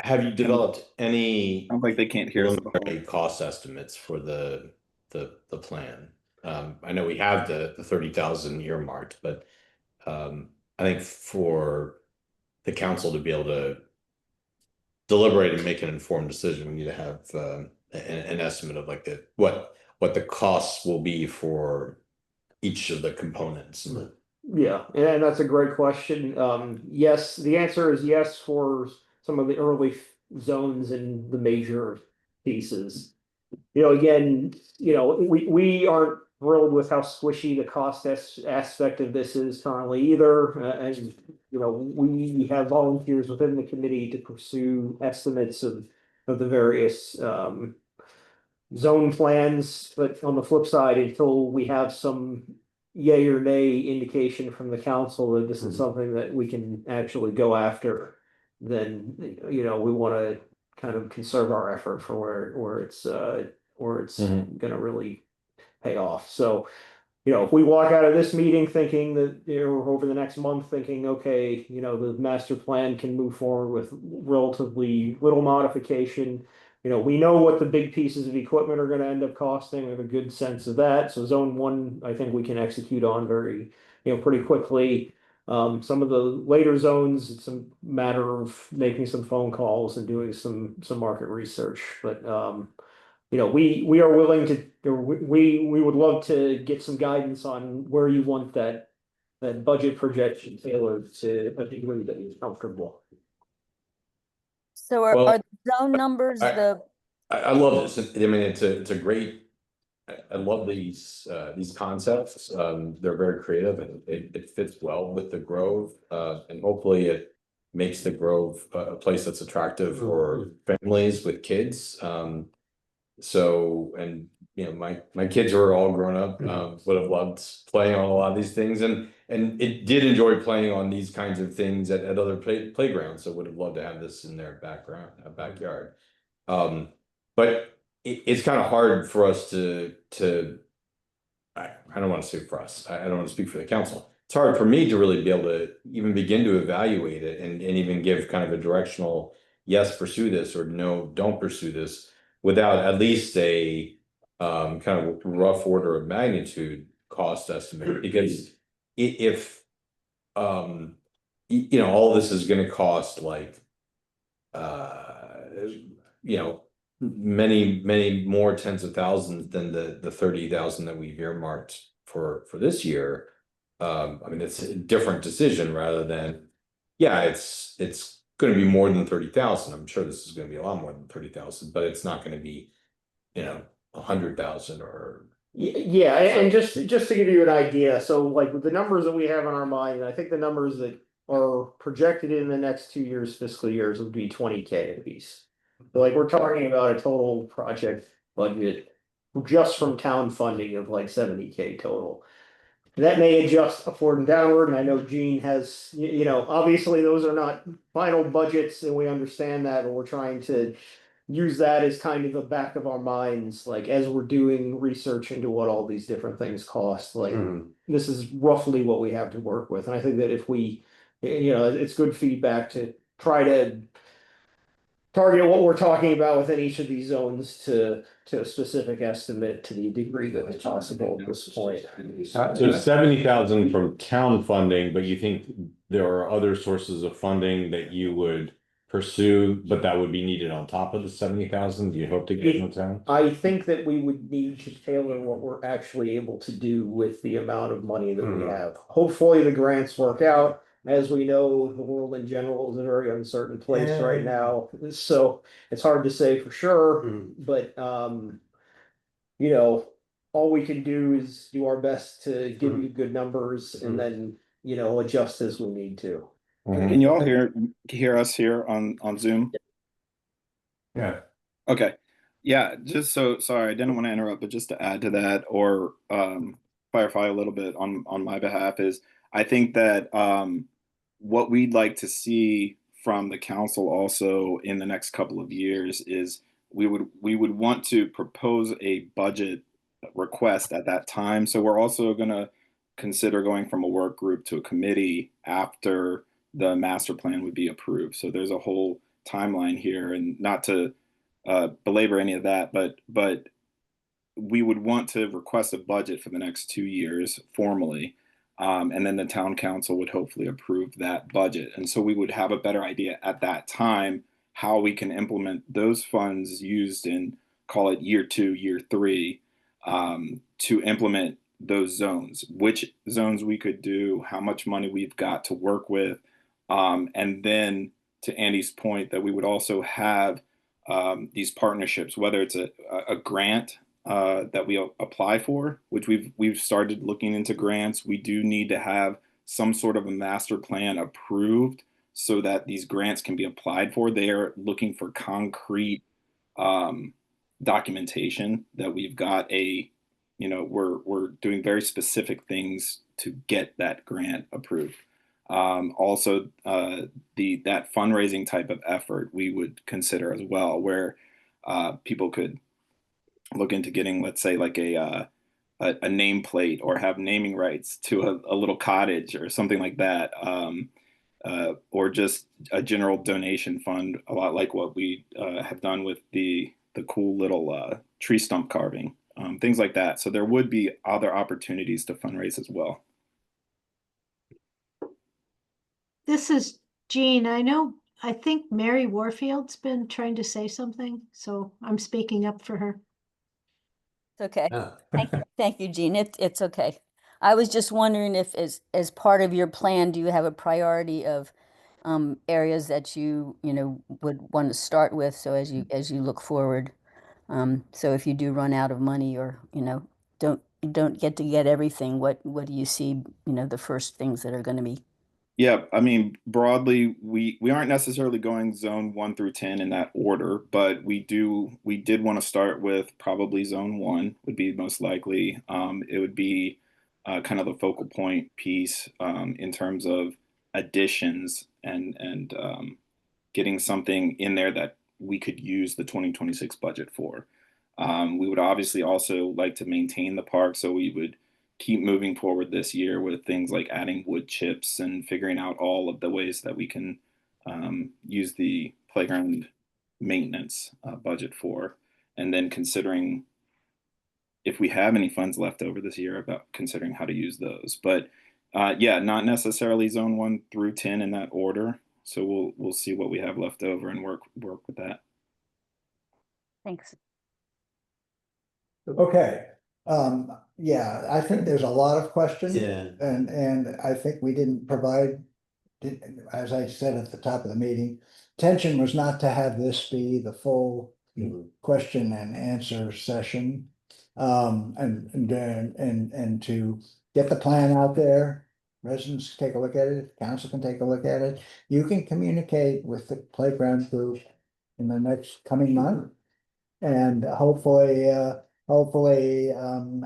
have you developed any I don't think they can't hear us. preliminary cost estimates for the plan? I know we have the 30,000 earmarked, but I think for the council to be able to deliberate and make an informed decision, we need to have an estimate of like what the costs will be for each of the components. Yeah, and that's a great question. Yes, the answer is yes for some of the early zones and the major pieces. You know, again, you know, we aren't thrilled with how squishy the cost aspect of this is currently either. And you know, we have volunteers within the committee to pursue estimates of the various zone plans. But on the flip side, until we have some yay or nay indication from the council that this is something that we can actually go after, then, you know, we want to kind of conserve our effort for where it's going to really pay off. So if we walk out of this meeting thinking that, over the next month thinking, okay, the master plan can move forward with relatively little modification. We know what the big pieces of equipment are going to end up costing. We have a good sense of that. So zone one, I think we can execute on pretty quickly. Some of the later zones, it's a matter of making some phone calls and doing some market research. But we are willing to, or we would love to get some guidance on where you want that budget projection tailored to a degree that is comfortable. So Well, are the zone numbers I love this. I mean, it's a great. I love these concepts. They're very creative, and it fits well with the Grove, and hopefully it makes the Grove a place that's attractive for families with kids. So, and my kids who are all grown up would have loved playing on a lot of these things, and it did enjoy playing on these kinds of things at other playgrounds. So would have loved to have this in their backyard. But it's kind of hard for us to I don't want to speak for us. I don't want to speak for the council. It's hard for me to really be able to even begin to evaluate it and even give kind of a directional yes, pursue this, or no, don't pursue this, without at least a kind of rough order of magnitude cost estimate. Because if all this is going to cost like many more tens of thousands than the 30,000 that we've earmarked for this year. I mean, it's a different decision rather than, it's going to be more than 30,000. I'm sure this is going to be a lot more than 30,000, but it's not going to be 100,000 or. Yeah, and just to give you an idea, so like with the numbers that we have in our mind, I think the numbers that are projected in the next 2 years, fiscal years, would be 20K a piece. So like we're talking about a total project budget just from town funding of like 70K total. That may adjust upward and downward, and I know Gene has, obviously those are not final budgets, and we understand that, but we're trying to use that as kind of the back of our minds, like as we're doing research into what all these different things cost. Like this is roughly what we have to work with, and I think that if we, it's good feedback to try to target what we're talking about within each of these zones to a specific estimate to the degree that is possible at this point. So 70,000 from town funding, but you think there are other sources of funding that you would pursue, but that would be needed on top of the 70,000? Do you hope to get from town? I think that we would need to tailor what we're actually able to do with the amount of money that we have. Hopefully the grants work out. As we know, the world in general is a very uncertain place right now, so it's hard to say for sure. But all we can do is do our best to give you good numbers, and then adjust as we need to. Can you all hear us here on Zoom? Yeah. Okay. Yeah, just sorry, I didn't want to interrupt, but just to add to that, or clarify a little bit on my behalf, is I think that what we'd like to see from the council also in the next couple of years is we would want to propose a budget request at that time. So we're also going to consider going from a work group to a committee after the master plan would be approved. So there's a whole timeline here, and not to belabor any of that, but we would want to request a budget for the next 2 years formally. And then the town council would hopefully approve that budget. And so we would have a better idea at that time how we can implement those funds used in, call it year 2, year 3, to implement those zones, which zones we could do, how much money we've got to work with. And then to Andy's point, that we would also have these partnerships, whether it's a grant that we apply for, which we've started looking into grants. We do need to have some sort of a master plan approved so that these grants can be applied for. They are looking for concrete documentation that we've got we're doing very specific things to get that grant approved. Also, that fundraising type of effort we would consider as well, where people could look into getting, let's say, like a a nameplate or have naming rights to a little cottage or something like that, or just a general donation fund, a lot like what we have done with the cool little tree stump carving, things like that. So there would be other opportunities to fundraise as well. This is Jean. I think Mary Warfield's been trying to say something, so I'm speaking up for her. It's okay. Thank you, Jean. It's okay. I was just wondering if as part of your plan, do you have a priority of areas that you would want to start with, so as you look forward, so if you do run out of money, or don't get to get everything, what do you see the first things that are going to be? Yeah, I mean, broadly, we aren't necessarily going zone 1 through 10 in that order, but we did want to start with probably zone 1 would be most likely. It would be kind of the focal point piece in terms of additions and getting something in there that we could use the 2026 budget for. We would obviously also like to maintain the park, so we would keep moving forward this year with things like adding wood chips and figuring out all of the ways that we can use the playground maintenance budget for, and then considering if we have any funds left over this year, about considering how to use those. But yeah, not necessarily zone 1 through 10 in that order. So we'll see what we have left over and work with that. Thanks. Okay. Yeah, I think there's a lot of questions. Yeah. And I think we didn't provide, as I said at the top of the meeting, intention was not to have this be the full question and answer session. And to get the plan out there, residents can take a look at it, council can take a look at it. You can communicate with the playground group in the next coming month. And hopefully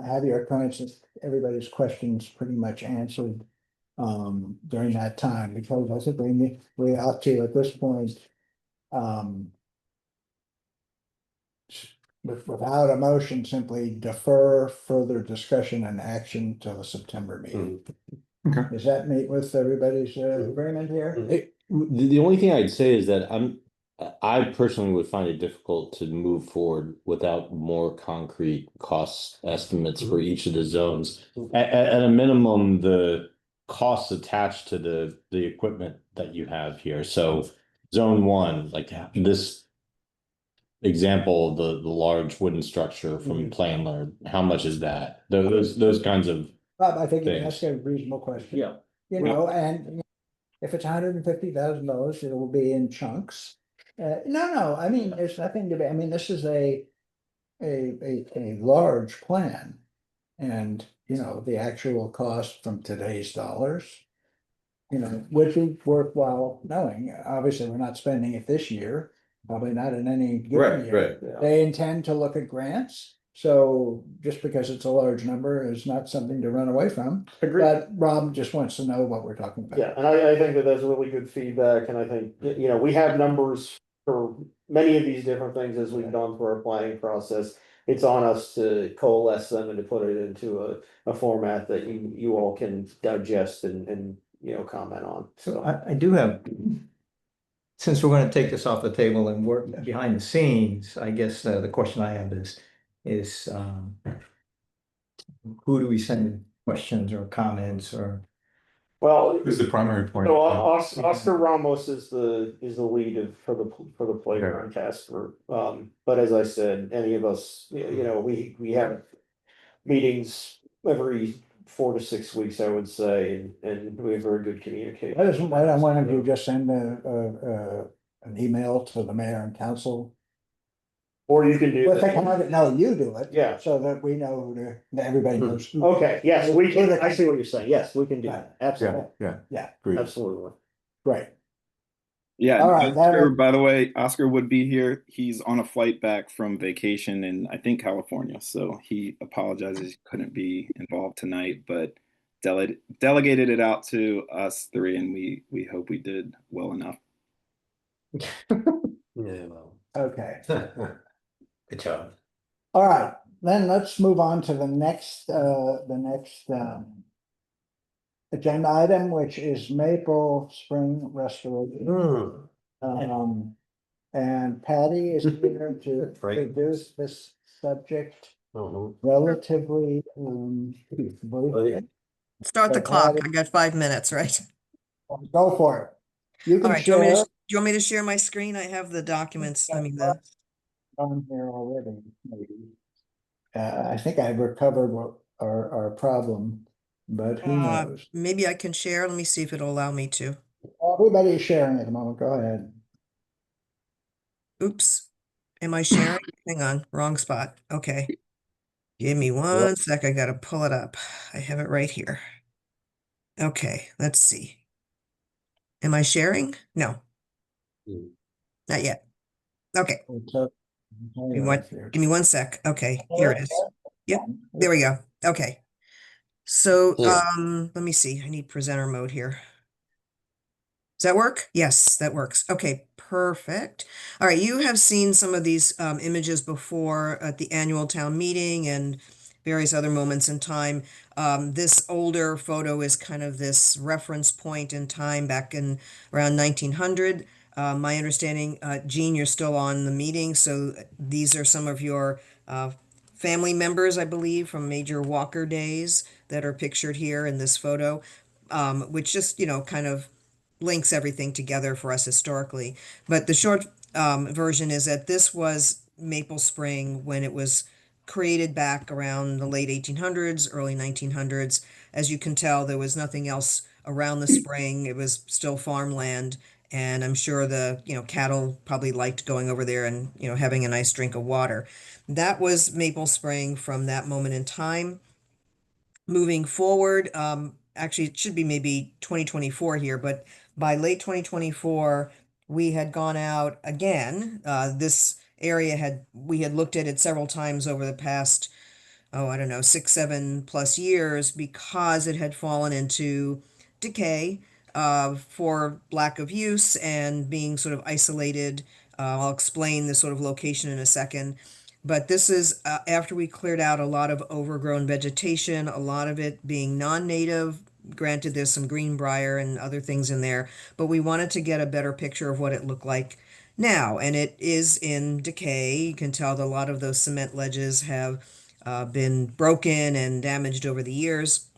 have your everybody's questions pretty much answered during that time, because I think we ought to, at this point, without a motion, simply defer further discussion and action till the September meeting. Okay. Does that meet with everybody's agreement here? The only thing I'd say is that I personally would find it difficult to move forward without more concrete cost estimates for each of the zones. At a minimum, the costs attached to the equipment that you have here. So zone 1, like this example, the large wooden structure from Play and Learn, how much is that? Those kinds of Rob, I think things. that's a reasonable question. Yeah. And if it's $150,000, it will be in chunks. No, I mean, there's nothing to be, I mean, this is a large plan. And, the actual cost from today's dollars, would be worthwhile knowing. Obviously, we're not spending it this year, probably not in any given year. Right. They intend to look at grants. So just because it's a large number is not something to run away from. Agreed. But Rob just wants to know what we're talking about. Yeah, and I think that that's really good feedback, and I think, we have numbers for many of these different things as we've gone through our planning process. It's on us to coalesce them and to put it into a format that you all can digest and comment on. So I do have, since we're going to take this off the table and work behind the scenes, I guess the question I have is who do we send questions or comments or? Well, Who's the primary point? so Oscar Ramos is the lead for the playground task group. But as I said, any of us, we have meetings every 4 to 6 weeks, I would say, and we have very good communication. Why don't one of you just send an email to the mayor and council? Or you can do. Well, if they come out, no, you do it. Yeah. So that we know that everybody knows. Okay, yes, we can, I see what you're saying. Yes, we can do that. Absolutely. Yeah, Absolutely. right. Yeah, All right, Oscar, by the way, Oscar would be here. He's on a flight back from vacation in, I think, California. So he apologizes he couldn't be involved tonight, but delegated it out to us 3, and we hope we did well enough. Yeah, well. Okay. Good job. All right. then let's move on to the next agenda item, which is Maple Spring Restoration. And Patty is here to Right. introduce this subject Mhm. relatively briefly. Start the So clock. Patty, I got 5 minutes, right? go for it. You All can right, do you want me to, share do you want me to share my screen? I have the documents, I mean, the, on here already, maybe. I think I recovered what our problem, but who knows? maybe I can share. Let me see if it'll allow me to. Everybody's sharing at the moment. Go ahead. Oops. Am I sharing? Hang on, wrong spot. Okay. Give me one sec. I gotta pull it up. I have it right here. Okay, let's see. Am I sharing? No, not yet. Okay. So, Give me one sec. Okay, here it is. Yep, there we go. Okay. So, let me see. I need presenter mode here. Does that work? Yes, that works. Okay, perfect. All right, you have seen some of these images before at the annual town meeting and various other moments in time. This older photo is kind of this reference point in time back in around 1900. My understanding, Jean, you're still on the meeting, so these are some of your family members, I believe, from Major Walker days that are pictured here in this photo, which just, kind of links everything together for us historically. But the short version is that this was Maple Spring when it was created back around the late 1800s, early 1900s. As you can tell, there was nothing else around the spring. It was still farmland. And I'm sure the, cattle probably liked going over there and, having a nice drink of water. That was Maple Spring from that moment in time. Moving forward, actually, it should be maybe 2024 here, but by late 2024, we had gone out again. This area we had looked at it several times over the past, I don't know, 6, 7+ years because it had fallen into decay for lack of use and being sort of isolated. I'll explain the sort of location in a second. But this is after we cleared out a lot of overgrown vegetation, a lot of it being non-native. Granted, there's some greenbrier and other things in there, but we wanted to get a better picture of what it looked like now. And it is in decay. You can tell that a lot of those cement ledges have been broken and damaged over the years.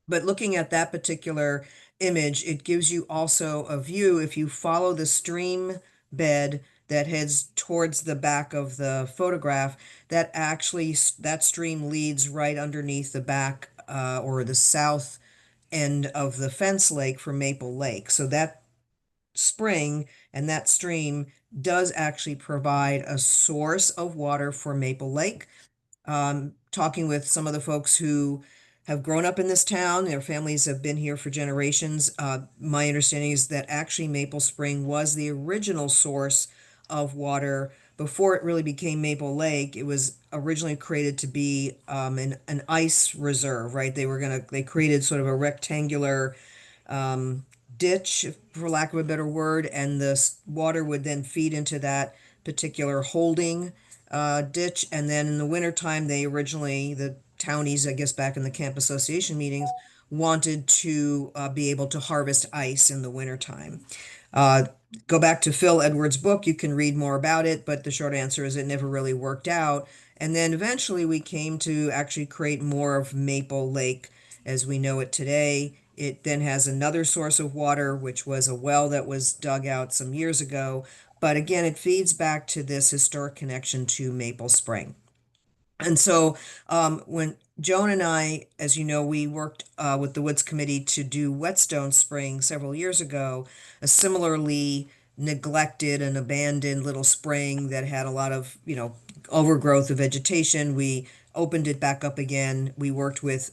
But looking at that particular image, it gives you also a view if you follow the stream bed that heads towards the back of the photograph, that stream leads right underneath the back or the south end of the fence lake for Maple Lake. So that spring and that stream does actually provide a source of water for Maple Lake. Talking with some of the folks who have grown up in this town, their families have been here for generations. My understanding is that actually Maple Spring was the original source of water before it really became Maple Lake. It was originally created to be an ice reserve, right? They created sort of a rectangular ditch, for lack of a better word, and the water would then feed into that particular holding ditch. And then in the wintertime, the townies, I guess back in the camp association meetings, wanted to be able to harvest ice in the wintertime. Go back to Phil Edwards' book, you can read more about it, but the short answer is it never really worked out. And then eventually we came to actually create more of Maple Lake as we know it today. It then has another source of water, which was a well that was dug out some years ago. But again, it feeds back to this historic connection to Maple Spring. And so when Joan and I, as you know, we worked with the Woods Committee to do Whetstone Spring several years ago, a similarly neglected and abandoned little spring that had a lot of, overgrowth of vegetation. We opened it back up again. We worked with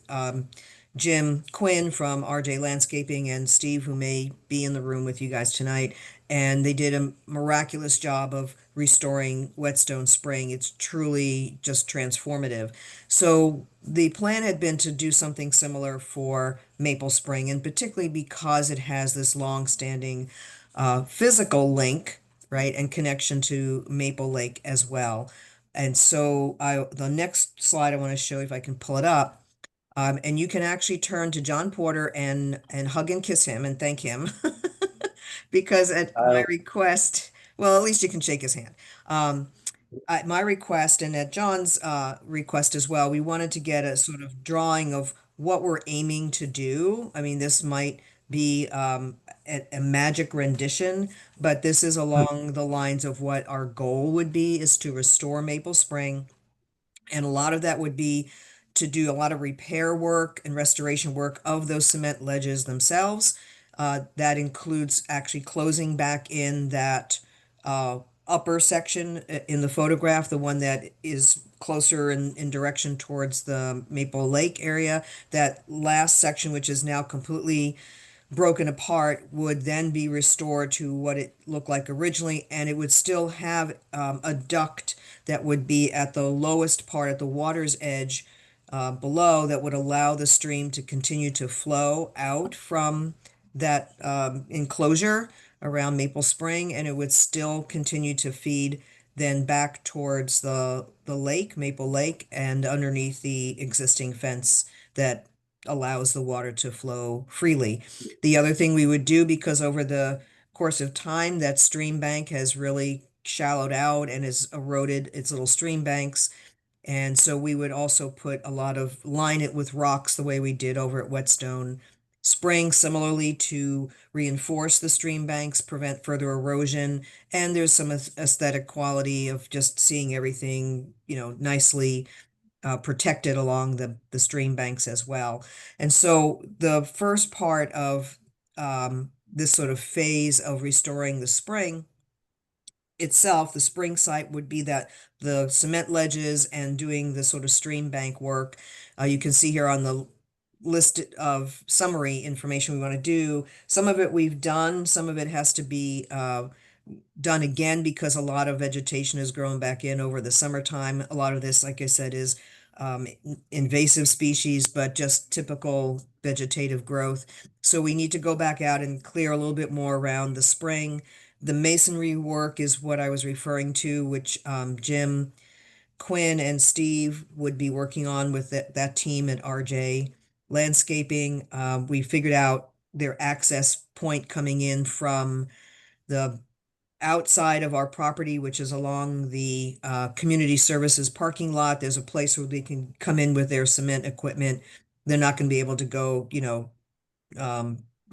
Jim Quinn from RJ Landscaping and Steve, who may be in the room with you guys tonight. And they did a miraculous job of restoring Whetstone Spring. It's truly just transformative. So the plan had been to do something similar for Maple Spring, and particularly because it has this long-standing physical link, right, and connection to Maple Lake as well. And so the next slide I want to show, if I can pull it up, and you can actually turn to John Porter and hug and kiss him and thank him because at my request, well, at least you can shake his hand. At my request and at John's request as well, we wanted to get a sort of drawing of what we're aiming to do. I mean, this might be a magic rendition, but this is along the lines of what our goal would be, is to restore Maple Spring. And a lot of that would be to do a lot of repair work and restoration work of those cement ledges themselves. That includes actually closing back in that upper section in the photograph, the one that is closer in direction towards the Maple Lake area. That last section, which is now completely broken apart, would then be restored to what it looked like originally, and it would still have a duct that would be at the lowest part, at the water's edge below, that would allow the stream to continue to flow out from that enclosure around Maple Spring, and it would still continue to feed then back towards the lake, Maple Lake, and underneath the existing fence that allows the water to flow freely. The other thing we would do, because over the course of time that stream bank has really shallowed out and has eroded its little stream banks, and so we would also line it with rocks the way we did over at Whetstone Spring, similarly, to reinforce the stream banks, prevent further erosion, and there's some aesthetic quality of just seeing everything, nicely protected along the stream banks as well. And so the first part of this sort of phase of restoring the spring itself, the spring site, would be that the cement ledges and doing the sort of stream bank work. You can see here on the list of summary information we want to do. Some of it we've done, some of it has to be done again because a lot of vegetation has grown back in over the summertime. A lot of this, like I said, is invasive species, but just typical vegetative growth. So we need to go back out and clear a little bit more around the spring. The masonry work is what I was referring to, which Jim, Quinn, and Steve would be working on with that team at RJ Landscaping. We figured out their access point coming in from the outside of our property, which is along the community services parking lot. There's a place where they can come in with their cement equipment. They're not going to be able to go,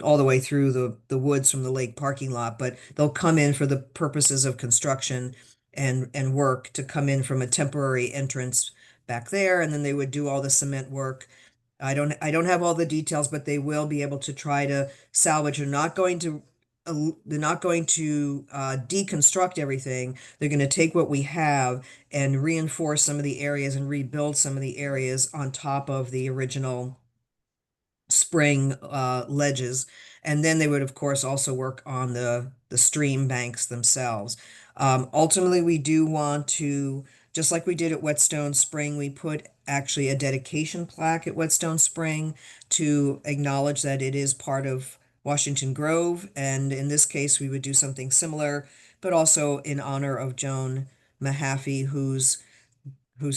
all the way through the woods from the lake parking lot, but they'll come in for the purposes of construction and work, to come in from a temporary entrance back there, and then they would do all the cement work. I don't have all the details, but they will be able to try to salvage. They're not going to deconstruct everything. They're going to take what we have and reinforce some of the areas and rebuild some of the areas on top of the original spring ledges. And then they would, of course, also work on the stream banks themselves. Ultimately, we do want to, just like we did at Whetstone Spring, we put actually a dedication plaque at Whetstone Spring to acknowledge that it is part of Washington Grove. And in this case, we would do something similar, but also in honor of Joan Mahaffey, who's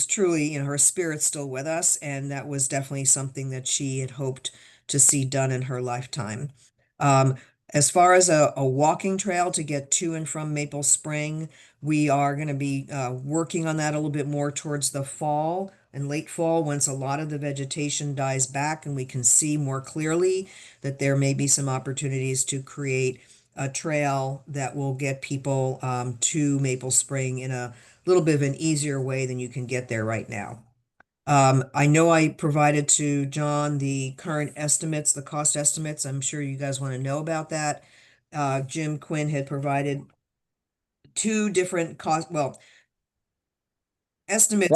truly, her spirit's still with us. And that was definitely something that she had hoped to see done in her lifetime. As far as a walking trail to get to and from Maple Spring, we are going to be working on that a little bit more towards the fall and late fall, once a lot of the vegetation dies back and we can see more clearly that there may be some opportunities to create a trail that will get people to Maple Spring in a little bit of an easier way than you can get there right now. I know I provided to John the current estimates, the cost estimates. I'm sure you guys want to know about that. Jim Quinn had provided two different estimates.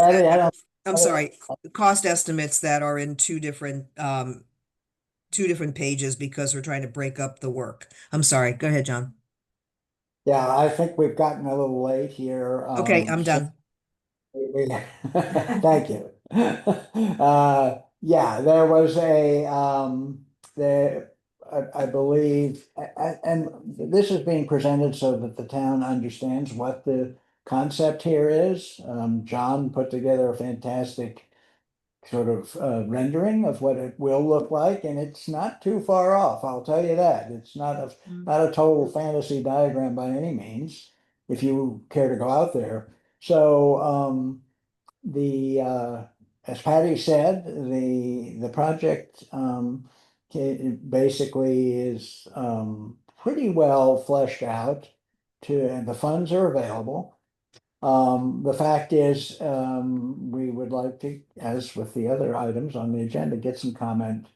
Cost estimates that are in two different pages because we're trying to break up the work. I'm sorry. Go ahead, John. Yeah, I think we've gotten a little late here. Okay, I'm done. Thank you. Yeah, there was I believe, and this is being presented so that the town understands what the concept here is. John put together a fantastic sort of rendering of what it will look like, and it's not too far off, I'll tell you that. It's not a total fantasy diagram by any means, if you care to go out there. So as Patty said, the project basically is pretty well fleshed out and the funds are available. The fact is, we would like to, as with the other items on the agenda, get some comment,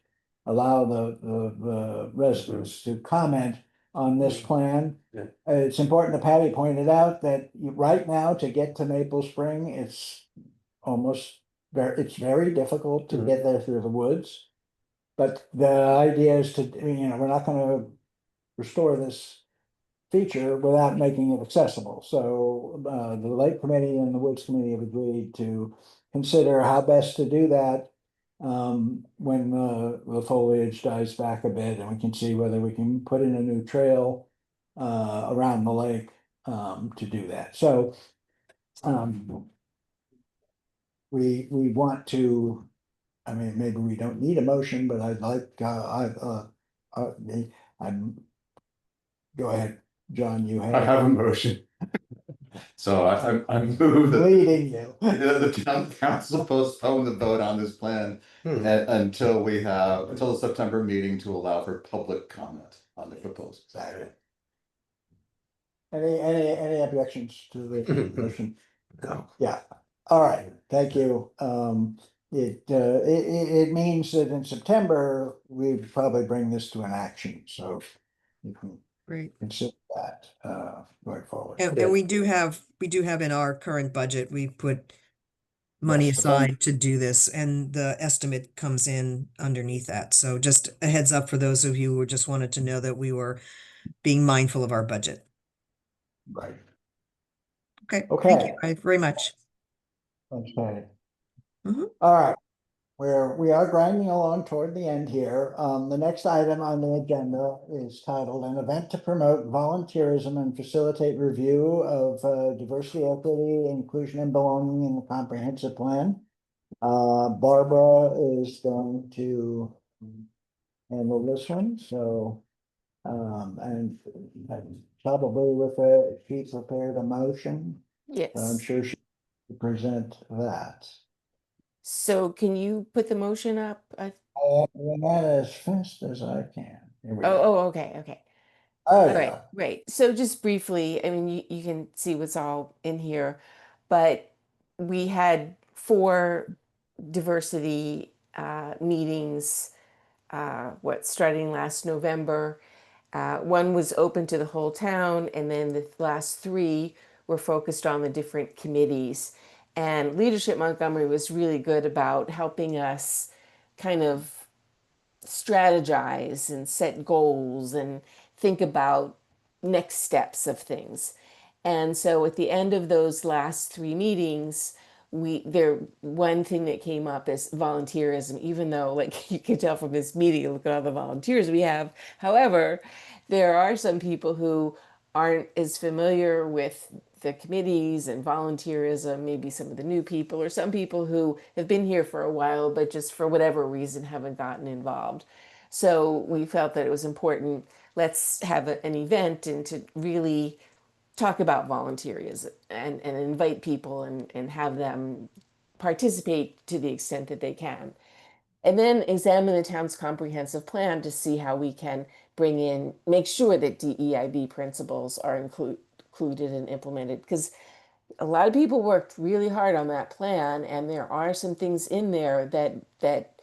allow the residents to comment on this plan. It's important that Patty pointed out that right now, to get to Maple Spring, it's very difficult to get there through the woods. But the idea is to, we're not gonna restore this feature without making it accessible. So the Lake Committee and the Woods Committee have agreed to consider how best to do that when the foliage dies back a bit, and we can see whether we can put in a new trail around the lake to do that. So we want to, I mean, maybe we don't need a motion, but I'd like go ahead, John, you have. I have a motion. So I move that Leading you. the town council postpone the vote on this plan until the September meeting to allow for public comment on the proposal. Any objections to the motion? No. Yeah, all right, thank you. It means that in September, we'd probably bring this to an action, so you can consider that going forward. And we do have in our current budget, we put money Yes, aside to do this, and the estimate comes in underneath that. So just a heads up for those of you who just wanted to know that we were being mindful of our budget. Right. Okay. Okay. Thank you very much. Thanks, Patty. All right, we are grinding along toward the end here. The next item on the agenda is titled "An Event to Promote Volunteerism and Facilitate Review of Diversity, Equity, Inclusion, and Belonging in the Comprehensive Plan." Barbara is going to handle this one, so and probably she prepared a motion. Yes. So I'm sure she will present that. So can you put the motion up? Not as fast as I can. Here we go. Okay. Oh, All yeah. right. So just briefly, I mean, you can see what's all in here, but we had 4 diversity meetings, starting last November. One was open to the whole town, and then the last 3 were focused on the different committees. And Leadership Montgomery was really good about helping us kind of strategize and set goals and think about next steps of things. And so at the end of those last 3 meetings, one thing that came up is volunteerism, even though, like, you can tell from this meeting, look at all the volunteers we have. However, there are some people who aren't as familiar with the committees and volunteerism, maybe some of the new people, or some people who have been here for a while, but just for whatever reason haven't gotten involved. So we felt that it was important, let's have an event and to really talk about volunteerism and invite people and have them participate to the extent that they can. And then examine the town's comprehensive plan to see how we can make sure that DEIB principles are included and implemented, because a lot of people worked really hard on that plan, and there are some things in there that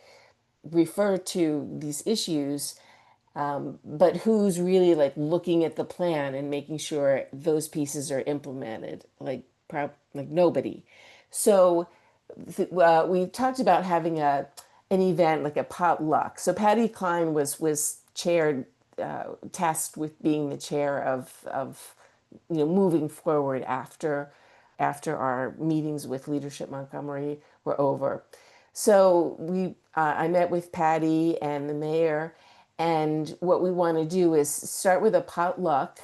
refer to these issues, but who's really looking at the plan and making sure those pieces are implemented? Like nobody. So we talked about having an event, like a potluck. So Patty Klein was tasked with being the chair of moving forward after our meetings with Leadership Montgomery were over. So I met with Patty and the mayor, and what we want to do is start with a potluck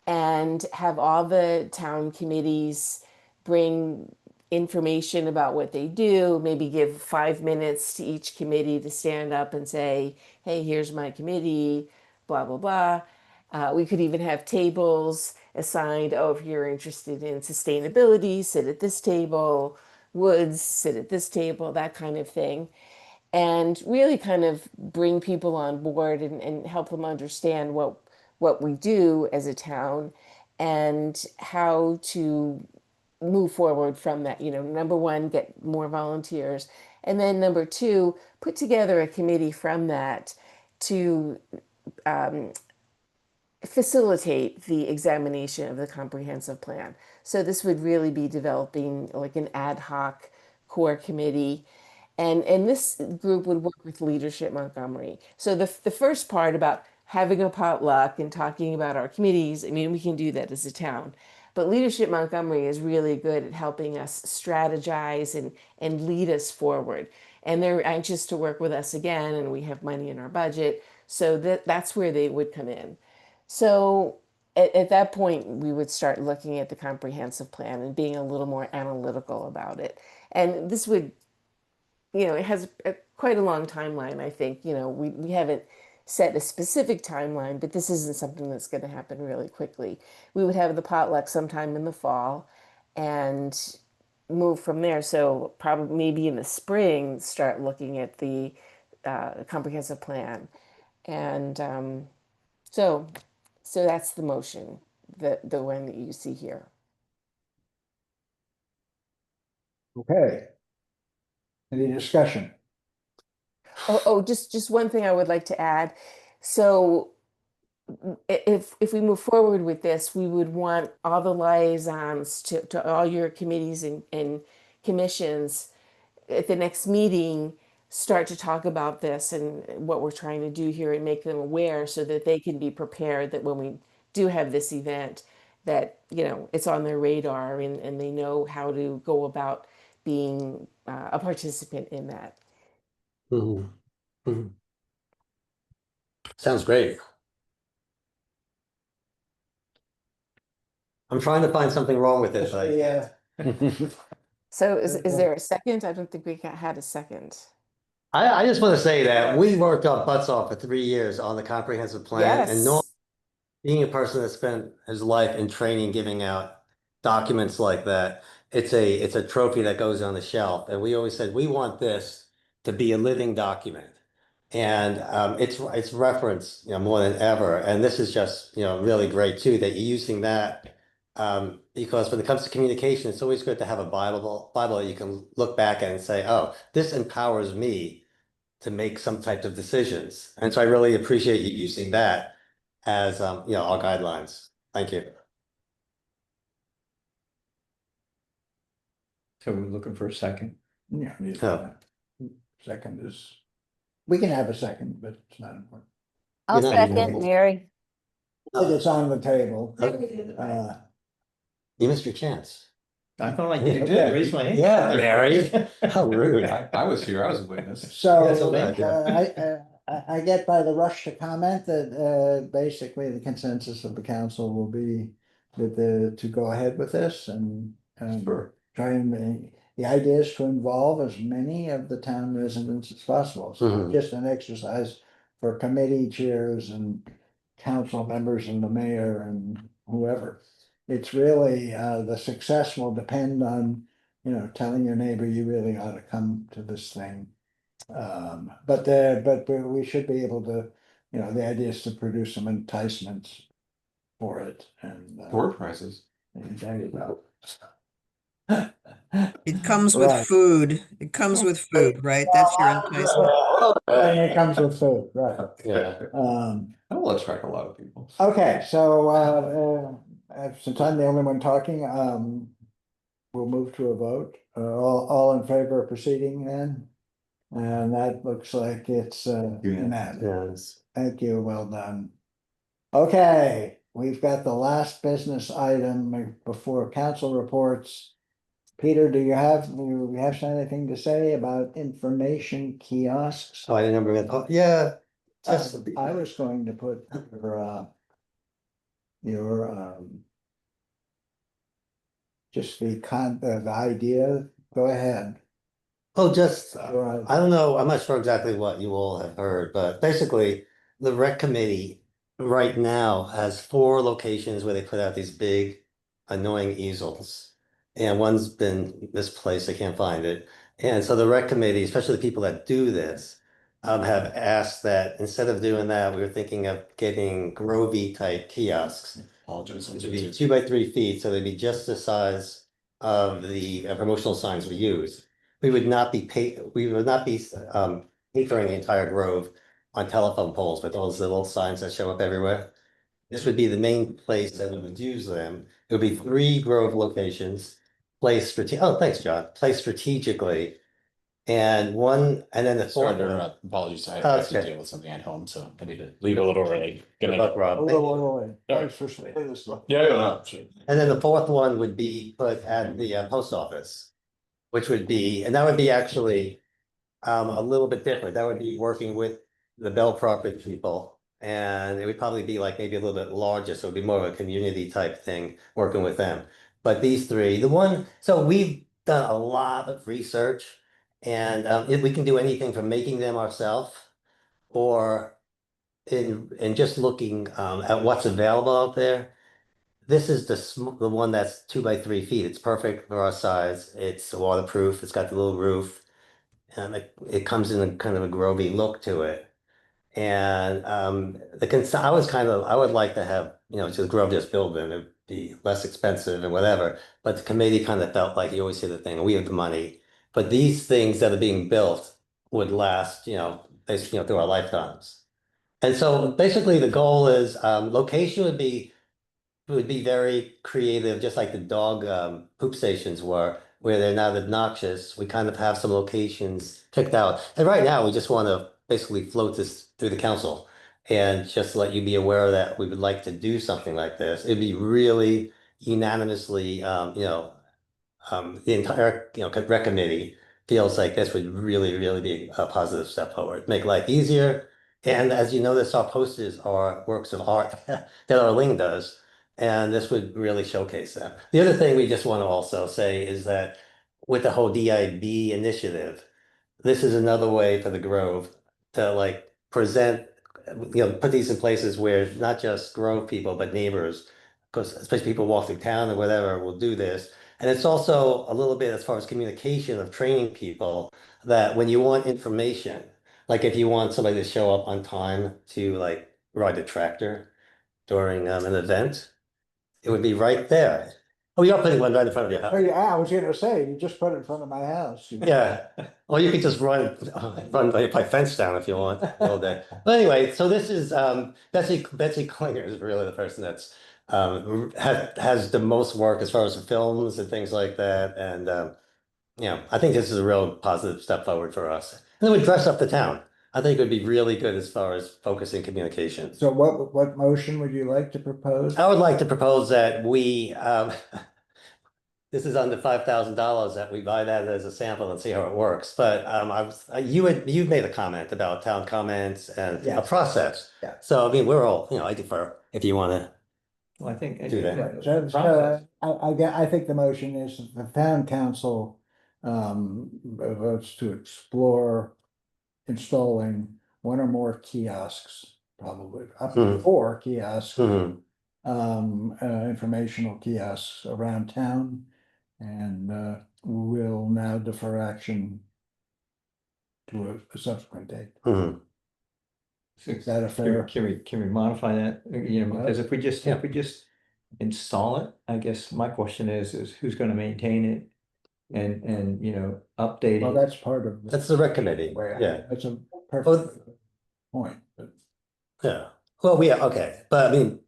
and have all the town committees bring information about what they do, maybe give 5 minutes to each committee to stand up and say, hey, here's my committee, blah, blah, blah. We could even have tables assigned, oh, if you're interested in sustainability, sit at this table, woods, sit at this table, that kind of thing. And really kind of bring people on board and help them understand what we do as a town and how to move forward from that. You know, number one, get more volunteers. And then number two, put together a committee from that to facilitate the examination of the comprehensive plan. So this would really be developing like an ad hoc core committee. And this group would work with Leadership Montgomery. So the first part about having a potluck and talking about our committees, I mean, we can do that as a town. But Leadership Montgomery is really good at helping us strategize and lead us forward. And they're anxious to work with us again, and we have money in our budget. So that's where they would come in. So at that point, we would start looking at the comprehensive plan and being a little more analytical about it. And this would, you know, it has quite a long timeline, I think. You know, we haven't set a specific timeline, but this isn't something that's going to happen really quickly. We would have the potluck sometime in the fall and move from there. So probably maybe in the spring, start looking at the comprehensive plan. And so that's the motion, the one that you see here. Okay. Any discussion? Oh, just one thing I would like to add. So if we move forward with this, we would want all the liaisons to all your committees and commissions at the next meeting start to talk about this and what we're trying to do here and make them aware so that they can be prepared that when we do have this event, that, you know, it's on their radar and they know how to go about being a participant in that. Mhm. Mhm. Sounds great. I'm trying to find something wrong with it, but Yeah. So is there a second? I don't think we had a second. I just want to say that we worked our butts off for 3 years on the comprehensive plan, and Yes. being a person that spent his life in training, giving out documents like that, it's a trophy that goes on the shelf. And we always said we want this to be a living document, and it's referenced, you know, more than ever. And this is just, you know, really great too that you're using that. Because when it comes to communication, it's always good to have a Bible that you can look back at and say, oh, this empowers me to make some types of decisions. And so I really appreciate you using that as, you know, our guidelines. Thank you. So we're looking for a second. Yeah. Oh. Second is, we can have a second, but it's not important. I'll You're not second, even- Mary. I think it's on the table. You missed your chance. I thought I did Okay. raise my hand. Yeah, Mary. How rude. I was here, I was a witness. So That's a bad idea. I get by the rush to comment that basically the consensus of the council will be to go ahead with this and Sure. try and the idea is to involve as many of the town residents as possible. So Mhm. just an exercise for committee chairs and council members and the mayor and whoever. It's really the success will depend on, you know, telling your neighbor you really ought to come to this thing. But we should be able to, you know, the idea is to produce some enticements for it and. Door prizes. There you go. It comes with Right. food. It comes with food, right? That's your enticement. And it comes with food, right? Yeah. That'll attract a lot of people. Okay, so since I'm the only one talking, we'll move to a vote. All in favor of proceeding then? And that looks like it's unanimous. Yes. Thank you, well done. Okay, we've got the last business item before council reports. Peter, do you have anything to say about information kiosks? Oh, I remember it. Oh, yeah. Just I was going to put your, just the idea, go ahead. Oh, just, Right. I don't know, I'm not sure exactly what you all have heard, but basically, the rec committee right now has 4 locations where they put out these big annoying easels. And one's been misplaced, I can't find it. And so the rec committee, especially the people that do this, have asked that instead of doing that, we were thinking of getting Grovey type kiosks. Which would be 2 by 3 feet, so they'd be just the size of the promotional signs we use. We would not be papering the entire grove on telephone poles with those little signs that show up everywhere. This would be the main place that we would use them. It would be 3 grove locations, thanks, John, placed strategically. And then the Sorry fourth to one. interrupt. Apologies. I Oh, have that's to okay. deal with something at home, so I need to leave a little early. Good Good night. luck, Rob. Thanks for splitting this. Yeah, no, sure. And then the fourth one would be put at the post office, which would be, and that would be actually a little bit different. That would be working with the Bell Property people. And it would probably be like maybe a little bit larger, so it'd be more of a community type thing, working with them. But these 3, so we've done a lot of research, and if we can do anything from making them ourselves or in just looking at what's available out there. This is the one that's 2 by 3 feet. It's perfect for our size. It's waterproof. It's got the little roof. And it comes in a kind of a Grovey look to it. And I would like to have, just Grove just build them. It'd be less expensive and whatever. But the committee kind of felt like you always hear the thing, we have the money. But these things that are being built would last, basically, through our lifetimes. And so basically the goal is location would be very creative, just like the dog poop stations were, where they're not obnoxious. We kind of have some locations picked out. And right now, we just want to basically float this through the council and just let you be aware that we would like to do something like this. It'd be really unanimously, the entire, rec committee feels like this would really, really be a positive step forward, make life easier. And as you notice, our posters are works of art that Arlene does. And this would really showcase that. The other thing we just want to also say is that with the whole DIB initiative, this is another way for the Grove to present, put these in places where not just Grove people, but neighbors, because especially people walk through town or whatever will do this. And it's also a little bit as far as communication of training people that when you want information, like if you want somebody to show up on time to ride a tractor during an event, it would be right there. Oh, you're putting one right in front of your Oh, house. yeah, I was gonna say, you just put it in front of my house. Yeah, or you could just run by fence down if you want all day. But anyway, so this is Betsy Klinger is really the person that's has the most work as far as the films and things like that. And I think this is a real positive step forward for us. And it would dress up the town. I think it would be really good as far as focusing communication. So what motion would you like to propose? I would like to propose that we, this is under $5,000, that we buy that as a sample and see how it works. But you made a comment about town comments and a Yes. process. Yeah. So I mean, we're all, I defer if you want to. Well, I think. Do that. Right, I think the motion is that the town council votes to explore installing 1 or more kiosks, probably up to 4 kiosks. Informational kiosks around town, and we'll now defer action to a subsequent date. Is that a fair? Can we modify that, because if we just install it, I guess my question is who's gonna maintain it? And update Well, it? that's part of. That's the rec committee. Yeah. That's a perfect point, but. Yeah. Well, okay, but I mean,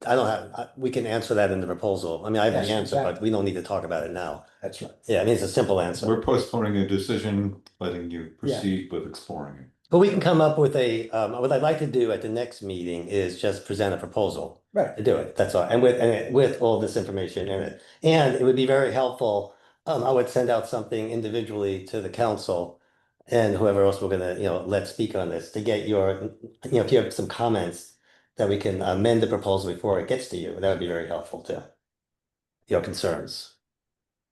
we can answer that in the proposal. I mean, I have the Yes, answer, but exactly. we don't need to talk about it now. That's right. Yeah, I mean, it's a simple answer. We're postponing a decision, letting you proceed with exploring it. But we can come up with what I'd like to do at the next meeting is just present a proposal. Right. To do it, that's all, and with all this information in it. And it would be very helpful, I would send out something individually to the council and whoever else we're gonna, let speak on this, to get your, if you have some comments that we can amend the proposal before it gets to you. That would be very helpful to your concerns.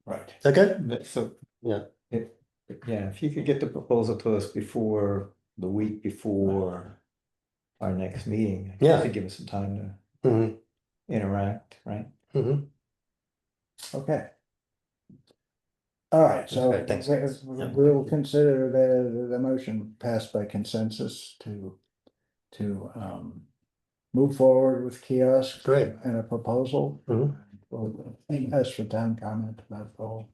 Right. Is that good? So, Yeah. if you could get the proposal to us before the week before our next meeting. Yeah. To give us some time Mm-hmm. to interact, right? Mm-hmm. Okay. All right, so Okay, thanks. we'll consider the motion passed by consensus to move forward with kiosk. Great. And a proposal. Mhm. We'll ask for town comment about the whole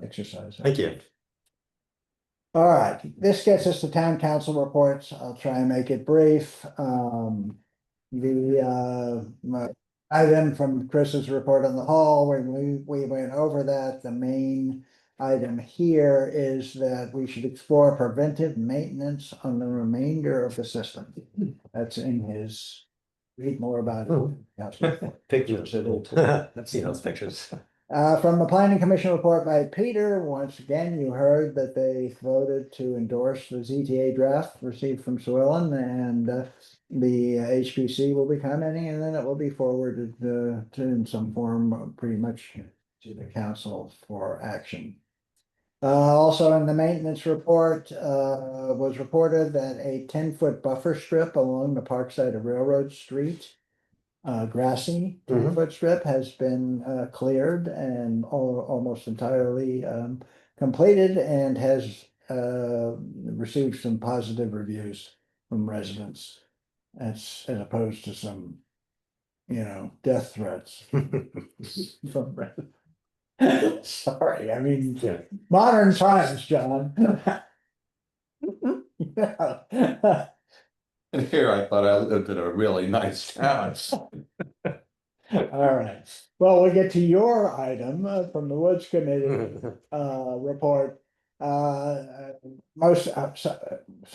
exercise. Thank you. All right, this gets us to town council reports. I'll try and make it brief. The item from Chris's report on the hall, when we went over that, the main item here is that we should explore preventive maintenance on the remainder of the system. That's in his, read more about it. Pictures. I've seen those pictures. From the planning commission report by Peter, once again, you heard that they voted to endorse the ZTA draft received from Swillen, and the HPC will be commenting, and then it will be forwarded to in some form pretty much to the council for action. Also in the maintenance report, was reported that a 10-foot buffer strip along the park side of Railroad Street, grassy 10-foot strip, has been cleared and almost entirely completed, and has received some positive reviews from residents, as opposed to some, death threats from residents. Sorry, I mean, modern times, John. Yeah. And here I thought I lived in a really nice town. All right, well, we'll get to your item from the Woods Committee report. Some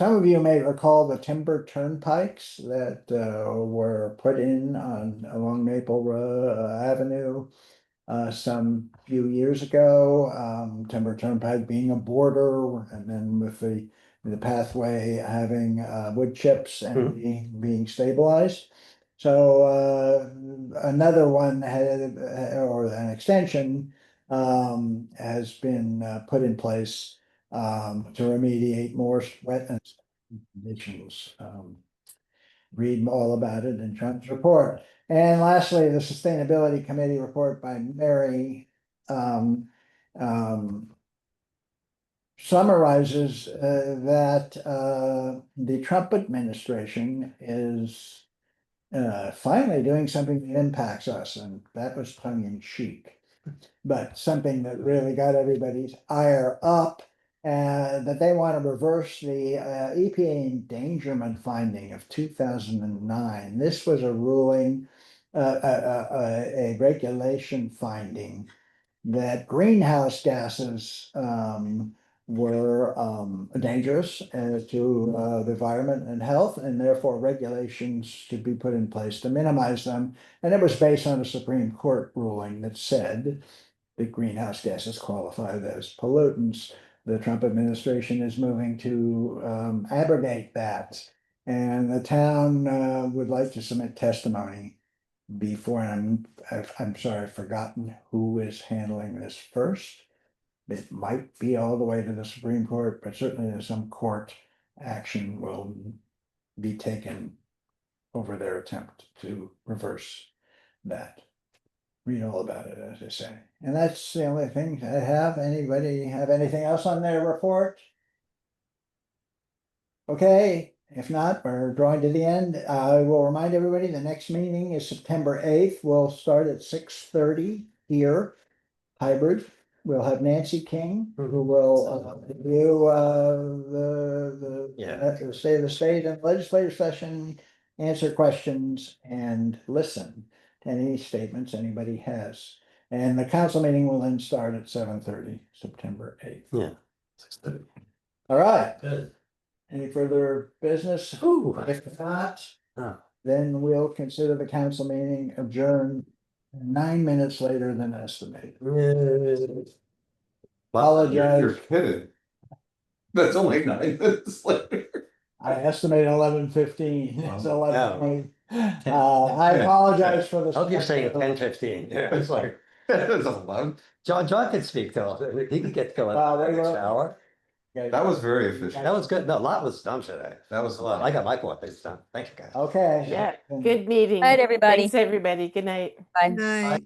of you may recall the timber turnpikes that were put in along Maple Avenue some few years ago. Timber turnpike being a border, and then with the pathway having wood chips and being stabilized. So another one or an extension has been put in place to remediate more wetlands conditions. Read all about it in John's report. And lastly, the Sustainability Committee report by Mary summarizes that the Trump administration is finally doing something that impacts us, and that was tongue in cheek, but something that really got everybody's ire up, that they want to reverse the EPA endangerment finding of 2009. This was a ruling, a regulation finding that greenhouse gases were dangerous to the environment and health, and therefore regulations should be put in place to minimize them. And it was based on a Supreme Court ruling that said that greenhouse gases qualified as pollutants. The Trump administration is moving to abrogate that, and the town would like to submit testimony before. I'm sorry, I've forgotten who is handling this first. It might be all the way to the Supreme Court, but certainly some court action will be taken over their attempt to reverse that. Read all about it, as I say. And that's the only thing I have. Anybody have anything else on their report? Okay, if not, we're drawing to the end. I will remind everybody the next meeting is September 8th. We'll start at 6:30 here, hybrid. We'll have Nancy King, who will review the state of the state and legislative session, answer questions, and listen to any statements anybody has. And the council meeting will then start at 7:30, September 8th. Yeah. 6:30. All right. Good. Any further business? If not, then we'll consider the council meeting adjourned 9 minutes later than estimated. Apologize. You're kidding. That's only 9 minutes later. I estimate 11:15. It's Wow. 11:20. I apologize for the. I hope you're saying 10:15. Yeah, it's like, It's 11. John can speak though. He can get going. They were- Shower. That was very efficient. That was good. No, a lot was done today. That was. Well, I got my core things done. Thank you, guys. Okay. Yeah, good meeting. Night, everybody. Thanks, everybody. Good night. Bye. Night. Night.